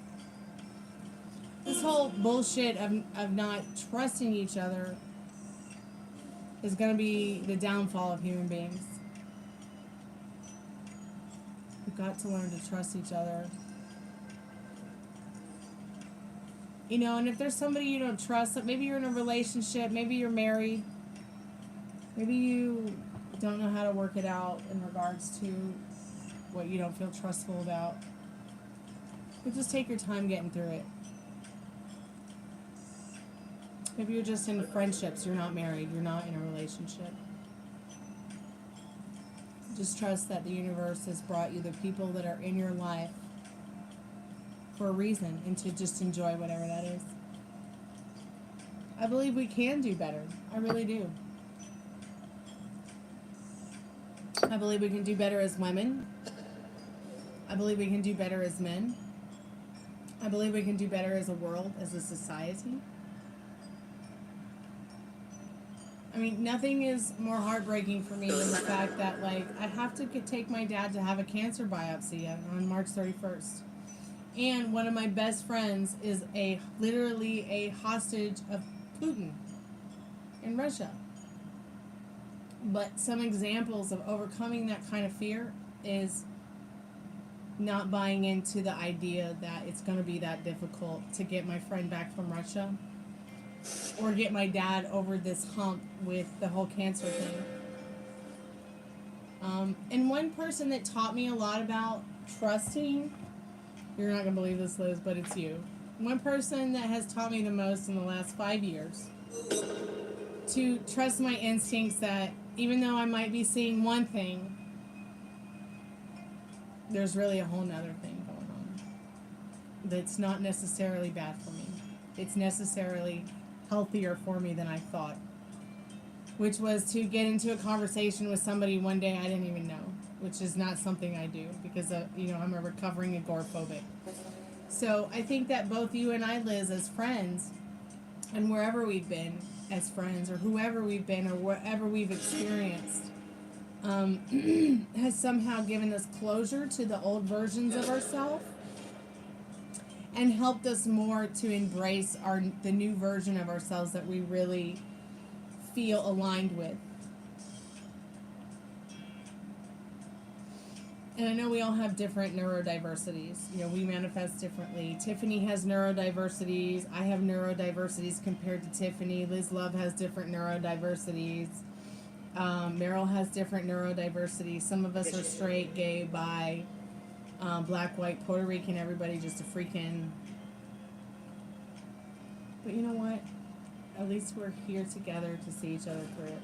This whole bullshit of not trusting each other is going to be the downfall of human beings. We've got to learn to trust each other. You know, and if there's somebody you don't trust, that maybe you're in a relationship, maybe you're married, maybe you don't know how to work it out in regards to what you don't feel trustful about, but just take your time getting through it. Maybe you're just in friendships, you're not married, you're not in a relationship. Just trust that the universe has brought you the people that are in your life for a reason, and to just enjoy whatever that is. I believe we can do better. I really do. I believe we can do better as women. I believe we can do better as men. I believe we can do better as a world, as a society. I mean, nothing is more heartbreaking for me than the fact that, like, I have to take my dad to have a cancer biopsy on March 31st. And one of my best friends is literally a hostage of Putin in Russia. But some examples of overcoming that kind of fear is not buying into the idea that it's going to be that difficult to get my friend back from Russia, or get my dad over this hump with the whole cancer thing. And one person that taught me a lot about trusting, you're not going to believe this, Liz, but it's you. One person that has taught me the most in the last 5 years to trust my instincts, that even though I might be seeing one thing, there's really a whole nother thing going on that's not necessarily bad for me. It's necessarily healthier for me than I thought, which was to get into a conversation with somebody one day I didn't even know, which is not something I do because I'm a recovering agoraphobic. So I think that both you and I, Liz, as friends, and wherever we've been as friends, or whoever we've been, or whatever we've experienced, has somehow given us closure to the old versions of ourselves, and helped us more to embrace the new version of ourselves that we really feel aligned with. And I know we all have different neurodiversities. You know, we manifest differently. Tiffany has neurodiversities. I have neurodiversities compared to Tiffany. Liz Love has different neurodiversities. Meryl has different neurodiversity. Some of us are straight, gay, bi, black, white, Puerto Rican, everybody just a freaking... But you know what? At least we're here together to see each other through it.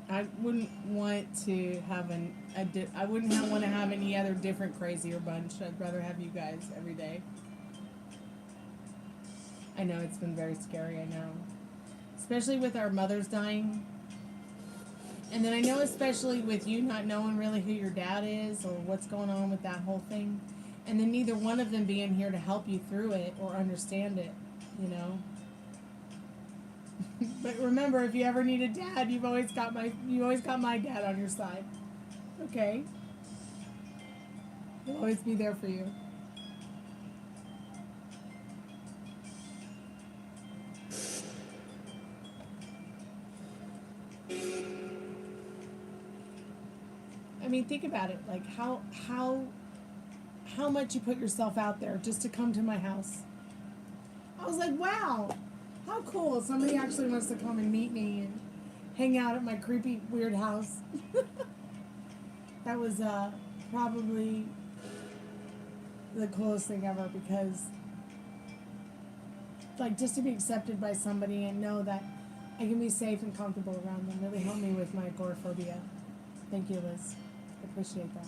I wouldn't want to have want to have any other different crazier bunch. I'd rather have you guys every day. I know it's been very scary, I know. Especially with our mothers dying. And then I know especially with you not knowing really who your dad is or what's going on with that whole thing. And then neither one of them being here to help you through it or understand it, you know. But remember, if you ever need a dad, you've always got my dad on your side. Okay? He'll always be there for you. I mean, think about it. Like how much you put yourself out there just to come to my house. I was like, wow, how cool. Somebody actually wants to come and meet me and hang out at my creepy, weird house. That was probably the coolest thing ever, because like just to be accepted by somebody and know that I can be safe and comfortable around them really helped me with my agoraphobia. Thank you, Liz. I appreciate that.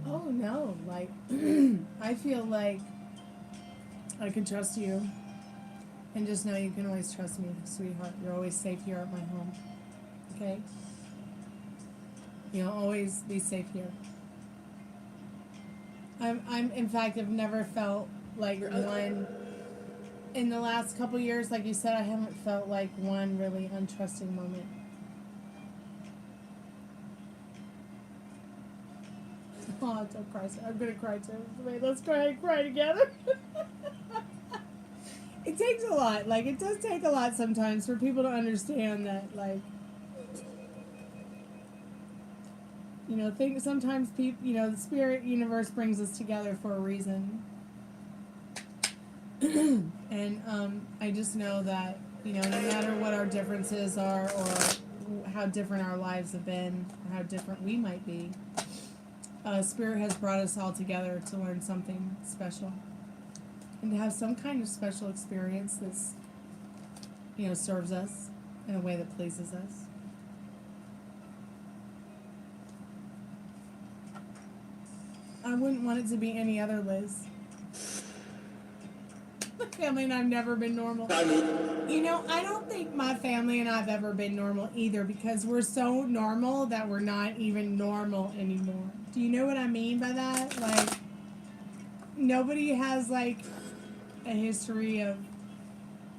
Oh no, like I feel like I can trust you, and just know you can always trust me, sweetheart. You're always safe here at my home. Okay? You'll always be safe here. In fact, I've never felt like one, in the last couple years, like you said, I haven't felt like one really untrusting moment. Oh, don't cry. I'm gonna cry too. Wait, let's go ahead and cry together. It takes a lot. Like, it does take a lot sometimes for people to understand that, like, you know, sometimes people, you know, the spirit universe brings us together for a reason. And I just know that, you know, no matter what our differences are or how different our lives have been or how different we might be, Spirit has brought us all together to learn something special and to have some kind of special experience that's, you know, serves us in a way that pleases us. I wouldn't want it to be any other, Liz. My family and I've never been normal. You know, I don't think my family and I've ever been normal either, because we're so normal that we're not even normal anymore. Do you know what I mean by that? Like, nobody has, like, a history of,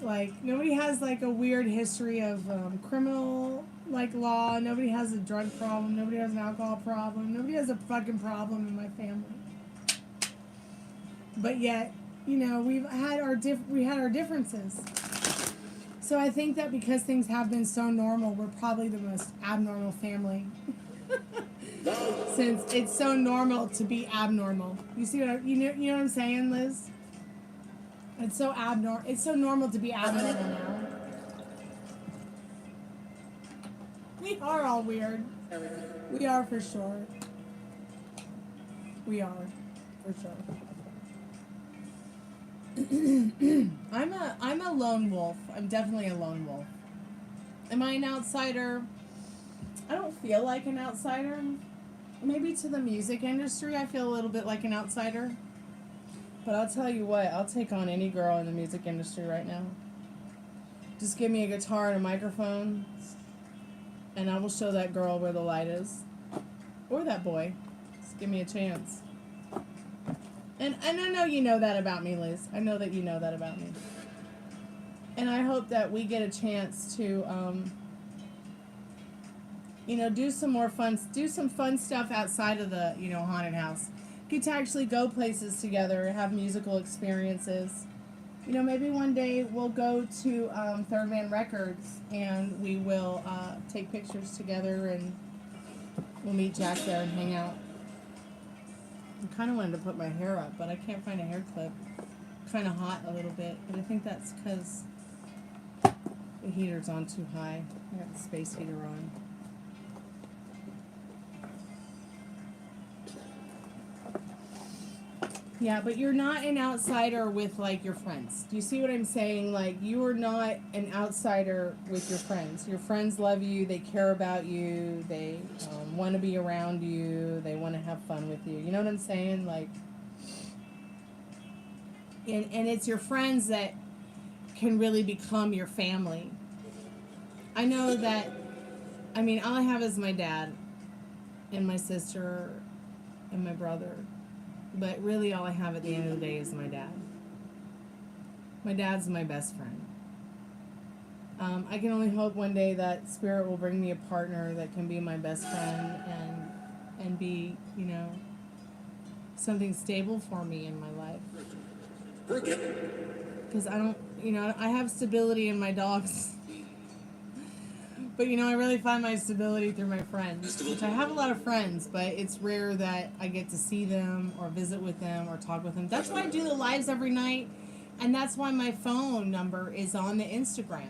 like, nobody has, like, a weird history of criminal, like, law. Nobody has a drug problem. Nobody has an alcohol problem. Nobody has a fucking problem in my family. But yet, you know, we had our differences. So I think that because things have been so normal, we're probably the most abnormal family. Since it's so normal to be abnormal. You see what you know what I'm saying, Liz? It's so abnormal. It's so normal to be abnormal now. We are all weird. We are for sure. We are for sure. I'm a lone wolf. I'm definitely a lone wolf. Am I an outsider? I don't feel like an outsider. Maybe to the music industry, I feel a little bit like an outsider. But I'll tell you what, I'll take on any girl in the music industry right now. Just give me a guitar and a microphone, and I will show that girl where the light is. Or that boy. Just give me a chance. And I know you know that about me, Liz. I know that you know that about me. And I hope that we get a chance to, you know, do some fun stuff outside of the, you know, haunted house. Get to actually go places together, have musical experiences. You know, maybe one day we'll go to Third Man Records and we will take pictures together and we'll meet Jack there and hang out. I kind of wanted to put my hair up, but I can't find a hair clip. Kind of hot a little bit, but I think that's because the heater's on too high. I got the space heater on. Yeah, but you're not an outsider with, like, your friends. Do you see what I'm saying? Like, you are not an outsider with your friends. Your friends love you. They care about you. They want to be around you. They want to have fun with you. You know what I'm saying? Like, and it's your friends that can really become your family. I know that, I mean, all I have is my dad and my sister and my brother. But really all I have at the end of the day is my dad. My dad's my best friend. I can only hope one day that Spirit will bring me a partner that can be my best friend and be, you know, something stable for me in my life. Because I don't, you know, I have stability in my dogs. But, you know, I really find my stability through my friends, which I have a lot of friends, but it's rare that I get to see them or visit with them or talk with them. That's why I do the lives every night, and that's why my phone number is on the Instagram.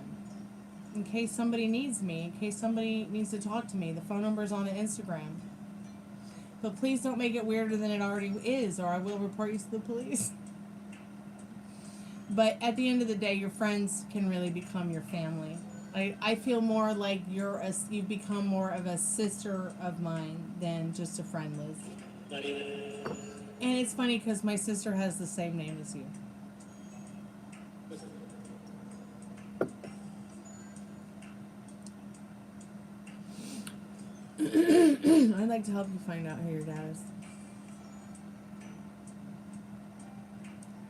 In case somebody needs me, in case somebody needs to talk to me, the phone number is on the Instagram. But please don't make it weirder than it already is, or I will report you to the police. But at the end of the day, your friends can really become your family. I feel more like you've become more of a sister of mine than just a friend, Liz. And it's funny because my sister has the same name as you. I'd like to help you find out who your dad is.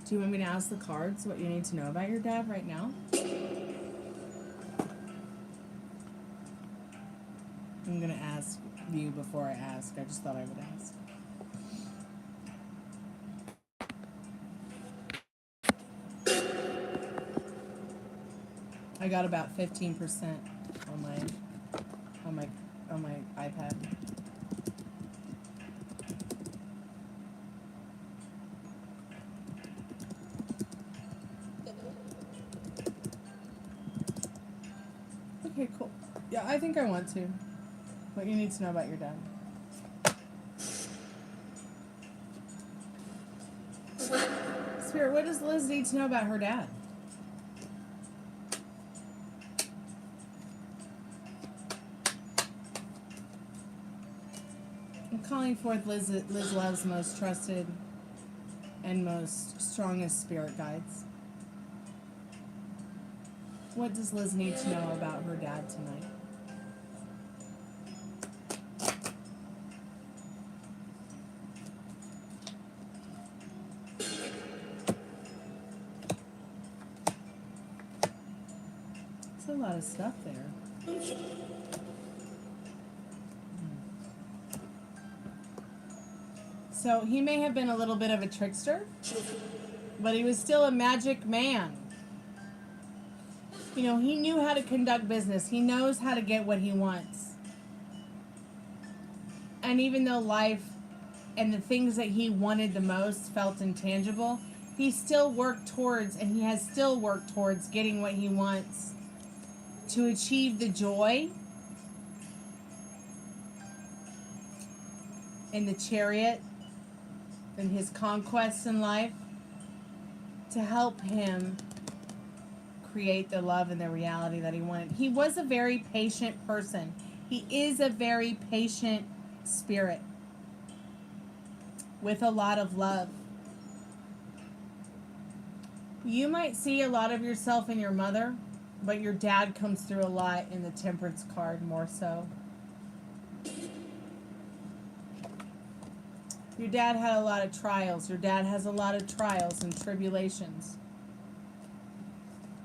Do you want me to ask the cards what you need to know about your dad right now? I'm gonna ask you before I ask. I just thought I would ask. I got about 15% on my iPad. Okay, cool. Yeah, I think I want to. What you need to know about your dad. Spirit, what does Liz need to know about her dad? I'm calling forth Liz Love's most trusted and most strongest spirit guides. What does Liz need to know about her dad tonight? There's a lot of stuff there. So he may have been a little bit of a trickster, but he was still a magic man. You know, he knew how to conduct business. He knows how to get what he wants. And even though life and the things that he wanted the most felt intangible, he still worked towards, and he has still worked towards getting what he wants to achieve the joy in the chariot and his conquests in life, to help him create the love and the reality that he wanted. He was a very patient person. He is a very patient spirit with a lot of love. You might see a lot of yourself in your mother, but your dad comes through a lot in the Temperance card more so. Your dad had a lot of trials. Your dad has a lot of trials and tribulations.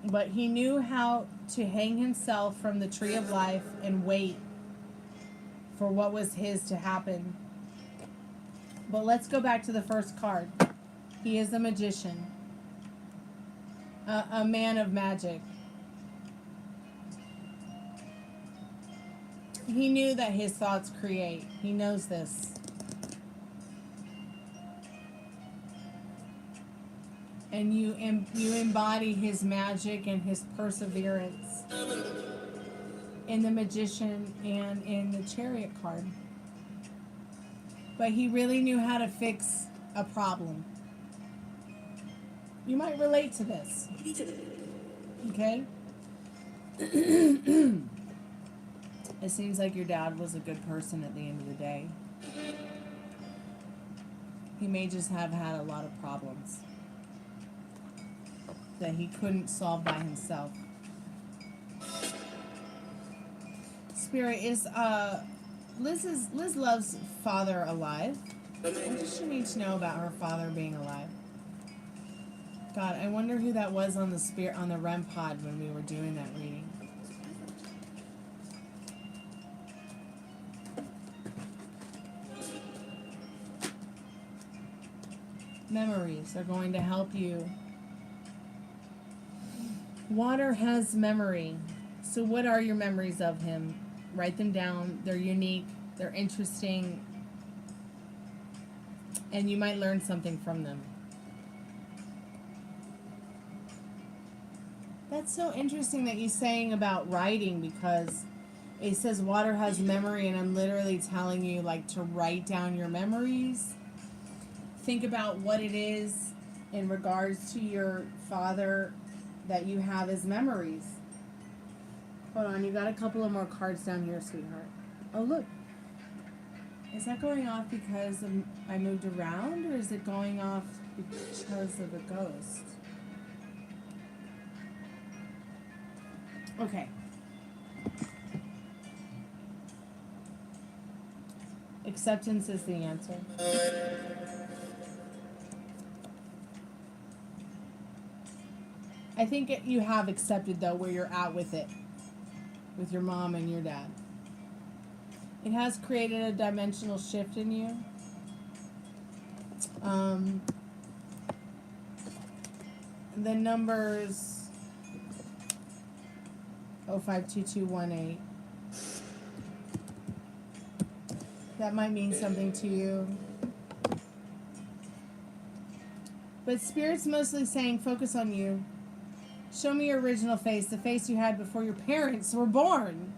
But he knew how to hang himself from the tree of life and wait for what was his to happen. But let's go back to the first card. He is a magician. A man of magic. He knew that his thoughts create. He knows this. And you embody his magic and his perseverance in the Magician and in the Chariot card. But he really knew how to fix a problem. You might relate to this. Okay? It seems like your dad was a good person at the end of the day. He may just have had a lot of problems that he couldn't solve by himself. Spirit, is Liz Love's father alive? What does she need to know about her father being alive? God, I wonder who that was on the REM pod when we were doing that reading. Memories are going to help you. Water has memory. So what are your memories of him? Write them down. They're unique. They're interesting. And you might learn something from them. That's so interesting that you're saying about writing, because it says water has memory, and I'm literally telling you, like, to write down your memories. Think about what it is in regards to your father that you have as memories. Hold on, you got a couple of more cards down here, sweetheart. Oh, look. Is that going off because I moved around, or is it going off because of a ghost? Okay. Acceptance is the answer. I think you have accepted, though, where you're at with it. With your mom and your dad. It has created a dimensional shift in you. The numbers 052218. That might mean something to you. But Spirit's mostly saying, focus on you. Show me your original face, the face you had before your parents were born.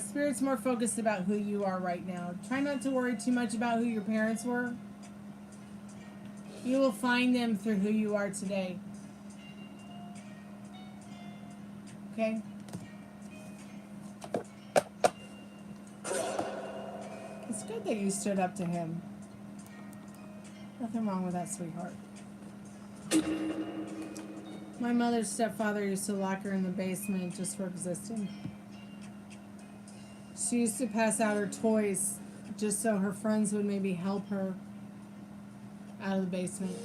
Spirit's more focused about who you are right now. Try not to worry too much about who your parents were. You will find them through who you are today. Okay? It's good that you stood up to him. Nothing wrong with that, sweetheart. My mother's stepfather used to lock her in the basement just for existing. She used to pass out her toys just so her friends would maybe help her out of the basement.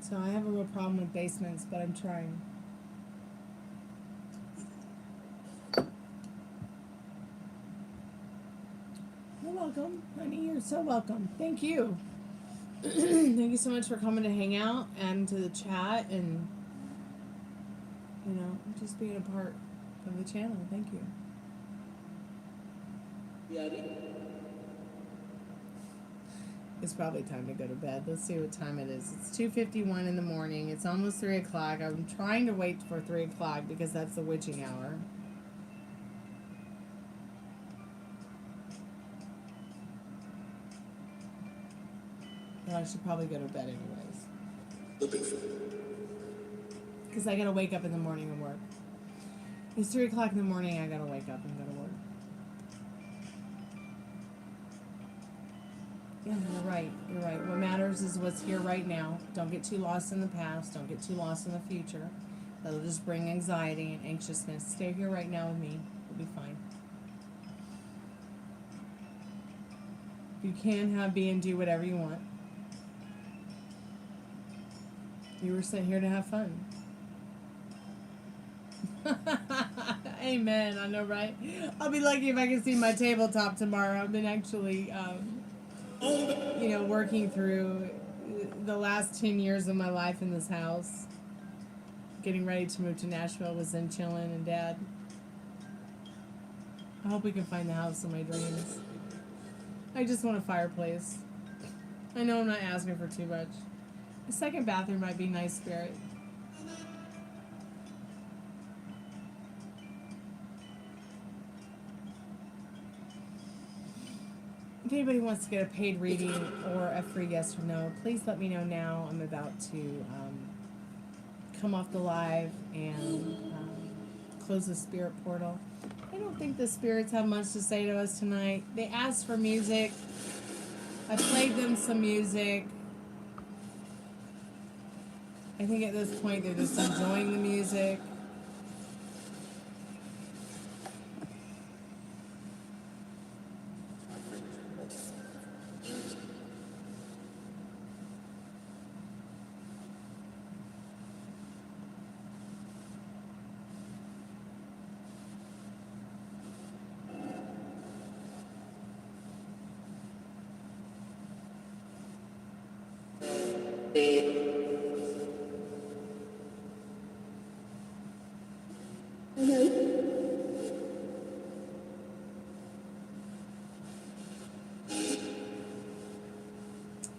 So I have a real problem with basements, but I'm trying. You're welcome, honey. You're so welcome. Thank you. Thank you so much for coming to hang out and to the chat and, you know, just being a part of the channel. Thank you. It's probably time to go to bed. Let's see what time it is. It's 2:51 in the morning. It's almost 3 o'clock. I'm trying to wait for 3 o'clock because that's the witching hour. But I should probably go to bed anyways. Because I gotta wake up in the morning and work. It's 3 o'clock in the morning. I gotta wake up and go to work. Yeah, you're right. You're right. What matters is what's here right now. Don't get too lost in the past. Don't get too lost in the future. That'll just bring anxiety and anxiousness. Stay here right now with me. You'll be fine. You can have, be, and do whatever you want. You were sent here to have fun. Amen. I know, right? I'll be lucky if I can see my tabletop tomorrow. I've been actually, you know, working through the last 10 years of my life in this house. Getting ready to move to Nashville was then chilling and Dad. I hope we can find the house of my dreams. I just want a fireplace. I know I'm not asking for too much. A second bathroom might be nice, Spirit. If anybody wants to get a paid reading or a free yes or no, please let me know now. I'm about to come off the live and close the spirit portal. I don't think the spirits have much to say to us tonight. They asked for music. I played them some music. I think at this point they're just enjoying the music.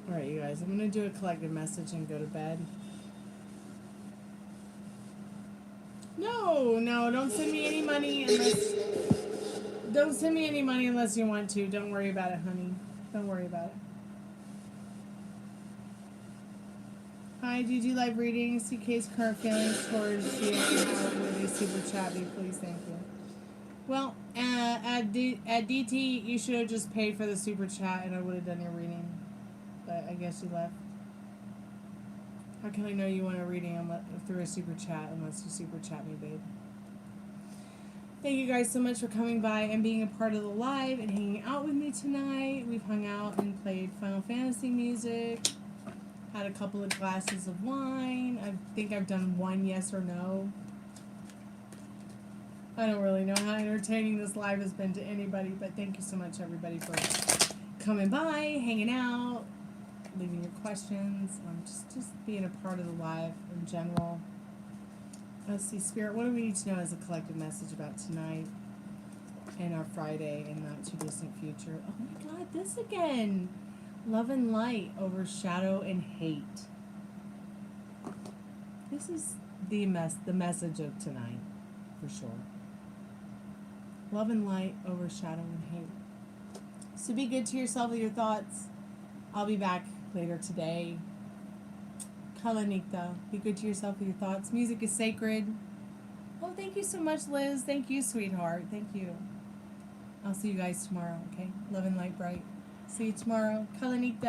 Alright, you guys, I'm going to do a collective message and go to bed. No, don't send me any money unless... Don't send me any money unless you want to. Don't worry about it, honey. Don't worry about it. Hi, do you do live readings? CK's current feelings towards you. Would you super chat me, please? Thank you. Well, at DT, you should have just paid for the super chat and I would have done your reading. But I guess you left. How can I know you want a reading through a super chat unless you super chat me, babe? Thank you guys so much for coming by and being a part of the live and hanging out with me tonight. We've hung out and played Final Fantasy music, had a couple of glasses of wine. I think I've done one yes or no. I don't really know how entertaining this live has been to anybody, but thank you so much, everybody, for coming by, hanging out, leaving your questions, just being a part of the live in general. Let's see, Spirit, what do we need to know as a collective message about tonight and our Friday and not too distant future? Oh my God, this again. Love and light over shadow and hate. This is the message of tonight, for sure. Love and light over shadow and hate. So be good to yourself with your thoughts. I'll be back later today. Kalanikta. Be good to yourself with your thoughts. Music is sacred. Oh, thank you so much, Liz. Thank you, sweetheart. Thank you. I'll see you guys tomorrow, okay? Love and light bright. See you tomorrow. Kalanikta.